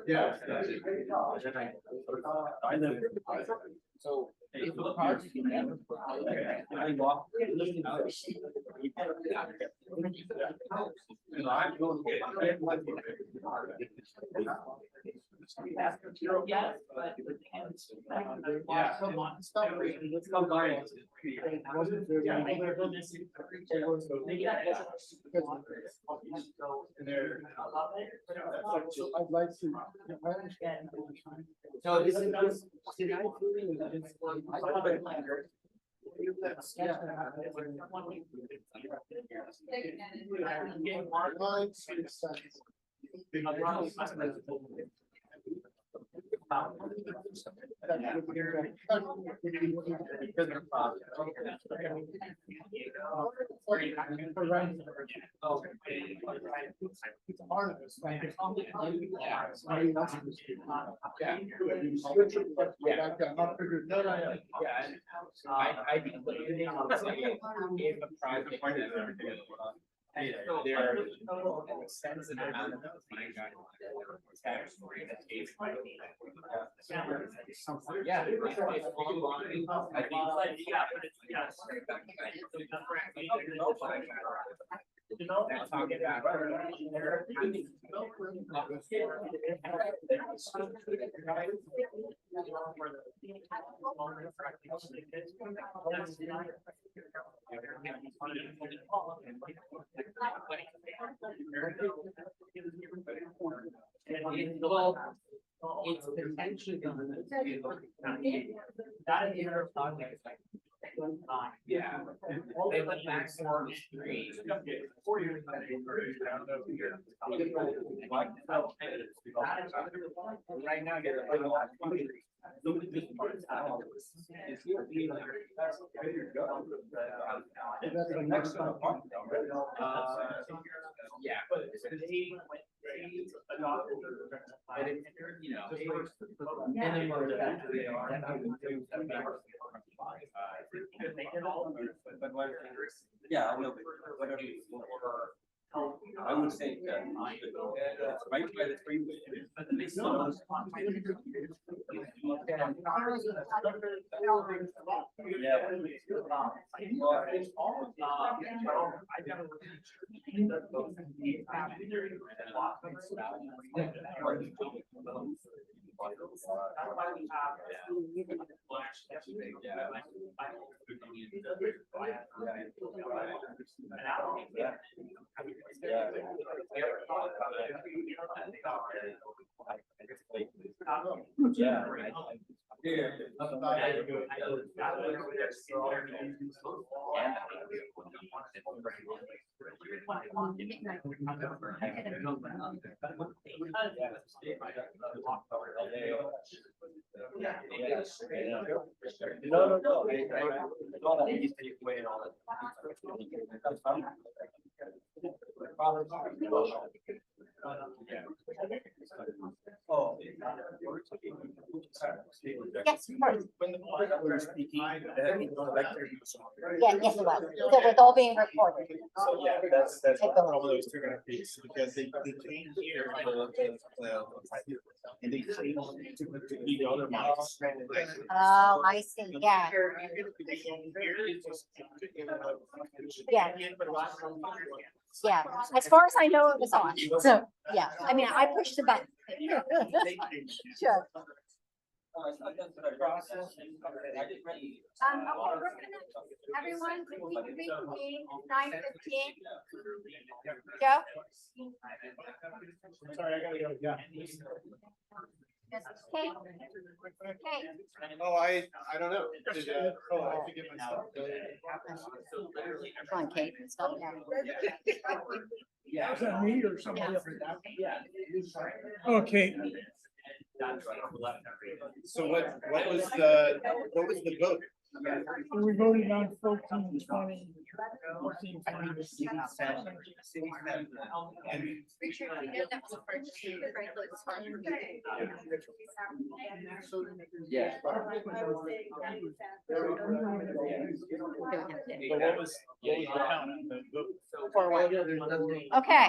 yeah. So if the project I walk. Yes, but yeah, come on, let's go guys. I'd like to, I understand. So this is. I think what you think I'm saying, if a project. There are extensive amount of tax rate that pays. Yeah. It's potentially gonna that is your project. Yeah. They went back 4 3. 4 years. Right now, you're look at this part. Yeah, but they adopted, you know, yeah, I know, but whatever. I would say that it's right by the freeway, but then they still. Yes, of course. When the people were speaking, Yeah, yes, it was. So it's all being recorded. So yeah, that's Take a look. all those two piece because they came here and they came to the other mics. Oh, I see, yeah. Yeah. Yeah, as far as I know, it was on, so, yeah, I mean, I pushed the button. Sure. Everyone, can we reconvene 9:15? Joe? Sorry, I gotta go, yeah. Kate? Oh, I don't know. I forget myself. Come on, Kate, stop now. Is that me or somebody else? Okay. So what was the vote? We voted on 14, 20, 14, 20. Yeah. Okay.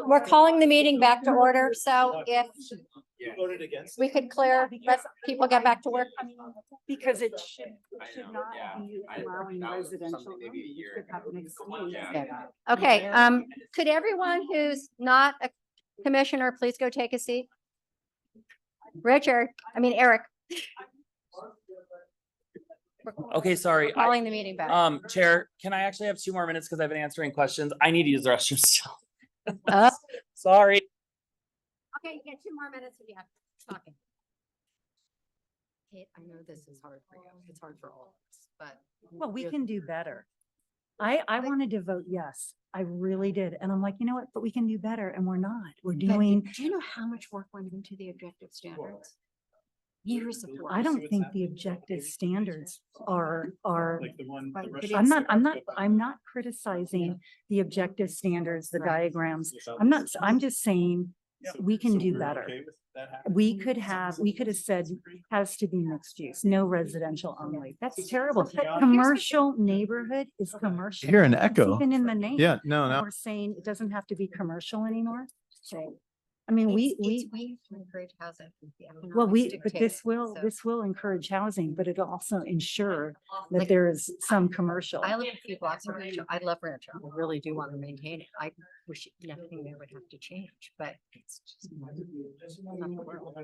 We're calling the meeting back to order, so if Voted against. we could clear, let people get back to work. Because it should not be allowing residential. It should have mixed use. Okay, could everyone who's not a commissioner, please go take a seat? Eric. Okay, sorry. Calling the meeting back. Chair, can I actually have 2 more minutes because I've been answering questions? I need to use the restroom still. Sorry. Okay, you get 2 more minutes if you have talking. Kate, I know this is hard for you. It's hard for all of us, but. Well, we can do better. I wanted to vote yes. I really did. And I'm like, you know what, but we can do better and we're not. We're doing, Do you know how much work went into the objective standards? Years of work. I don't think the objective standards are, Like the one. Right, but I'm not criticizing the objective standards, the diagrams. I'm just saying we can do better. We could have said has to be mixed use, no residential only. That's terrible. Commercial neighborhood is commercial. Hear an It's echo. Even in the name. Yeah, no, And no. We're saying it doesn't have to be commercial anymore. So, I mean, we way to encourage housing. The well, economics but dictate it, so. this will encourage housing, but it'll also ensure that Like, there is some commercial. I live a few blocks from Rancho. I love Rancho. I really do want to maintain it. I wish nothing there would have to change, but it's just. not the world.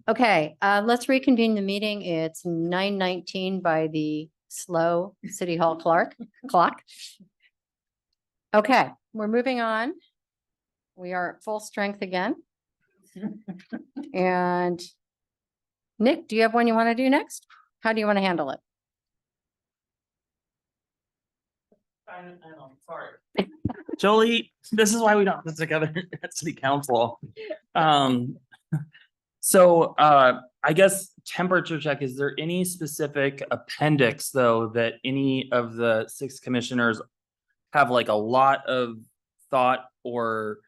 Okay, let's reconvene the meeting. It's 9:19 by the slow City Hall clock. Okay, we're moving on. We are at full strength again. And Nick, do you have one you want to do next? How do you want to handle it? Sorry. Jolie, this is why we don't sit together at city council. So I guess temperature check, is there any specific appendix though that any of the 6 commissioners have like a lot of thought or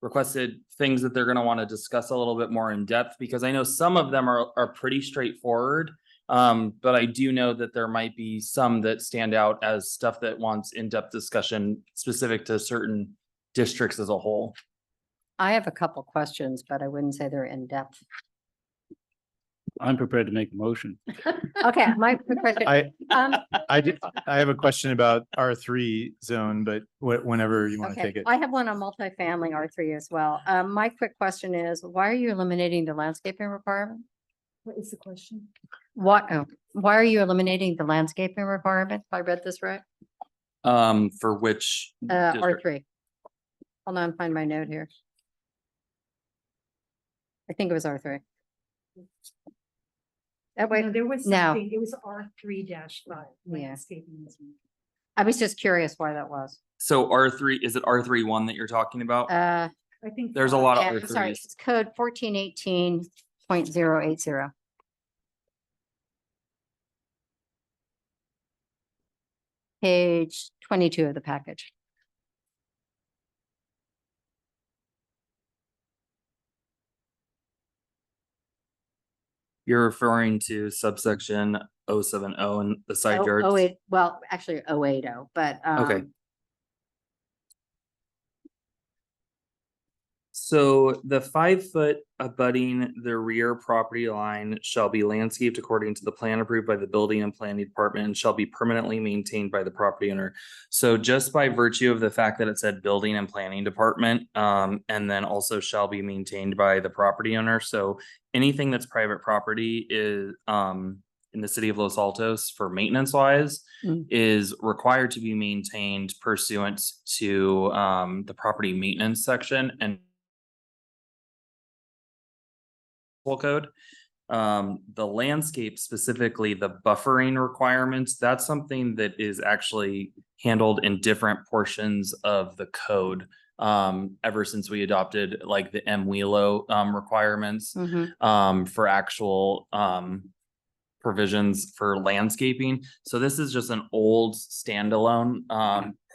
requested things that they're gonna want to discuss a little bit more in depth? Because I know some of them are pretty straightforward But I do know that there might be some that stand out as stuff that wants in-depth discussion specific to certain districts as a whole. I have a couple questions, but I wouldn't say they're in depth. I'm prepared to make a motion. Okay, my quick question. I have a question about R3 zone, but whenever you want to Okay, take it. I have one on multifamily R3 as well. My quick question is, why are you eliminating the landscaping requirement? What is the question? Why are you eliminating the landscaping requirement? If I read this right? For which? district? R3. Hold on, find my note here. I think it was R3. That way, No, there was no. something, it was R3-5. Yeah. landscaping is- I was just curious why that was. So R3, is it R3-1 that you're talking about? I think. There's a lot of Yeah, sorry, R3s. it's code 1418.080. Page 22 of the package. You're referring to subsection 070 and the side yards? Oh, wait, well, actually 080, but. Okay. So the 5 foot abutting the rear property line shall be landscaped according to the plan approved by the building and planning department and shall be permanently maintained by the property owner. So just by virtue of the fact that it said building and planning department, and then also shall be maintained by the property owner. So anything that's private property is, in the city of Los Altos for maintenance wise is required to be maintained pursuant to, the property maintenance section and code. The landscape, specifically the buffering requirements, that's something that is actually handled in different portions of the code. Ever since we adopted like the MWELO requirements for actual provisions for landscaping. So this is just an old standalone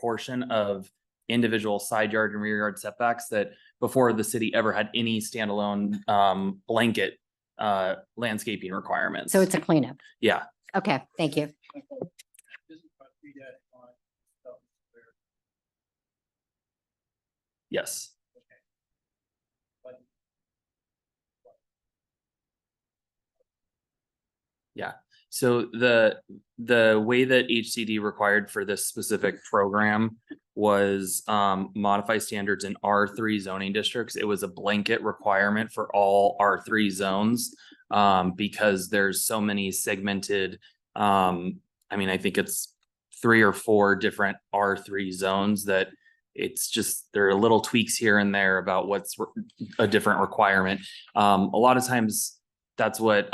portion of individual side yard and rear yard setbacks that before the city ever had any standalone blanket landscaping requirements. So it's a cleanup. Yeah. Okay, thank you. Yes. Yeah, so the way that HCD required for this specific program was modify standards in R3 zoning districts. It was a blanket requirement for all R3 zones because there's so many segmented, I mean, I think it's 3 or 4 different R3 zones that it's just, there are little tweaks here and there about what's a different requirement. A lot of times that's what,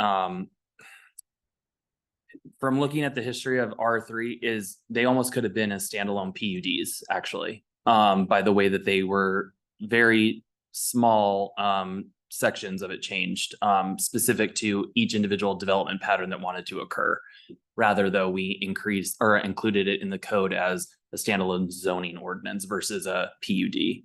from looking at the history of R3 is they almost could have been as standalone PUDs actually, by the way that they were very small sections of it changed specific to each individual development pattern that wanted to occur. Rather though we increased or included it in the code as a standalone zoning ordinance versus a PUD.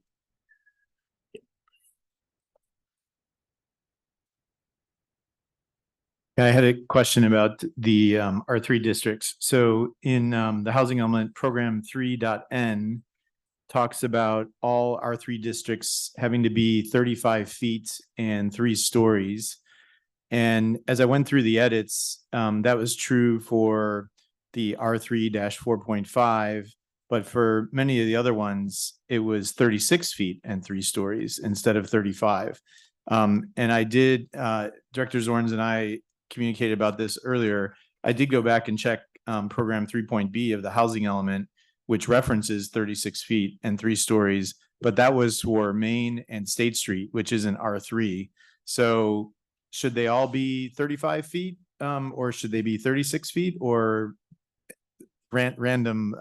I had a question about the R3 districts. So in the housing element program 3.n talks about all R3 districts having to be 35 feet and 3 stories. And as I went through the edits, that was true for the R3-4.5, but for many of the other ones, it was 36 feet and 3 stories instead of 35. And I did, Director Zorns and I communicated about this earlier. I did go back and check program 3.b of the housing element, which references 36 feet and 3 stories, but that was for Main and State Street, which is an R3. So should they all be 35 feet or should they be 36 feet or random,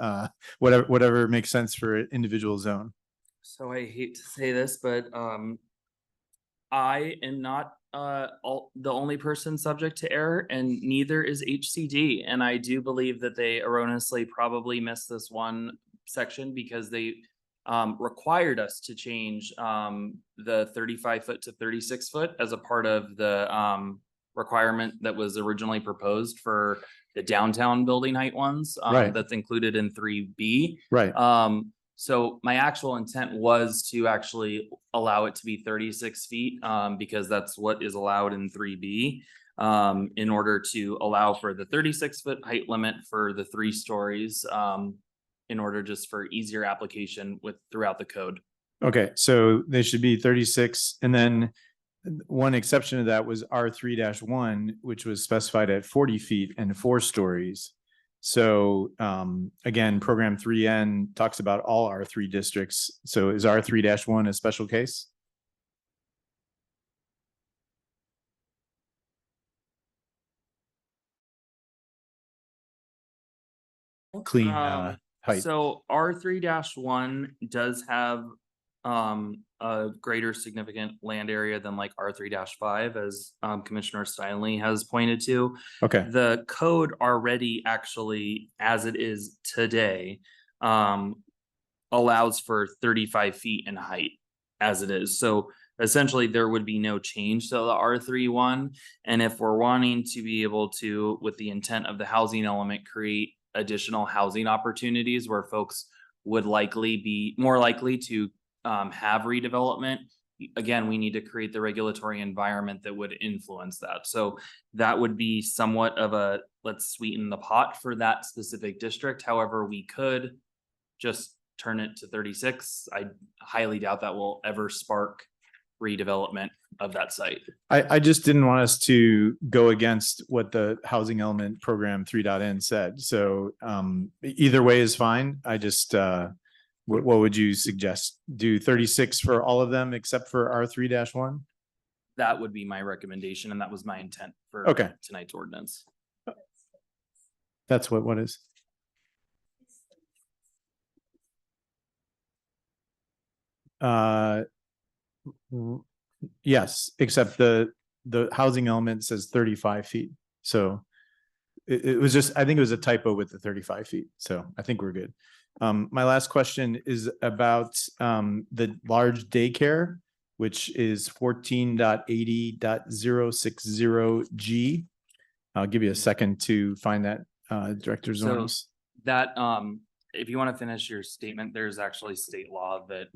whatever makes sense for an individual zone? So I hate to say this, but I am not the only person subject to error, and neither is HCD. And I do believe that they erroneously probably missed this one section because they required us to change the 35 foot to 36 foot as a part of the requirement that was originally proposed for the downtown building height ones. Right. That's included in 3B. Right. So my actual intent was to actually allow it to be 36 feet, because that's what is allowed in 3B. In order to allow for the 36-foot height limit for the 3 stories, in order just for easier application throughout the code. Okay, so they should be 36, and then one exception to that was R3-1, which was specified at 40 feet and 4 stories. So again, program 3N talks about all R3 districts. So is R3-1 a special case? Clean height. So R3-1 does have a greater significant land area than like R3-5, as Commissioner Steinle has pointed to. Okay. The code already actually, as it is today, allows for 35 feet in height as it is. So essentially there would be no change to the R3-1. And if we're wanting to be able to, with the intent of the housing element, create additional housing opportunities where folks would likely be more likely to have redevelopment, again, we need to create the regulatory environment that would influence that. So that would be somewhat of a, let's sweeten the pot for that specific district. However, we could just turn it to 36. I highly doubt that will ever spark redevelopment of that site. I just didn't want us to go against what the housing element program 3.N said. So either way is fine. I just, what would you suggest? Do 36 for all of them except for R3-1? That would be my recommendation, and that was my intent for Okay. tonight's ordinance. That's what is? Yes, except the housing element says 35 feet. So it was just, I think it was a typo with the 35 feet. So I think we're good. My last question is about the large daycare, which is 14.80.060G. I'll give you a second to find that, Director So Zornes. that, if you want to finish your statement, there's actually state law that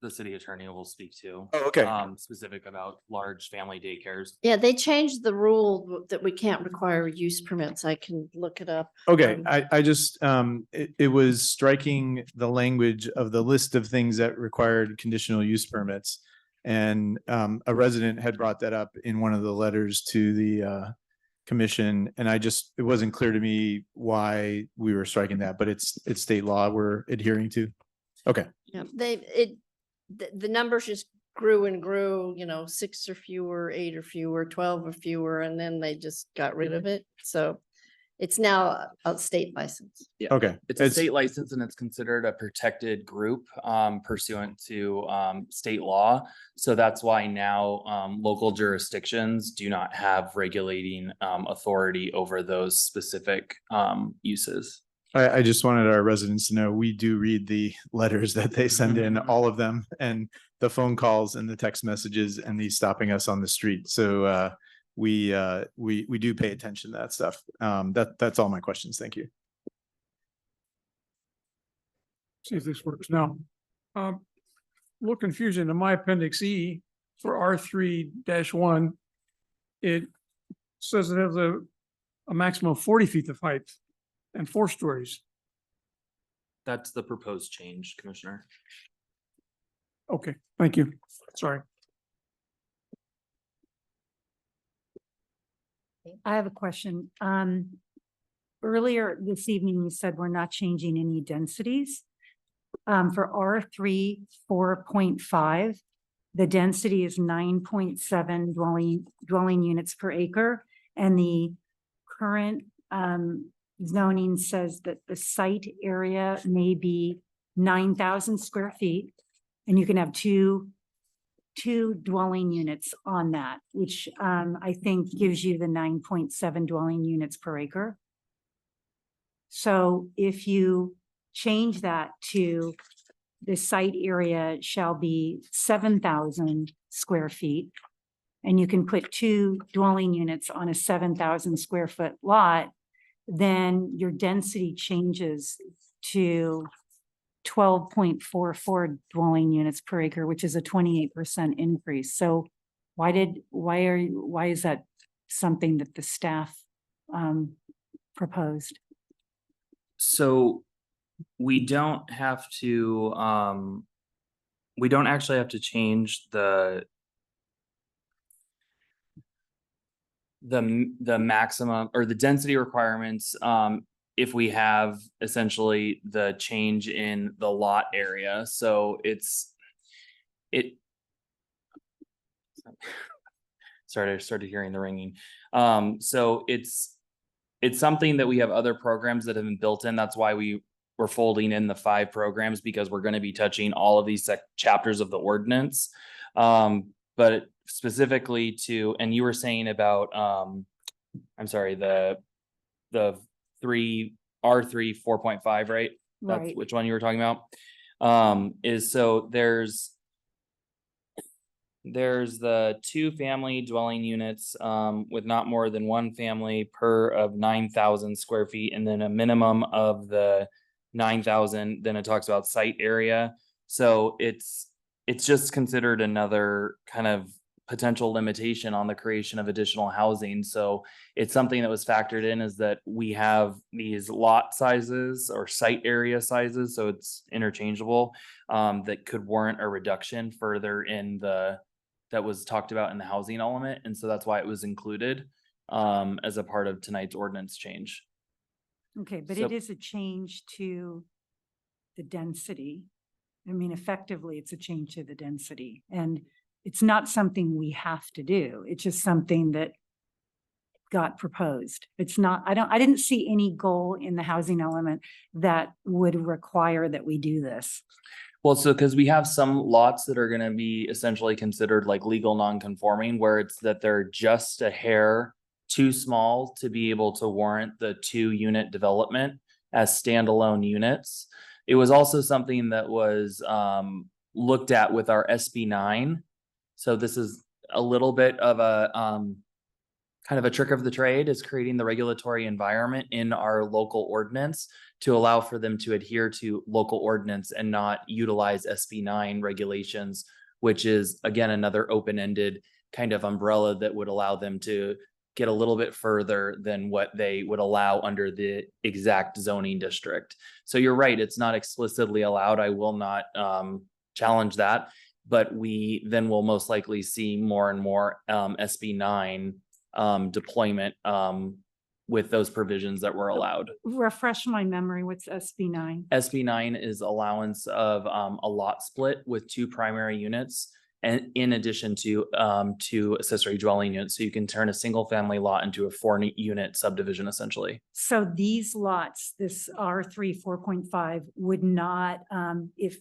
the city attorney will speak to. Oh, okay. Specific about large family daycares. Yeah, they changed the rule that we can't require use permits. I can look it up. Okay, I just, it was striking the language of the list of things that required conditional use permits. And a resident had brought that up in one of the letters to the commission, and it wasn't clear to me why we were striking that, but it's state law we're adhering to. Okay. Yeah, the numbers just grew and grew, 6 or fewer, 8 or fewer, 12 or fewer, and then they just got rid of it. So it's now a state license. Yeah. Okay. It's a state license and it's considered a protected group pursuant to state law. So that's why now local jurisdictions do not have regulating authority over those specific uses. I just wanted our residents to know we do read the letters that they send in, all of them, and the phone calls and the text messages and the stopping us on the street. So we do pay attention to that stuff. That's all my questions. Thank you. See if this works now. Little confusion in my appendix E for R3-1. It says it has a maximum of 40 feet of height and 4 stories. That's the proposed change, Commissioner. Okay, thank you. Sorry. I have a question. Earlier this evening, you said we're not changing any densities. For R3 4.5, the density is 9.7 dwelling units per acre, and the current zoning says that the site area may be 9,000 square feet, and you can have two dwelling units on that, which I think gives you the 9.7 dwelling units per acre. So if you change that to the site area shall be 7,000 square feet, and you can put 2 dwelling units on a 7,000 square foot lot, then your density changes to 12.44 dwelling units per acre, which is a 28% increase. So why is that something that the staff proposed? So we don't have to, we don't actually have to change the maximum or the density requirements, if we have essentially the change in the lot area. So sorry, I started hearing the ringing. So it's something that we have other programs that have been built in. That's why we're folding in the 5 programs, because we're going to be touching all of these chapters of the ordinance. But specifically and you were saying about, I'm sorry, the R3 4.5, right? That's Right. which one you were talking about. So there's the 2 family dwelling units with not more than 1 family per of 9,000 square feet, and then a minimum of the 9,000. Then it talks about site area. So it's just considered another kind of potential limitation on the creation of additional housing. So it's something that was factored in, is that we have these lot sizes or site area sizes, so it's interchangeable, that could warrant a reduction further in that was talked about in the housing element. And so that's why it was included as a part of tonight's ordinance change. Okay, but So- it is a change to the density. I mean, effectively, it's a change to the density, and it's not something we have to do. It's just something that got proposed. It's not, I didn't see any goal in the housing element that would require that we do this. Well, so because we have some lots that are going to be essentially considered like legal non-conforming, where it's that they're just a hair too small to be able to warrant the 2-unit development as standalone units. It was also something that was looked at with our SB9. So this is a little bit of a kind of a trick of the trade, is creating the regulatory environment in our local ordinance to allow for them to adhere to local ordinance and not utilize SB9 regulations, which is again another open-ended kind of umbrella that would allow them to get a little bit further than what they would allow under the exact zoning district. So you're right, it's not explicitly allowed. I will not challenge that, but we then will most likely see more and more SB9 deployment with those provisions that were allowed. Refresh my memory, what's SB9? SB9 is allowance of a lot split with 2 primary units, and in addition to 2 accessory dwelling units. So you can turn a single family lot into a 4-unit subdivision essentially. So these lots, this R3 4.5 would not, if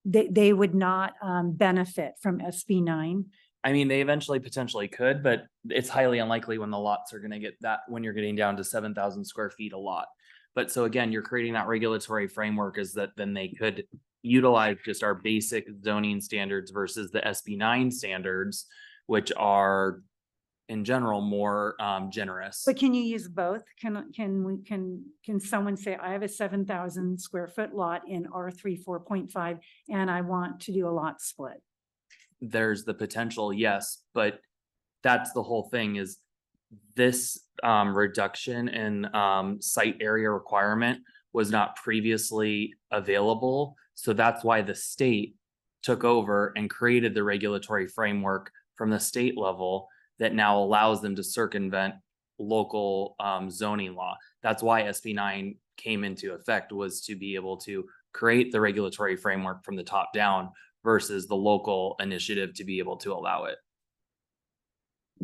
they would not benefit from SB9. I mean, they eventually potentially could, but it's highly unlikely when the lots are gonna get that, when you're getting down to 7,000 square feet a lot. But so again, you're creating that regulatory framework, is that then they could utilize just our basic zoning standards versus the SB9 standards, which are in general more generous. But can you use both? Can someone say, I have a 7,000 square foot lot in R3 4.5 and I want to do a lot split? There's the potential, yes, but that's the whole thing, is this reduction in site area requirement was not previously available. So that's why the state took over and created the regulatory framework from the state level that now allows them to circumvent local zoning law. That's why SB9 came into effect, was to be able to create the regulatory framework from the top down versus the local initiative to be able to allow it.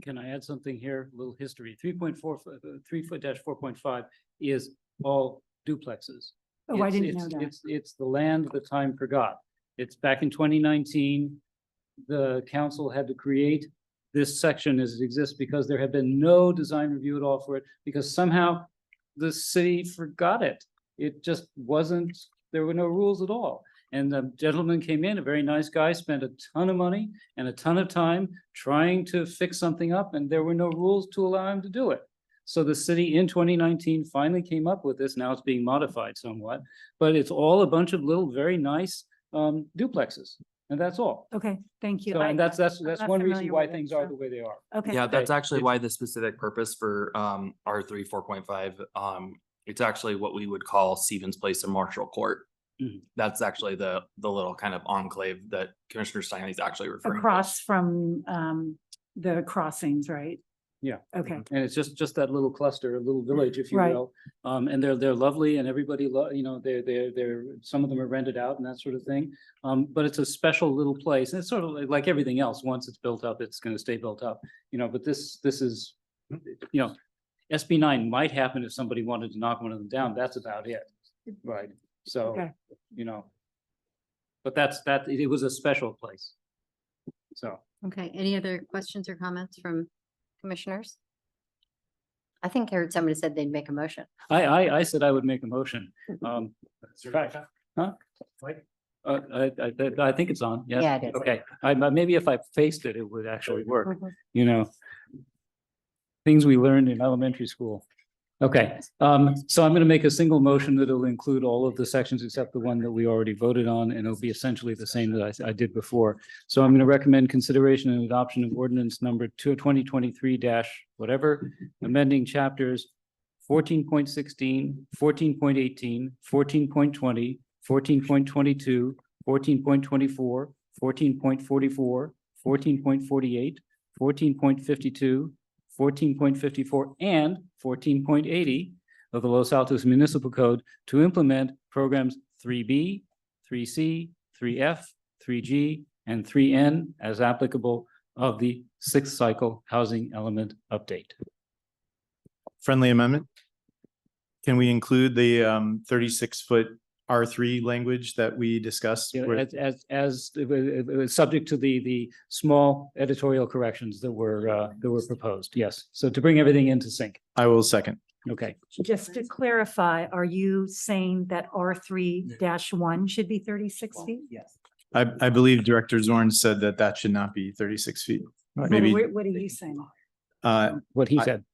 Can I add something here? A little history. 3.4.5 is all duplexes. Oh, I It's- didn't it's- know that. It's the land that time forgot. It's back in 2019. The council had to create this section as it exists because there had been no design review at all for it, because somehow the city forgot it. It just wasn't, there were no rules at all. And the gentleman came in, a very nice guy, spent a ton of money and a ton of time trying to fix something up, and there were no rules to allow him to do it. So the city in 2019 finally came up with this. Now it's being modified somewhat, but it's all a bunch of little, very nice duplexes, and that's all. Okay, thank you. So, and that's I'm not one reason familiar why with it, things are so- the way they are. Okay. Yeah, that's Okay. actually why the specific purpose for R3 4.5, it's actually what we would call Stevens Place and Marshall Court. Mhm. That's actually the little kind of enclave that Commissioner Steinle is actually referring to. Across from the crossings, right? Yeah. Okay. And it's just that little cluster, a little village, if you Right. will. And they're lovely and everybody, they're, some of them are rented out and that sort of thing. But it's a special little place. And it's sort of like everything else. Once it's built up, it's going to stay built up, but this is, SB 9 might happen if somebody wanted to knock one of them down. That's about it. Right. So, Okay. but it was a special place. So. Okay, any other questions or comments from commissioners? I think I heard somebody said they'd make a motion. I said I would make a motion. Right. Huh? I think it's on, yes. Yeah, it is. Okay, maybe if I faced it, it would actually work, Mhm. Things we learned in elementary school. Okay, so I'm gonna make a single motion that will include all of the sections except the one that we already voted on, and it'll be essentially the same that I did before. So I'm gonna recommend consideration and adoption of ordinance number 2023 whatever, amending chapters 14.16, 14.18, 14.20, 14.22, 14.24, 14.44, 14.48, 14.52, 14.54, and 14.80 of the Los Altos Municipal Code to implement programs 3B, 3C, 3F, 3G, and 3N as applicable of the sixth cycle housing element update. Friendly amendment? Can we include the 36-foot R3 language that we discussed? You know, with- as it was subject to the small editorial corrections that were proposed, yes. So to bring everything into sync. I will second. Okay. Just to clarify, are you saying that R3-1 should be 36 feet? Yes. I believe Director Zorn said that should not be 36 feet. Maybe, What are you saying? What he said.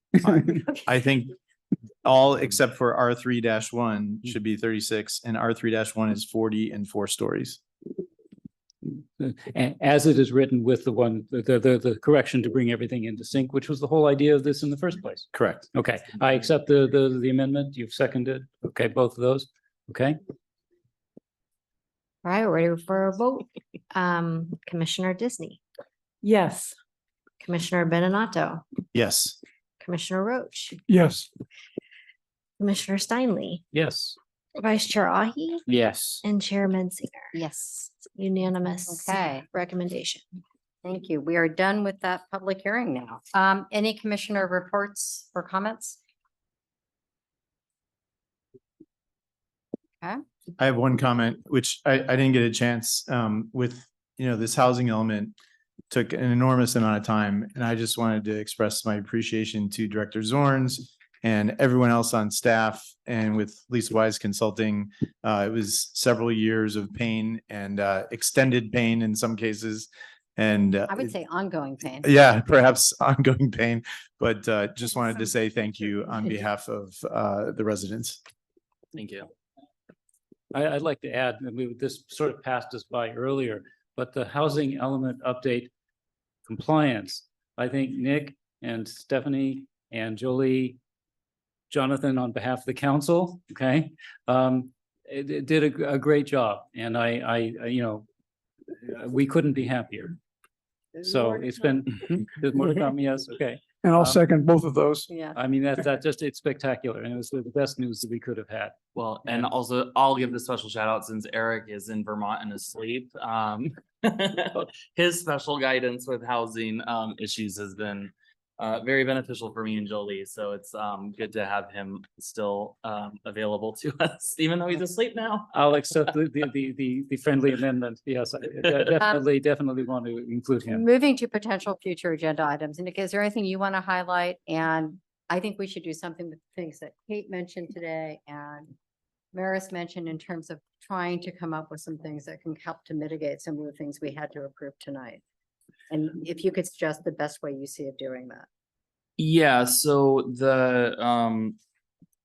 I think all except for R3-1 should be 36 and R3-1 is 40 and 4 stories. As it is written with the correction to bring everything into sync, which was the whole idea of this in the first place. Correct. Okay, I accept the amendment. You've seconded. Okay, both of those. Okay. All right, ready for a vote. Commissioner Disney, Yes. Commissioner Benenato, Yes. Commissioner Roach, Yes. Commissioner Steinle, Yes. Vice Chair Ahi, Yes. and Chairman Singer. Yes, Unanimous. Okay. Recommendation. thank you. We are done with that public hearing now. Any commissioner reports or comments? Okay, I have one comment, which I didn't get a chance with, this housing element took an enormous amount of time. And I just wanted to express my appreciation to Director Zorns and everyone else on staff and with Lisa Wise Consulting. It was several years of pain and extended pain in some cases. And I would say ongoing pain. yeah, perhaps ongoing pain, but just wanted to say thank you on behalf of the residents. Thank you. I'd like to add, this sort of passed us by earlier, but the housing element update compliance, I think Nick and Stephanie and Jolie, Jonathan, on behalf of the council, okay, it did a great job, and we couldn't be happier. So it's been, there's more to come, yes, okay. And I'll second both of those. Yeah. I mean, it's spectacular, and it was the best news that we could have had. Well, and also I'll give the special shout out since Eric is in Vermont and asleep. His special guidance with housing issues has been very beneficial for me and Jolie. So it's good to have him still available to us, even though he's asleep now. I'll accept the friendly amendment. Yes, I definitely want to include him. Moving to potential future agenda items. Nick, is there anything you want to highlight? And I think we should do something with things that Kate mentioned today and Maris mentioned in terms of trying to come up with some things that can help to mitigate some of the things we had to approve tonight. And if you could suggest the best way you see of doing that. Yeah, so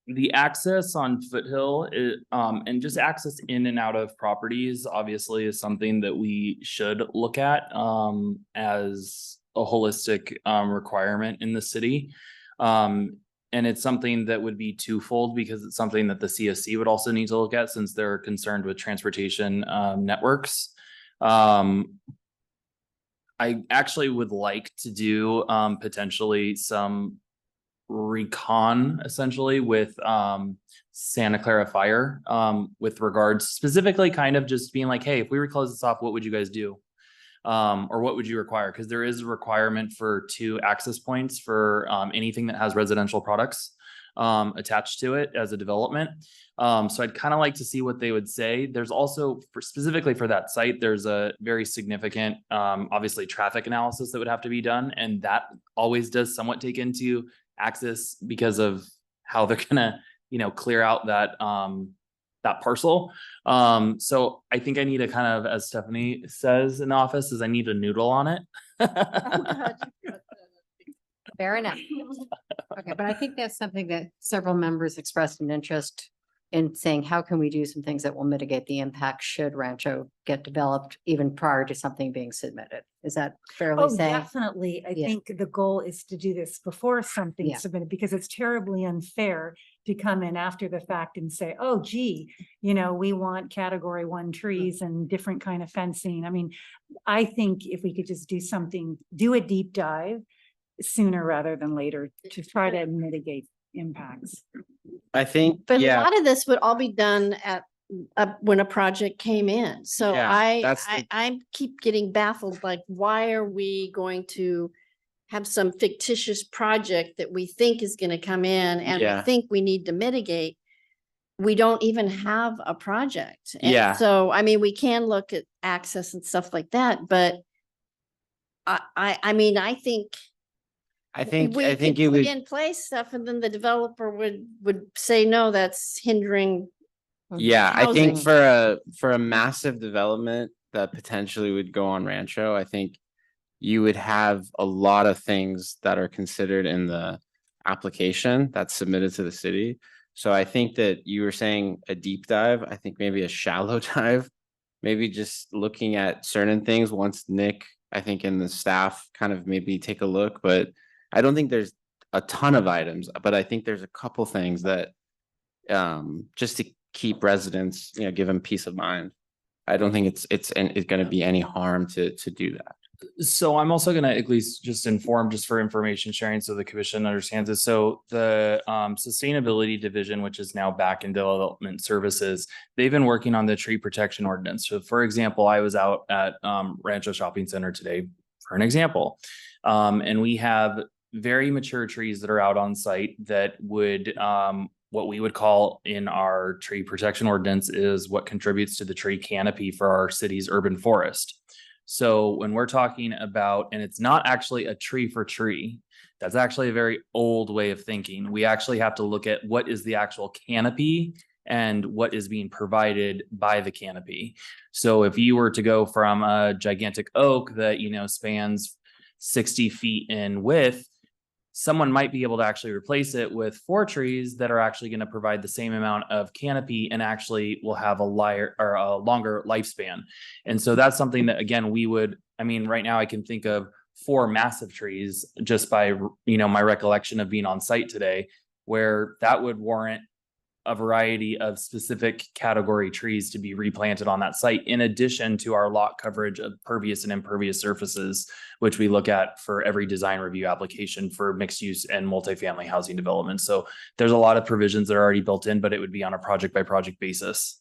the access on Foothill, and just access in and out of properties obviously is something that we should look at as a holistic requirement in the city. And it's something that would be twofold because it's something that the CSC would also need to look at since they're concerned with transportation networks. I actually would like to do potentially some recon essentially with Santa Clara Fire with regards specifically kind of just being like, hey, if we were to close this off, what would you guys do? Or what would you require? Because there is a requirement for 2 access points for anything that has residential products attached to it as a development. So I'd kind of like to see what they would say. There's also specifically for that site, there's a very significant, obviously traffic analysis that would have to be done. And that always does somewhat take into access because of how they're gonna, clear out that that parcel. So I think I need to kind of, as Stephanie says in the office, is I need a noodle on it. Fair enough. Okay, but I think that's something that several members expressed an interest in saying, how can we do some things that will mitigate the impact should Rancho get developed even prior to something being submitted? Is that fairly Oh, saying? definitely. I Yeah. think the goal is to do this before something's Yeah. submitted, because it's terribly unfair to come in after the fact and say, oh, gee, we want category 1 trees and different kind of fencing. I mean, I think if we could just do a deep dive sooner rather than later to try to mitigate impacts. I think, But a yeah, lot of this would all be done at when a project came in. So Yeah, I keep getting baffled, like, why are we going to have some fictitious project that we think is going to come in and we Yeah. think we need to mitigate? We don't even have a project. And Yeah. so, I mean, we can look at access and stuff like that, but I mean, I think we I think could you put would, in place stuff and then the developer would say, no, that's hindering. yeah, I think housing. for a massive development that potentially would go on Rancho, I think you would have a lot of things that are considered in the application that's submitted to the city. So I think that you were saying a deep dive, I think maybe a shallow dive, maybe just looking at certain things once Nick, I think, and the staff kind of maybe take a look, but I don't think there's a ton of items, but I think there's a couple things that just to keep residents, give them peace of mind. I don't think it's going to be any harm to do that. So I'm also gonna at least just inform, just for information sharing, so the commission understands it. So the sustainability division, which is now back in development services, they've been working on the tree protection ordinance. So for example, I was out at Rancho Shopping Center today, for an example. And we have very mature trees that are out on site that would what we would call in our tree protection ordinance is what contributes to the tree canopy for our city's urban forest. So when we're talking about, and it's not actually a tree for tree, that's actually a very old way of thinking. We actually have to look at what is the actual canopy and what is being provided by the canopy. So if you were to go from a gigantic oak that, spans 60 feet in width, someone might be able to actually replace it with 4 trees that are actually going to provide the same amount of canopy and actually will have a longer lifespan. And so that's something that, again, right now I can think of 4 massive trees just by, my recollection of being on site today, where that would warrant a variety of specific category trees to be replanted on that site, in addition to our lot coverage of pervious and impervious surfaces, which we look at for every design review application for mixed use and multifamily housing development. So there's a lot of provisions that are already built in, but it would be on a project by project basis.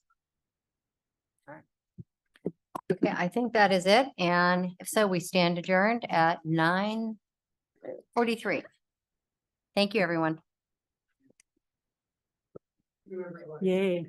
Okay, I think that is it. And if so, we stand adjourned at 9:43. Thank you, everyone. Yay.